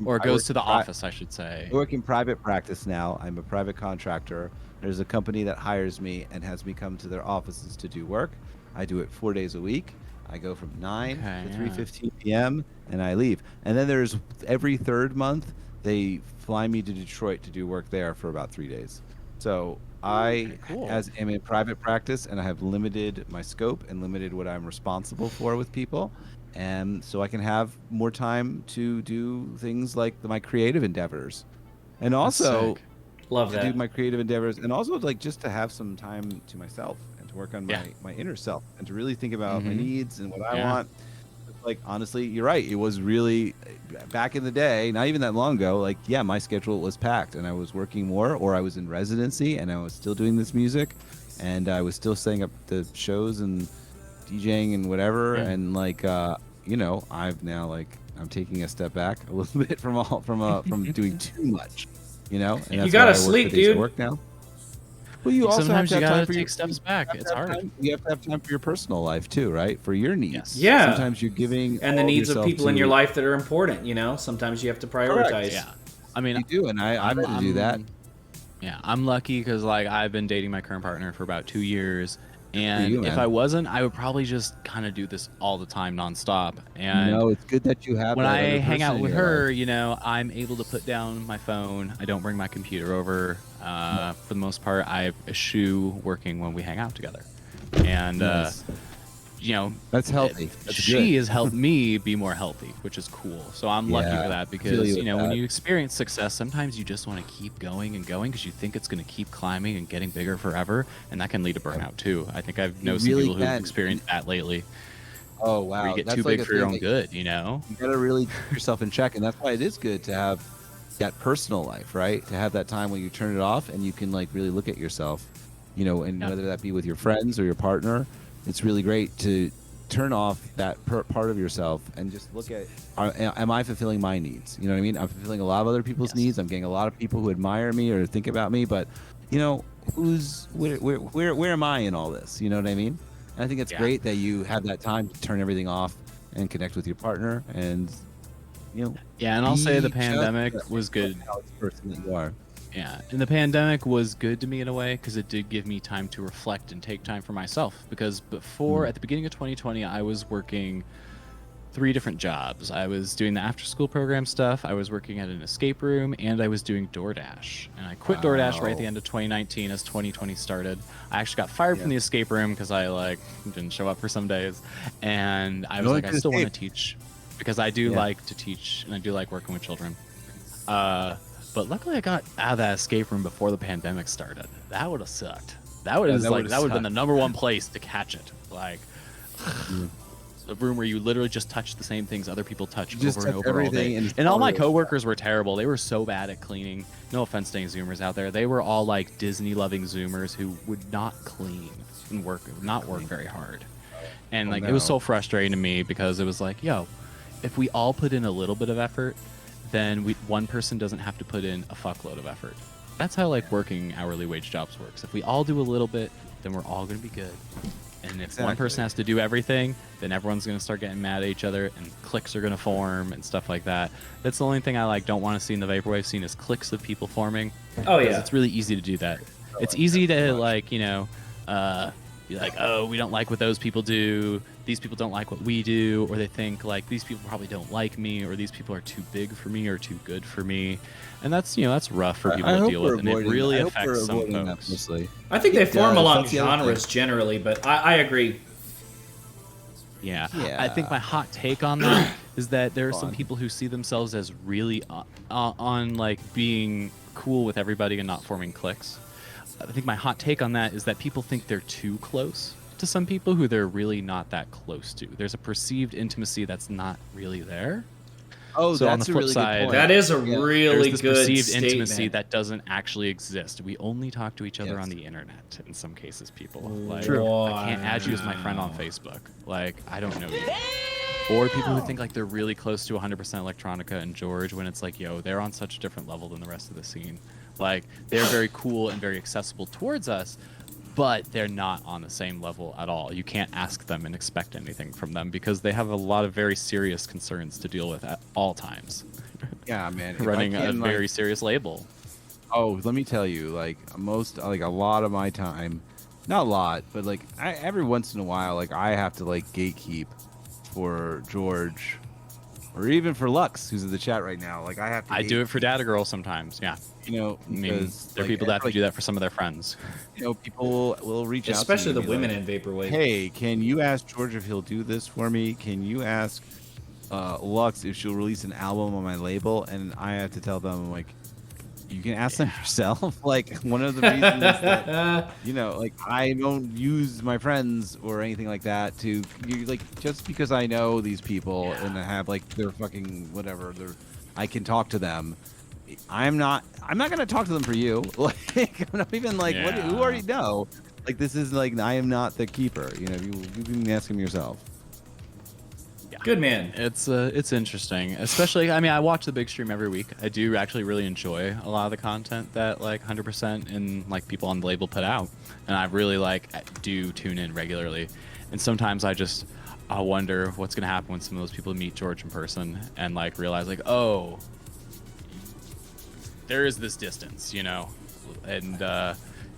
or goes to the office, I should say. I work in private practice now. I'm a private contractor. There's a company that hires me and has me come to their offices to do work. I do it 4 days a week. I go from 9 to 3:15 p.m. and I leave. And then there's every third month, they fly me to Detroit to do work there for about 3 days. So I am in private practice, and I have limited my scope and limited what I'm responsible for with people. And so I can have more time to do things like my creative endeavors. And also love that. To do my creative endeavors, and also like just to have some time to myself and to work on my inner self and to really think about my needs and what I want. Like, honestly, you're right. It was really back in the day, not even that long ago, like, yeah, my schedule was packed and I was working more, or I was in residency and I was still doing this music and I was still setting up the shows and DJing and whatever. And like, I've now like, I'm taking a step back a little bit from doing too much. And that's you gotta sleep, dude. Work now. Well, you also sometimes have to you have gotta time for take steps back. It's hard. You have to have time for your personal life too, right? For your needs. Yeah. Sometimes you're giving and the needs of people in your life that are important. Sometimes you have to prioritize. Correct. Yeah. I mean, you do, and I've had to do that. Yeah, I'm lucky because like I've been dating my current partner for about 2 years. And you, if I wasn't, I would probably just kind of do this all the time, nonstop. And no, it's good that you have. When that I hang out with her, life. I'm able to put down my phone. I don't bring my computer over. For the most part, I eschew working when we hang out together. And That's healthy. That's she good. has helped me be more healthy, which is cool. So I'm lucky Yeah, for that I feel because, you with when that. you experience success, sometimes you just want to keep going and going because you think it's going to keep climbing and getting bigger forever. And that can lead to burnout too. I think I've known some really people who've can. experienced that lately, Oh wow, where you get that's too like big a for your thing own that good, You gotta really keep yourself in check, and that's why it is good to have that personal life, right? To have that time when you turn it off and you can like really look at yourself, and Yeah. whether that be with your friends or your partner, it's really great to turn off that part of yourself and just look at, am I fulfilling my needs? You know what I mean? I'm fulfilling a lot of other people's Yes. needs. I'm getting a lot of people who admire me or think about me, but where am I in all this? You know what I mean? And I think it's Yeah. great that you have that time to turn everything off and connect with your partner and Yeah, and I'll say the be just pandemic that was good. person that you are. Yeah, and the pandemic was good to me in a way because it did give me time to reflect and take time for myself. Because before, at the beginning of 2020, I was working 3 different jobs. I was doing the after-school program stuff, I was working at an escape room, and I was doing DoorDash. And I quit DoorDash right at the end of 2019 as 2020 started. I actually got fired from the escape room because I didn't show up for some days, and I was No, like, I good still want to escape. teach because I do Yeah. like to teach and I do like working with children. But luckily, I got out of that escape room before the pandemic started. That would have sucked. That would have that would've been the sucked. number one place to catch it. Like a room where you literally just touch the same things other people touch Just over and touch over all everything day. and And all my follow it. coworkers were terrible. They were so bad at cleaning. No offense to any Zoomers out there. They were all like Disney-loving Zoomers who would not clean and work very hard. And it was so frustrating to me because it was like, yo, if we all put in a little bit of effort, then one person doesn't have to put in a fuckload of effort. That's how working hourly wage jobs works. If we all do a little bit, then we're all going to be good. And if one person has to do everything, then everyone's going to start getting mad at each other, and cliques are going to form and stuff like that. That's the only thing I don't want to see in the vaporwave scene is cliques of people forming. Oh, Because yeah. it's really easy to do that. It's easy to be like, oh, we don't like what those people do. These people don't like what we do, or they think these people probably don't like me, or these people are too big for me or too good for me, and that's rough for people to deal with, and it really affects some folks. Mostly. I think they form along That's the other thing. genres generally, but I agree. Yeah. Yeah. I think my hot take on that is that there are some people who see themselves as really on being cool with everybody and not forming cliques. I think my hot take on that is that people think they're too close to some people who they're really not that close to. There's a perceived intimacy that's not really there. Oh, So on that's the a flip really side, good point. That is a Yeah. really There's this good perceived statement. intimacy that doesn't actually exist. We only talk to each other Yes. on the internet in some cases, people. True. I can't add you as my friend on Facebook. I don't know you. Or people who think they're really close to 100% electronica and George when it's yo, they're on such a different level than the rest of the scene. They're very cool and very accessible towards us, but they're not on the same level at all. You can't ask them and expect anything from them because they have a lot of very serious concerns to deal with at all times. Yeah, man. If I Running a can, very serious label. Oh, let me tell you, a lot of my time, not a lot, but every once in a while, I have to gatekeep for George, or even for Lux, who's in the chat right now. I have to. I do it for Data Girl sometimes, yeah. I mean, Because there are people that have to do that for some of their friends. People will reach out, Especially to the me women and in vaporwave. Hey, can you ask George if he'll do this for me? Can you ask Lux if she'll release an album on my label? And I have to tell them you can ask them yourself. One of the reasons that I don't use my friends or anything like that to just because I know these people and I have their fucking whatever, I can talk to them. I'm not gonna talk to them for you. I'm not even what who already know. This is I am not the keeper. You can ask him yourself. Good man. It's interesting, especially. I mean, I watch the big stream every week. I do actually really enjoy a lot of the content that 100% and people on the label put out, and I really do tune in regularly. And sometimes I wonder what's gonna happen when some of those people meet George in person and realize oh, there is this distance, and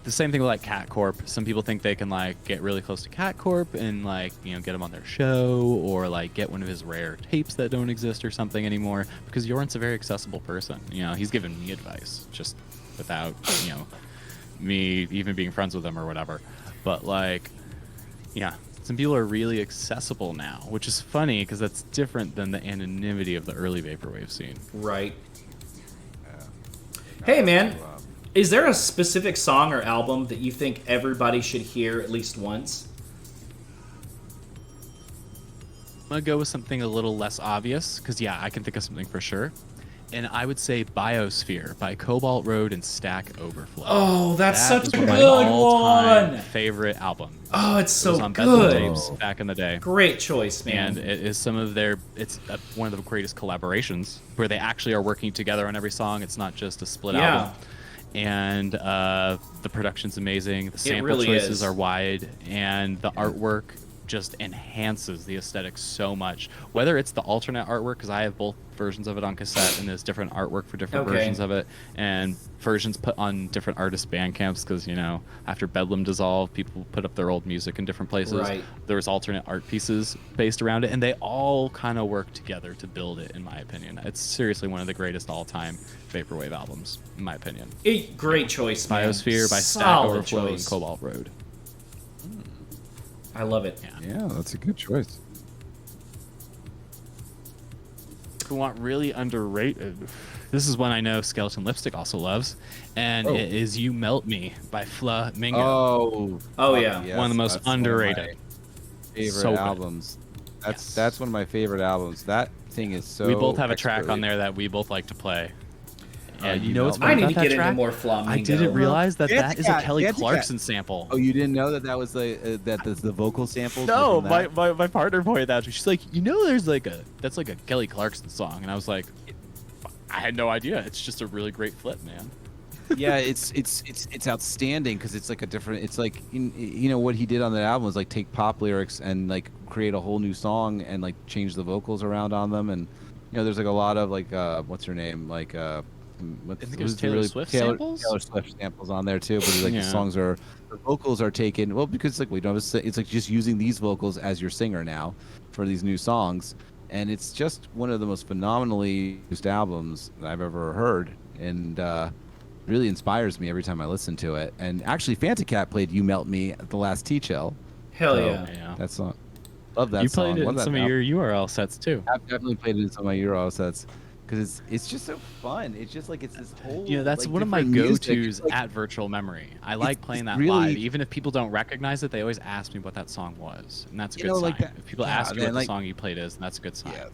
the same thing with Cat Corp. Some people think they can get really close to Cat Corp and get him on their show or get one of his rare tapes that don't exist or something anymore because Jorn's a very accessible person. He's given me advice just without me even being friends with him or whatever. But Some people are really accessible now, which is funny because that's different than the anonymity of the early vaporwave scene. Right. Hey, man. Is there a specific song or album that you think everybody should hear at least once? I'm going to go with something a little less obvious because, yeah, I can think of something for sure. And I would say Biosphere by Cobalt Road and Stack Overflow. Oh, that's That such is a one of good my all-time one. favorite album. Oh, it's It was so on Bethel good. tapes back in the day. Great choice, man. And it is some of their, it's one of the greatest collaborations where they actually are working together on every song. It's not just a split Yeah. album. And the production's amazing. The sample really choices is. are wide, and the artwork just enhances the aesthetic so much. Whether it's the alternate artwork, because I have both versions of it on cassette, and there's different artwork for different Okay. versions of it, and versions put on different artist band camps, because, you know, after Bedlam dissolved, people put up their old music in different places. Right. There was alternate art pieces based around it, and they all kind of work together to build it, in my opinion. It's seriously one of the greatest all-time vaporwave albums, in my opinion. Great choice, man. Biosphere by Stack Solid Overflow and choice. Cobalt Road. I love it. Yeah, that's a good choice. If we want really underrated, this is one I know Skeleton Lipstick also loves, and it is You Melt Me by Flamingo. Oh, yeah. yes, One of the most that's underrated. One of my favorite So good. albums. Yes. That's one of my favorite albums. That thing is so. We both have a track on expertly- there that we both like to play. And You you know what's Melt funny I need about to that get into track? more Flamingo. I didn't realize that Dance that is a Cat, Kelly Dance Cat. Clarkson sample. Oh, you didn't know that was the the vocal samples? No, were from that? my partner pointed that out to me. She's like, you know, there's like that's like a Kelly Clarkson song, and I was like, I had no idea. It's just a really great flip, man. Yeah, it's outstanding because it's like a different. It's like you know what he did on that album was like take pop lyrics and like create a whole new song and like change the vocals around on them, and you know there's like a lot of like what's her name like I think there's Taylor Swift samples? Taylor Swift samples on there too, but like Yeah. the songs are the vocals are taken well because like we don't it's like just using these vocals as your singer now for these new songs, and it's just one of the most phenomenally used albums that I've ever heard, and really inspires me every time I listen to it. And actually, Fantacat played "You Melt Me" at the last T-Chill. Hell So, yeah. Yeah. that song. Love that You song. played it Love in that some of album. your URL sets too. I've definitely played it in some of my Euro sets because it's just so fun. It's just like it's this whole. You know, that's like, one of my different music. go-tos It's like- at Virtual Memory. I like playing that really- live. Even if people don't recognize it, they always ask me what that song was. And that's a You good know, sign. like that- If people yeah, ask you man, what the like- song you played is, that's a good sign. Yeah,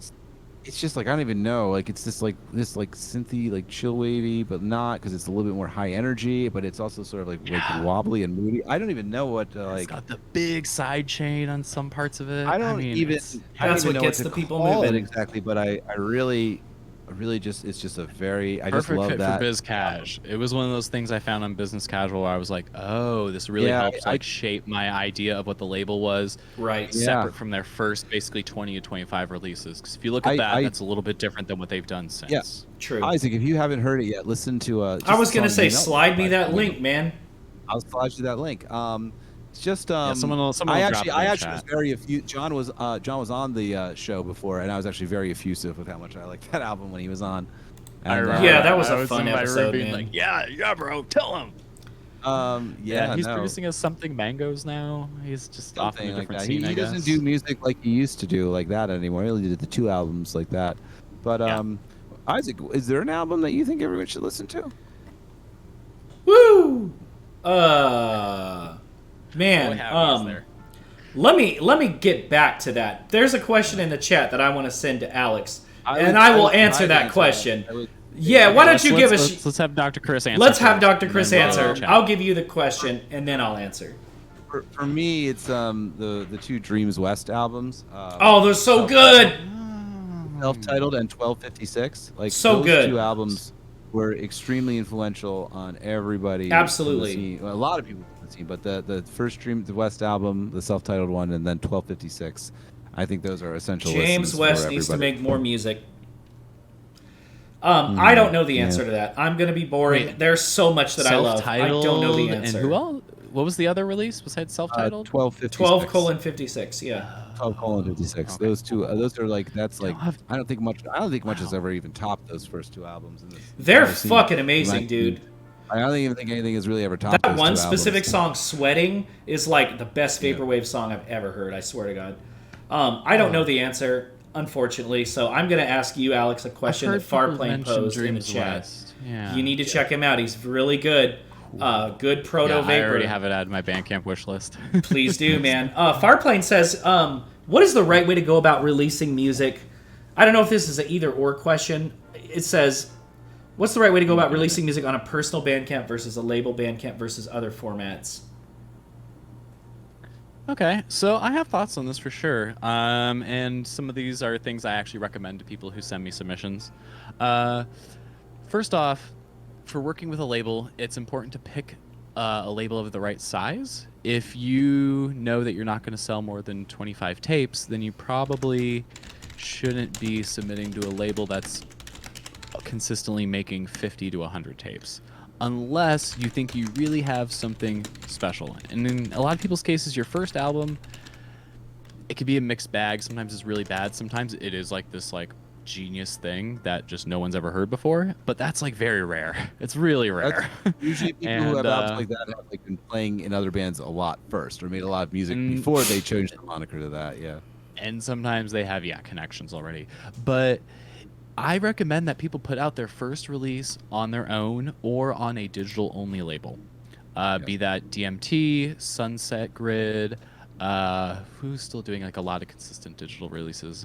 it's just like I don't even know. Like it's just like this like synthy, like chill wavy, but not because it's a little bit more high energy, but it's also sort of like wobbly and moody. I don't even know what It's like. got the big side chain on some parts of it. I don't mean, even. it's- I don't That's even what know gets to the people call it moving. exactly, but I really just it's just a very I just Perfect love fit that. for Biz Cash. It was one of those things I found on Business Casual where I was like, oh, this really Yeah, helps I- like shape my idea of what the label was, Right. Yeah. separate from their first basically 20 to 25 releases. Because if you look at that's a little bit different than what they've done since. Yeah. True. Isaac, if you haven't heard it yet, listen to. I was going gonna to say, slide me that link, man. I'll slide you that link. It's just someone will I drop actually it in was chat. very effusive. John was on the show before, and I was actually very effusive with how much I liked that album when he was on. I And, remember Yeah, that was I a fun in my room episode, being man. like, yeah, bro, tell him. yeah, he's no, producing us Something Mangoes now. He's just off in something a like different that. scene, I He guess. doesn't do music like he used to do like that anymore. He only did the 2 albums like that. But Yeah. Isaac, is there an album that you think everyone should listen to? Woo! Boy, Man, howdy is there. let me get back to that. There's a question in the chat that I want to send to Alex, and I will answer that question. Yeah, why don't you give us? Let's have Dr. Chris answer. Let's have first, Dr. and Chris then we'll answer. chat. I'll give you the question, and then I'll answer. For me, it's the 2 Dreams West albums. Oh, they're so good. Self-titled and 1256. Like So those good. 2 albums were extremely influential on everybody. Absolutely. in the scene. Well, a lot of people in the scene, but the first Dreams West album, the self-titled one, and then 1256. I think those are essential. James listens West for needs to everybody. make more music. I don't know the answer yeah. to that. I'm gonna be boring. Wait, There's so much that I love. I don't know the Self-titled, answer. And who else? What was the other release besides self-titled? 1256. 12:56. Yeah. 12:56. Okay. Those 2. Those are like that's like. have- I don't think much has ever even topped those first 2 albums. In this They're scene. fucking amazing, My- dude. I don't even think anything has really ever topped That those one two specific albums. song, "Sweating," is like the best vaporwave song I've ever heard. I swear to God. I don't know the answer, unfortunately, so I'm going to ask you, Alex, a question that Farplane posed in the chat. Yeah. You need to check him out. He's really good. Good proto Yeah, vapor. I already have it at my Bandcamp wish list. Please do, man. Farplane says, what is the right way to go about releasing music? I don't know if this is an either or question. It says, what's the right way to go about releasing music on a personal Bandcamp versus a label Bandcamp versus other formats? Okay, so I have thoughts on this for sure. And some of these are things I actually recommend to people who send me submissions. First off, for working with a label, it's important to pick a label of the right size. If you know that you're not going to sell more than 25 tapes, then you probably shouldn't be submitting to a label that's consistently making 50 to 100 tapes. Unless you think you really have something special. And in a lot of people's cases, your first album, it could be a mixed bag. Sometimes it's really bad. Sometimes it is like this genius thing that just no one's ever heard before. But that's very rare. It's really rare. Usually people who have albums like that have been playing in other bands a lot first or made a lot of music before they changed the moniker to that, yeah. And sometimes they have, connections already. But I recommend that people put out their first release on their own or on a digital-only label. Be that DMT, Sunset Grid, who's still doing a lot of consistent digital releases?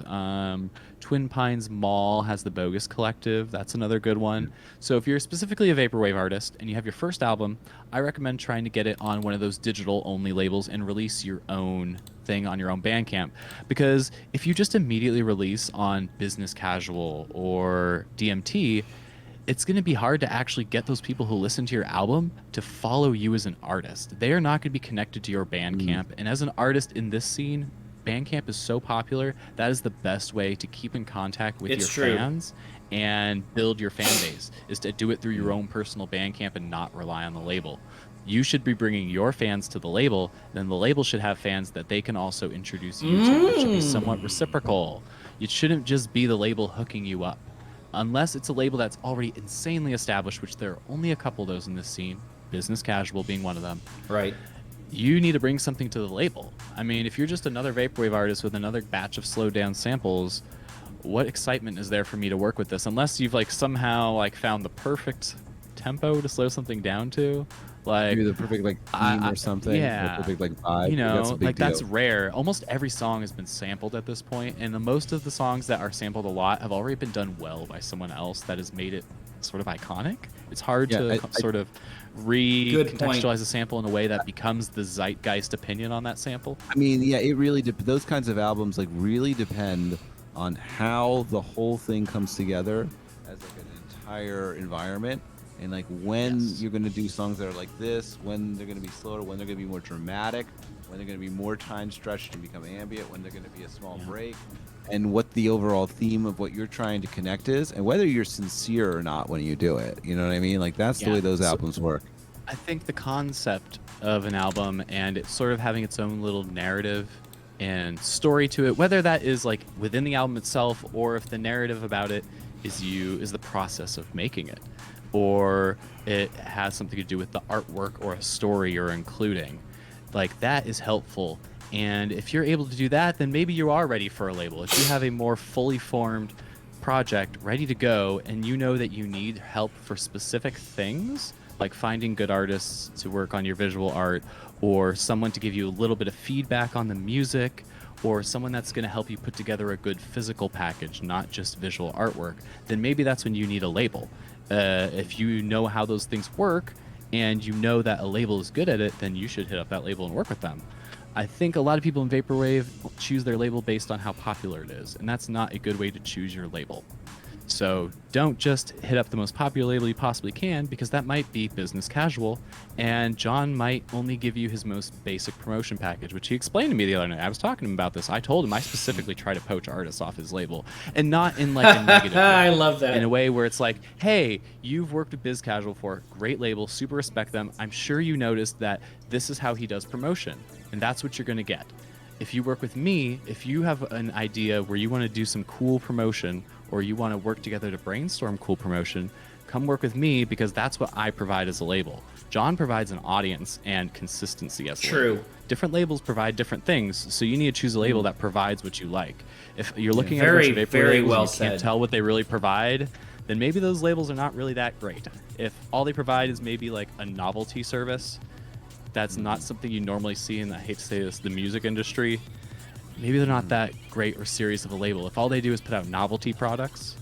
Twin Pines Mall has the Bogus Collective. That's another good one. So if you're specifically a vaporwave artist and you have your first album, I recommend trying to get it on one of those digital-only labels and release your own thing on your own Bandcamp. Because if you just immediately release on Business Casual or DMT, it's going to be hard to actually get those people who listen to your album to follow you as an artist. They are not going to be connected to your Bandcamp. And as an artist in this scene, Bandcamp is so popular, that is the best way to keep in contact with your fans and build your fan base, is to do it through your own personal Bandcamp and not rely on the label. You should be bringing your fans to the label, then the label should have fans that they can also introduce you to. It should be somewhat reciprocal. It shouldn't just be the label hooking you up. Unless it's a label that's already insanely established, which there are only a couple of those in this scene, Business Casual being one of them. Right. You need to bring something to the label. I mean, if you're just another vaporwave artist with another batch of slowed down samples, what excitement is there for me to work with this? Unless you've somehow found the perfect tempo to slow something down to. Maybe the perfect theme or something. Yeah. The perfect vibe. That's rare. Almost every song has been sampled at this point, and most of the songs that are sampled a lot have already been done well by someone else that has made it sort of iconic. It's hard to sort of recontextualize a sample in a way that becomes the zeitgeist opinion on that sample. I mean, yeah, it really those kinds of albums really depend on how the whole thing comes together as an entire environment. And when you're going to do songs that are like this, when they're going to be slower, when they're going to be more dramatic, when they're going to be more time stretched and become ambient, when they're going to be a small break, and what the overall theme of what you're trying to connect is, and whether you're sincere or not when you do it. You know what I mean? That's the way those albums work. I think the concept of an album and it's sort of having its own little narrative and story to it, whether that is within the album itself or if the narrative about it is the process of making it, or it has something to do with the artwork or a story you're including, that is helpful. And if you're able to do that, then maybe you are ready for a label. If you have a more fully formed project ready to go and you know that you need help for specific things, like finding good artists to work on your visual art, or someone to give you a little bit of feedback on the music, or someone that's going to help you put together a good physical package, not just visual artwork, then maybe that's when you need a label. If you know how those things work and you know that a label is good at it, then you should hit up that label and work with them. I think a lot of people in vaporwave choose their label based on how popular it is, and that's not a good way to choose your label. So don't just hit up the most popular label you possibly can, because that might be Business Casual, and John might only give you his most basic promotion package, which he explained to me the other night. I was talking to him about this. I told him I specifically try to poach artists off his label, and not in a negative way. I love that. In a way where it's hey, you've worked with Biz Casual for great label, super respect them. I'm sure you noticed that this is how he does promotion, and that's what you're going to get. If you work with me, if you have an idea where you want to do some cool promotion, or you want to work together to brainstorm cool promotion, come work with me because that's what I provide as a label. John provides an audience and consistency as a label. Different labels provide different things, so you need to choose a label that provides what you like. If you're looking at a bunch of vaporwave labels and you can't tell what they really provide, then maybe those labels are not really that great. If all they provide is maybe like a novelty service, that's not something you normally see in, I hate to say this, the music industry, maybe they're not that great or serious of a label. If all they do is put out novelty products,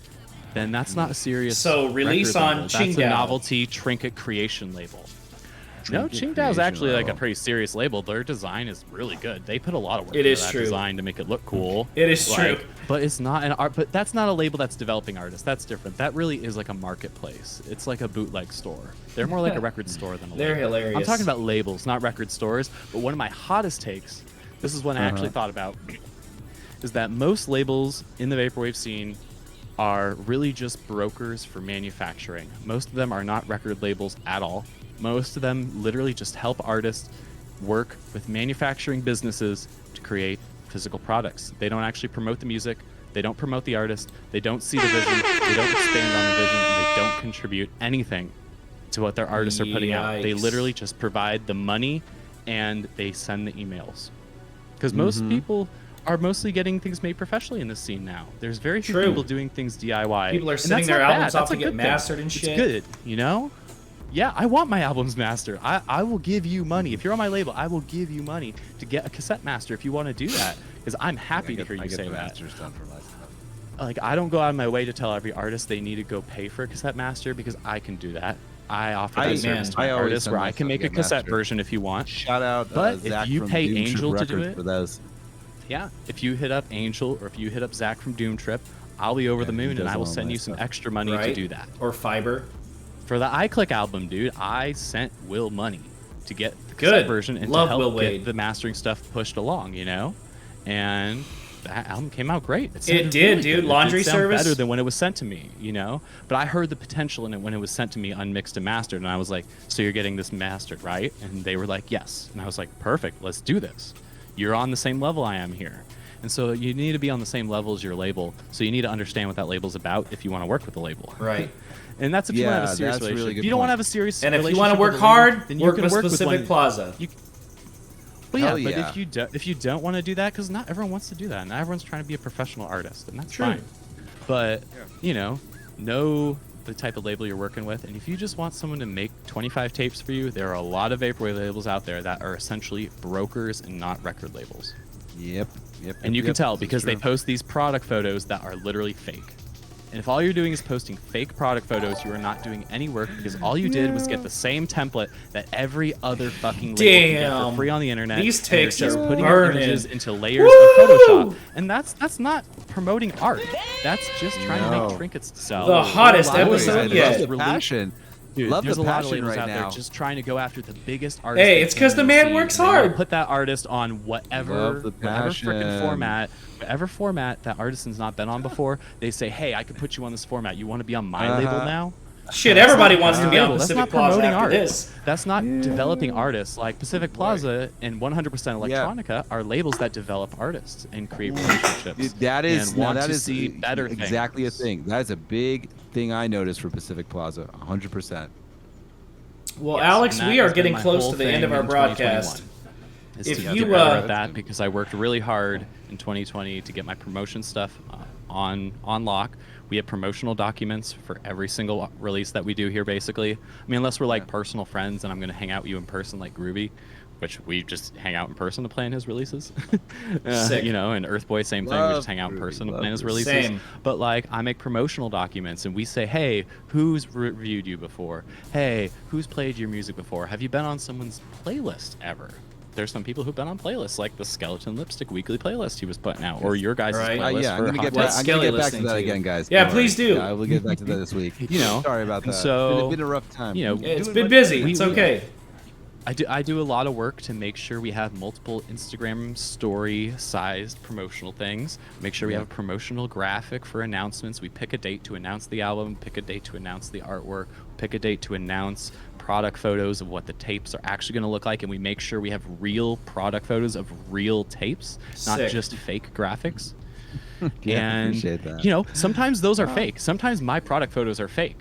then that's not a serious release on label. That's Qingdao. a novelty trinket creation label. No, Qingdao is actually like a pretty serious label. Their design is really good. They put a lot of work into that design to make it look cool. It is true. But it's not an art. But that's not a label that's developing artists. That's different. That really is like a marketplace. It's like a bootleg store. They're more like a record store than a label. They're hilarious. I'm talking about labels, not record stores. But one of my hottest takes, this is one I actually thought about, is that most labels in the vaporwave scene are really just brokers for manufacturing. Most of them are not record labels at all. Most of them literally just help artists work with manufacturing businesses to create physical products. They don't actually promote the music. They don't promote the artist. They don't see the vision. They don't expand on the vision. And they don't contribute anything to what their artists are putting out. They literally just provide the money and they send the emails. Because most people are mostly getting things made professionally in this scene now. There's very few people doing things DIY. People are sending their albums off to get mastered and shit. It's good, you know? Yeah, I want my albums mastered. I will give you money. If you're on my label, I will give you money to get a cassette master if you want to do that. Because I'm happy to hear you say that. Like, I don't go out of my way to tell every artist they need to go pay for a cassette master because I can do that. I offer that service to my artists where I can make a cassette version if you want. Shout out but Zach if you from pay Doom Angel Trip to do Records it, for those. Yeah, if you hit up Angel or if you hit up Zach from Doom Trip, I'll be over the moon and I will send you some extra money to do that. Or Fiber. For the iClick album, dude, I sent Will money to get the cassette version and to help get the mastering stuff pushed along, you know? And that album came out great. It did, dude. Laundry service. Better than when it was sent to me, you know? But I heard the potential in it when it was sent to me unmixed and mastered, and I was like, so you're getting this mastered, right? And they were like, yes. And I was like, perfect, let's do this. You're on the same level I am here. And so you need to be on the same level as your label, so you need to understand what that label's about if you want to work with the label. Right. And that's if you want to have a serious relationship. Really if you don't want to have a serious relationship, relationship, if you want to work hard, then work with Pacific Plaza. But if you don't want to do that, because not everyone wants to do that, not everyone's trying to be a professional artist, and that's fine. But you know the type of label you're working with, and if you just want someone to make 25 tapes for you, there are a lot of vaporwave labels out there that are essentially brokers and not record labels. Yep. And you can tell because they post these product photos that are literally fake. And if all you're doing is posting fake product photos, you are not doing any work because all you did was get the same template that every other fucking label can get for free on the internet. These takes just are putting your burning. images into layers of Photoshop. And that's not promoting art. That's just trying to make trinkets to sell. The hottest episode yet. Passion. Dude, Love there's the a lot of passion labels right out now. there just trying to go after the biggest artist. Hey, it's because the man works hard. Put that artist on whatever freaking format, whatever format that artisan's not been on before. They say, hey, I could put you on this format. You want to be on my label now? Shit, everybody wants to be on That's Pacific not Plaza promoting after art. this. That's not developing artists. Like Pacific Plaza and 100% Electronica are labels that develop artists and create relationships. That is and want that to is see better exactly things. a thing. That is a big thing I noticed for Pacific Plaza. 100%. Well, Yes, Alex, and we that are has been getting my close whole to the thing end of our in broadcast. 2021, is If to you, get better at that because I worked really hard in 2020 to get my promotion stuff on lock. We have promotional documents for every single release that we do here, basically. I mean, unless we're like personal friends and I'm going to hang out with you in person like Groovy, which we just hang out in person to plan his releases. Sick. You know, and Earthboy, same thing. We just hang out in person to plan his releases. Same. But like, I make promotional documents and we say, hey, who's reviewed you before? Hey, who's played your music before? Have you been on someone's playlist ever? There's some people who've been on playlists, like the Skeleton Lipstick weekly playlist he was putting out, or your guys' playlist. Yeah, I'm for gonna get Hot back to that again, guys. Yeah, please do. Yeah, I will get back to that this week. You know, sorry about that. So it's been a rough time. You know, It's been busy. It's okay. I do a lot of work to make sure we have multiple Instagram story sized promotional things. Make sure we have a promotional graphic for announcements. We pick a date to announce the album, pick a date to announce the artwork, pick a date to announce product photos of what the tapes are actually going to look like, and we make sure we have real product photos of real tapes, not just fake graphics. Yeah, And appreciate that. you know, sometimes those are fake. Sometimes my product photos are fake.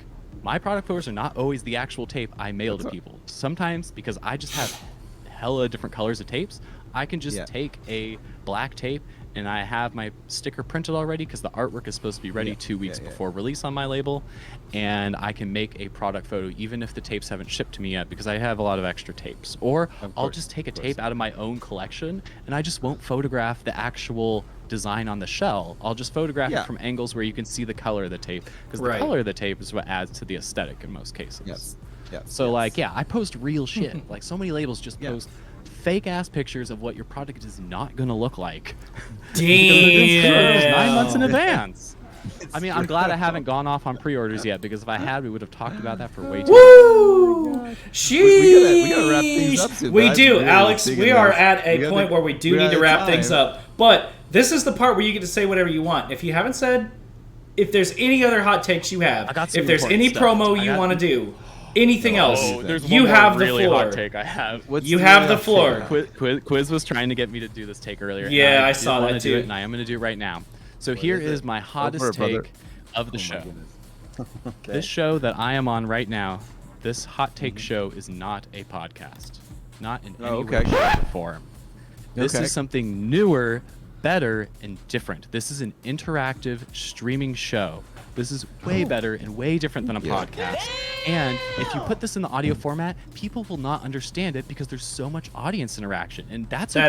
my product photos are not always the actual tape I mail to people. Sometimes, because I just have hella different colors of tapes, I can just take a black tape and I have my sticker printed already because the artwork is supposed to be ready 2 weeks before release on my label, and I can make a product photo even if the tapes haven't shipped to me yet because I have a lot of extra tapes. Or I'll just take a tape out of my own collection and I just won't photograph the actual design on the shell. I'll just photograph it from angles where you can see the color of the tape, because the color of the tape is what adds to the aesthetic in most cases. So like, I post real shit. Like so many labels just post fake ass pictures of what your product is not going to look like. Damn. 9 months in advance. I mean, I'm glad I haven't gone off on pre-orders yet, because if I had, we would have talked about that for way too long. We gotta wrap things up soon. We do, Alex. We are at a point where we do need to wrap things up. But this is the part where you get to say whatever you want. If you haven't said, if there's any other hot takes you have, if there's any promo you want to do, anything else, you have the floor. Hot take I have. You have the floor. Quiz was trying to get me to do this take earlier. Yeah, I saw that too. And I am going to do it right now. So here is my hottest take of the show. This show that I am on right now, this hot take show is not a podcast. Not in any way, shape, or form. This is something newer, better, and different. This is an interactive streaming show. This is way better and way different than a podcast. And if you put this in the audio format, people will not understand it because there's so much audience interaction. And that's a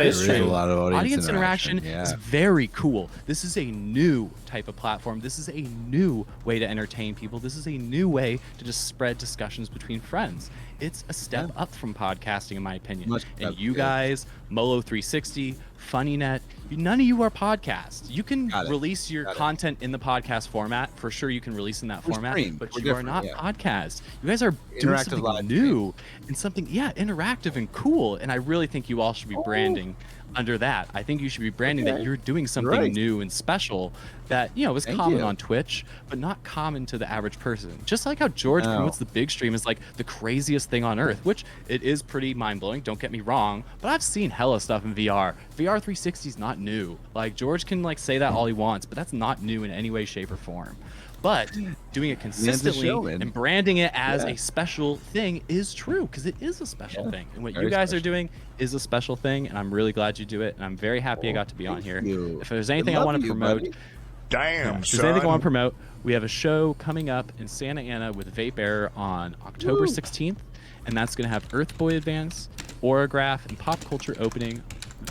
lot of audience interaction is very cool. This is a new type of platform. This is a new way to entertain people. This is a new way to just spread discussions between friends. It's a step up from podcasting, in my opinion. And you guys, Molo360, FunnyNet, none of you are podcasts. You can release your content in the podcast format. For sure, you can release in that format, but you are not podcasts. You guys are doing something new and something, interactive and cool. And I really think you all should be branding under that. I think you should be branding that you're doing something new and special that, is common on Twitch, but not common to the average person. Just like how George promotes the big stream as like the craziest thing on earth, which it is pretty mind-blowing, don't get me wrong, but I've seen hella stuff in VR. VR 360 is not new. Like, George can like say that all he wants, but that's not new in any way, shape, or form. But doing it consistently and branding it as a special thing is true, because it is a special thing. And what you guys are doing is a special thing, and I'm really glad you do it. And I'm very happy I got to be on here. If there's anything I want to promote, if there's anything I want to promote, we have a show coming up in Santa Ana with Vape Air on October 16th, and that's going to have Earthboy Advance, Orograph, and Pop Culture opening.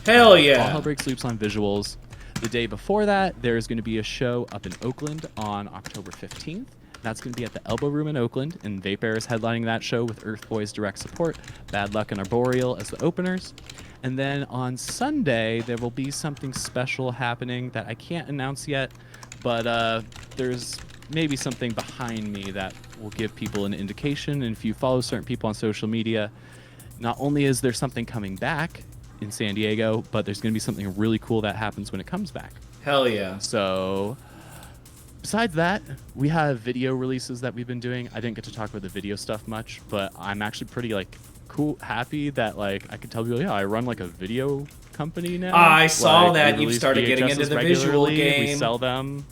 Hell yeah! All Hell Breaks Loops on visuals. The day before that, there's going to be a show up in Oakland on October 15th. That's going to be at the Elbow Room in Oakland, and Vape Air is headlining that show with Earthboy's direct support, Bad Luck and Arboreal as the openers. And then on Sunday, there will be something special happening that I can't announce yet, but there's maybe something behind me that will give people an indication. And if you follow certain people on social media, not only is there something coming back in San Diego, but there's going to be something really cool that happens when it comes back. Hell yeah. So besides that, we have video releases that we've been doing. I didn't get to talk about the video stuff much, but I'm actually pretty happy that I could tell people, I run a video company now. I saw that you've started getting into the visual game. We sell them.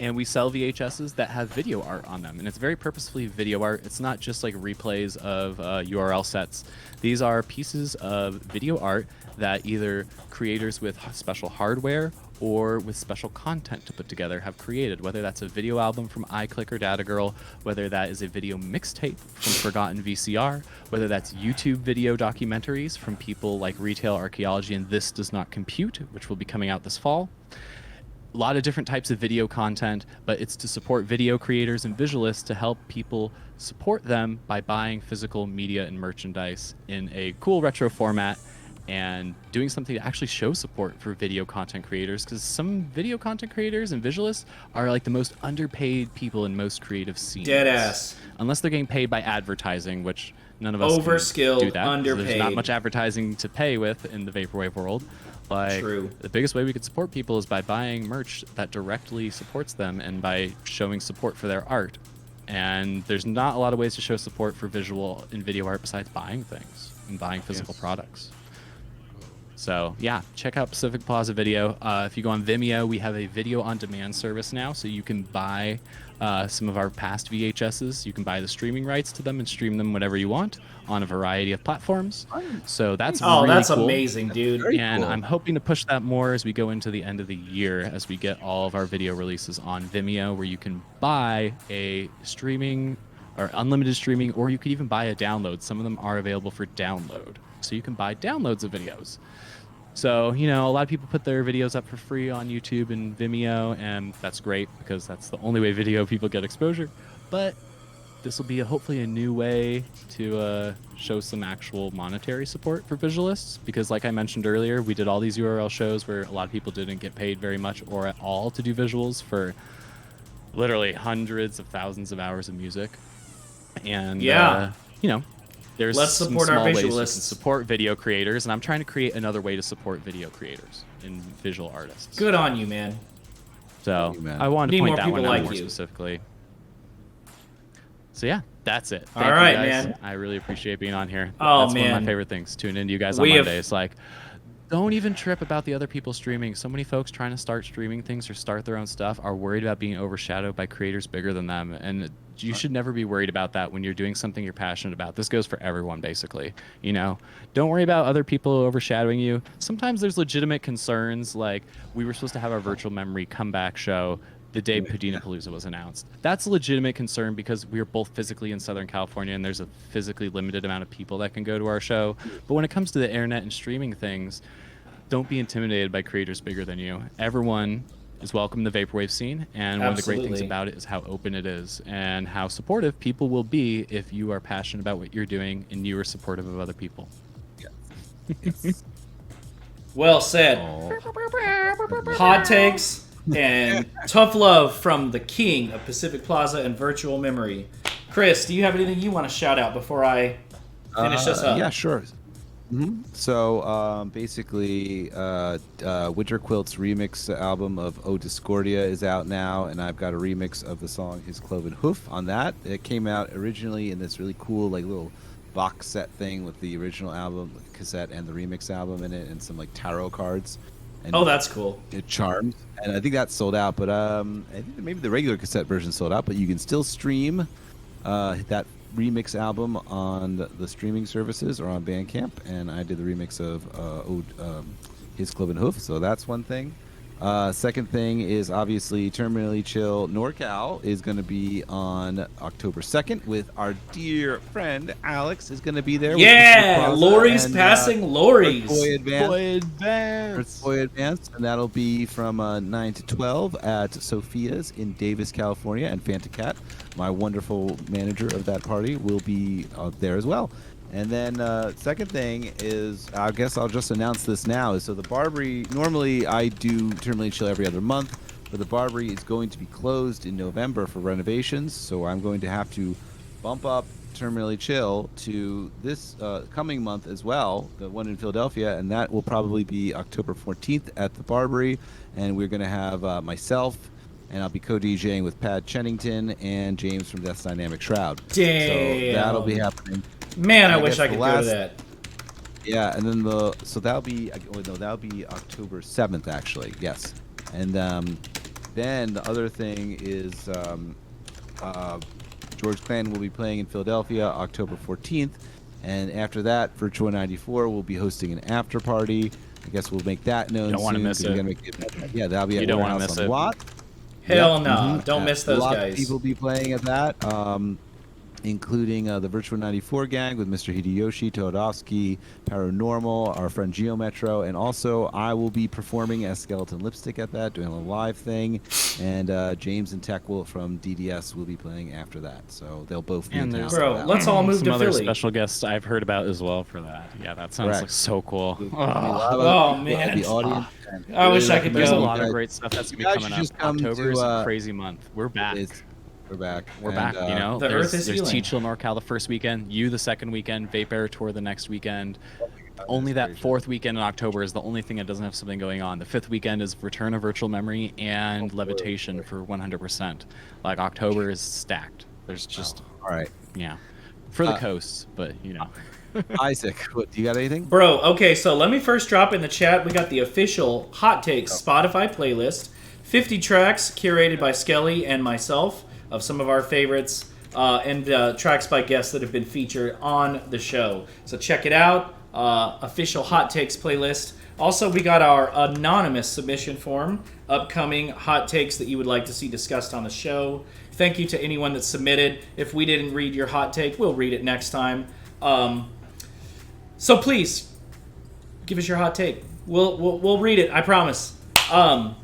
And we sell VHSs that have video art on them. And it's very purposefully video art. It's not just replays of URL sets. These are pieces of video art that either creators with special hardware or with special content to put together have created, whether that's a video album from iClick or Data Girl, whether that is a video mixtape from Forgotten VCR, whether that's YouTube video documentaries from people like Retail Archaeology and This Does Not Compute, which will be coming out this fall. A lot of different types of video content, but it's to support video creators and visualists to help people support them by buying physical media and merchandise in a cool retro format and doing something to actually show support for video content creators, because some video content creators and visualists are the most underpaid people in most creative scenes. Deadass. Unless they're getting paid by advertising, which none of us overskilled, can do that. Underpaid. There's not much advertising to pay with in the vaporwave world. True. The biggest way we could support people is by buying merch that directly supports them and by showing support for their art. And there's not a lot of ways to show support for visual and video art besides buying things and buying physical products. So yeah, check out Pacific Plaza Video. If you go on Vimeo, we have a video on demand service now, so you can buy some of our past VHSs. You can buy the streaming rights to them and stream them whenever you want on a variety of platforms. So that's Oh, really that's cool. amazing, dude. Very And cool. I'm hoping to push that more as we go into the end of the year, as we get all of our video releases on Vimeo, where you can buy a streaming or unlimited streaming, or you could even buy a download. Some of them are available for download, so you can buy downloads of videos. So, you know, a lot of people put their videos up for free on YouTube and Vimeo, and that's great because that's the only way video people get exposure. But this will be hopefully a new way to show some actual monetary support for visualists, because like I mentioned earlier, we did all these URL shows where a lot of people didn't get paid very much or at all to do visuals for literally hundreds of thousands of hours of music. And, Yeah. you know, there's Let's some support our small ways you can visualists. support video creators, and I'm trying to create another way to support video creators and visual artists. Good on you, man. So Thank you, man. I wanted Need to point more that people one out like more you. specifically. So yeah, that's it. All Thank right, you guys. man. I really appreciate being on here. Oh, That's one of man. my favorite things. Tune into you guys We on have- Mondays. Like, don't even trip about the other people streaming. So many folks trying to start streaming things or start their own stuff are worried about being overshadowed by creators bigger than them. And you should never be worried about that when you're doing something you're passionate about. This goes for everyone, basically. You know, don't worry about other people overshadowing you. Sometimes there's legitimate concerns, like we were supposed to have our virtual memory comeback show the day Padina Palooza was announced. That's a legitimate concern because we are both physically in Southern California and there's a physically limited amount of people that can go to our show. But when it comes to the internet and streaming things, don't be intimidated by creators bigger than you. Everyone is welcome in the vaporwave scene, and one of the great things Absolutely. about it is how open it is and how supportive people will be if you are passionate about what you're doing and you are supportive of other people. Well said. Hot takes and tough love from the king of Pacific Plaza and virtual memory. Chris, do you have anything you want to shout out before I finish this up? Yeah, sure. So basically, Winter Quilt's remix album of O Discordia is out now, and I've got a remix of the song His Cloven Hoof on that. It came out originally in this really cool like little box set thing with the original album cassette and the remix album in it, and some like tarot cards. And Oh, that's cool. it charms, and I think that's sold out. But I think that maybe the regular cassette version sold out. But you can still stream that remix album on the streaming services or on Bandcamp, and I did the remix of His Cloven Hoof. So that's one thing. Second thing is obviously Terminally Chill NorCal is going to be on October 2nd with our dear friend Alyx is going to be there. with Yeah, Pacific Plaza Lori's and, passing Lori's. Earthboy Advance. Advance. Earthboy Advance, and that'll be from 9 to 12 at Sophia's in Davis, California, and Fantacat, my wonderful manager of that party, will be there as well. And then second thing is, I guess I'll just announce this now, is so the Barbary, normally I do Terminally Chill every other month, but the Barbary is going to be closed in November for renovations, so I'm going to have to bump up Terminally Chill to this coming month as well, the one in Philadelphia, and that will probably be October 14th at the Barbary, and we're going to have myself, and I'll be co-DJing with Pat Chennington and James from Death's Dynamic Shroud. Damn. So that'll be happening. Man, I I wish guess I the could go to last- that. Yeah, and then that'll be that'll be October 7th actually. Yes, and then the other thing is George Clan will be playing in Philadelphia October 14th, and after that, Virtua 94 will be hosting an after party. I guess we'll make that known Don't wanna soon. miss 'cause we're it. gonna make yeah, that'll be at You don't wanna Warehouse miss on it. Watt. Hell Yep, no. mhm. Don't miss those A lot guys. of people will be playing at that. Including the Virtua 94 gang with Mr. Hideyoshi, Todovsky, Paranormal, our friend Geometro, and also I will be performing as Skeleton Lipstick at that, doing a live thing, and James and Tech will from DDS will be playing after that, so they'll both be And in there's- town. Bro, for that. let's all move Some to other Philly. special guests I've heard about as well for that. Yeah, that sounds Correct. like so cool. Oh, man. The audience. and I wish I really could There's a go. lot of guys- great stuff that's gonna you be guys coming should up. just come October is to, a crazy month. We're back. We're back. We're And, back, you know. The there's Earth is there's healing. T-Chill NorCal the first weekend, you the second weekend, Vape Air Tour the next weekend. Only that fourth weekend in October is the only thing that doesn't have something going on. The fifth weekend is Return of Virtual Memory and Levitation for 100%. Like October is stacked. There's just All right. yeah, for the coasts, but you know. Isaac, what, do you got anything? Bro, okay, so let me first drop in the chat. We got the official Hot Takes Spotify playlist. 50 tracks curated by Skelly and myself of some of our favorites, and tracks by guests that have been featured on the show. So check it out. Official Hot Takes playlist. Also, we got our anonymous submission form. Upcoming hot takes that you would like to see discussed on the show. Thank you to anyone that submitted. If we didn't read your hot take, we'll read it next time. So please, give us your hot take. We'll read it, I promise.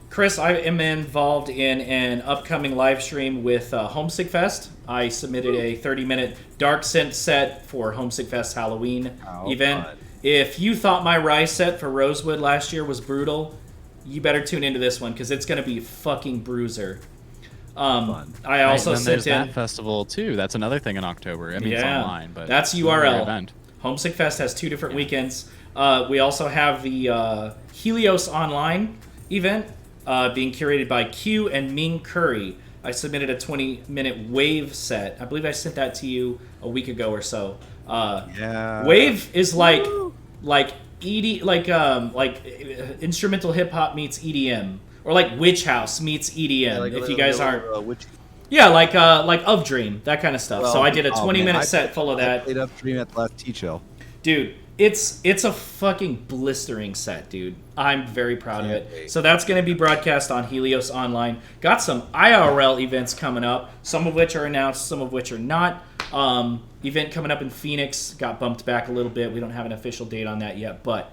Chris, I am involved in an upcoming live stream with Homesick Fest. I submitted a 30-minute dark synth set for Homesick Fest Halloween event. Fun. If you thought my Rise set for Rosewood last year was brutal, you better tune into this one because it's going to be fucking bruiser. I also and then sent there's in that festival too. That's another thing in October. I mean, it's online, but that's it's another URL. event. Homesick Fest has 2 different weekends. We also have the Helios Online event being curated by Q and Ming Curry. I submitted a 20-minute Wave set. I believe I sent that to you a week ago or so. Wave is like instrumental hip hop meets EDM, or like Witch House meets EDM. If you guys aren't, like Of Dream, that kind of stuff. Well, so I did a 20-minute man, set full of I that. played Up Dream at the last T-Show. Dude, it's a fucking blistering set, dude. I'm very proud of it. So that's going to be broadcast on Helios Online. Got some IRL events coming up, some of which are announced, some of which are not. Event coming up in Phoenix got bumped back a little bit. We don't have an official date on that yet, but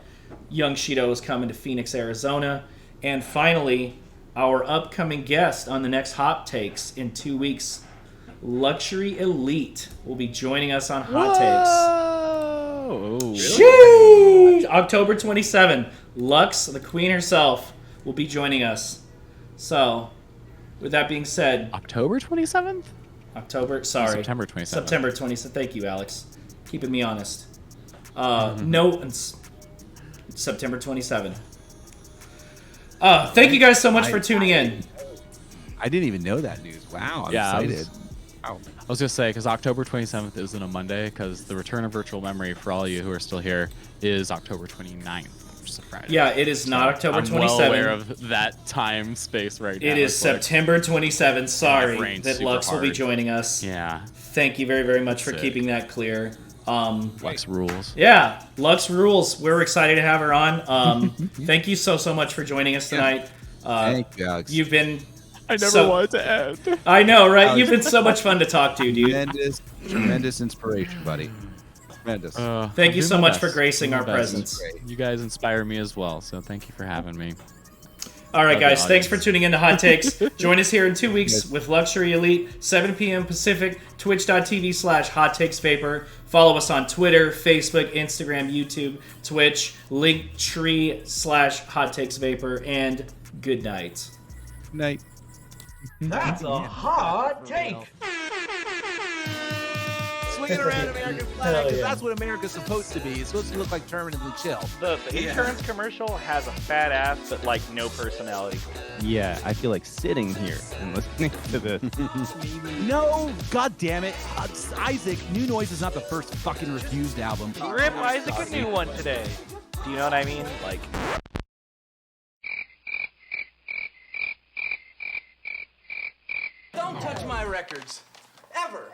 Young Shido is coming to Phoenix, Arizona. And finally, our upcoming guest on the next Hot Takes in 2 weeks, Luxury Elite, will be joining us on Hot Takes. Oh, Sheesh! October 27. Lux, the queen herself, will be joining us. So, with that being said, October 27th? September 27th. September 27th. Thank you, Alex. Keeping me honest. No, it's September 27th. Thank you guys so much for tuning in. I didn't even know that news. Wow, I'm Yeah, excited. I was going to say, because October 27th isn't a Monday, because the return of virtual memory, for all of you who are still here, is October 29th, which is a Friday. Yeah, it is not October 27th. I'm well aware of that time space right now. It is It's like- September 27th. Sorry brain's that super Lux will be hard. joining us. Yeah, Thank you very, very much for Sick. keeping that clear. Lux rules. Yeah, Lux rules. We're excited to have her on. Thank you so much for joining us tonight. Thank you, Alex. You've been... I never So- wanted to end. I know, right? Alex. You've been so much fun to talk to, dude. Tremendous inspiration, buddy. Tremendous. Thank you I'll so do my much for best. gracing Do my our best. presence. You guys inspire me as well, so thank you for having me. All right, Love the guys. Thanks for audience. tuning in to Hot Takes. Join us here in 2 weeks with Luxury Elite, 7 p.m. Pacific, twitch.tv/Hot Takes Vapor. Follow us on Twitter, Facebook, Instagram, YouTube, Twitch, Linktree/Hot Takes Vapor, and good night. Night. That's a hot take. Swing it around American flag, because that's what America's supposed to be. It's supposed to look like permanently chill. The insurance commercial has a fat ass, but like no personality. Yeah, I feel like sitting here and listening to this. No, god damn it. Isaac, New Noise is not the first fucking refused album. Rip Isaac a new one today. Do you know what I mean? Like. Don't touch my records. Ever.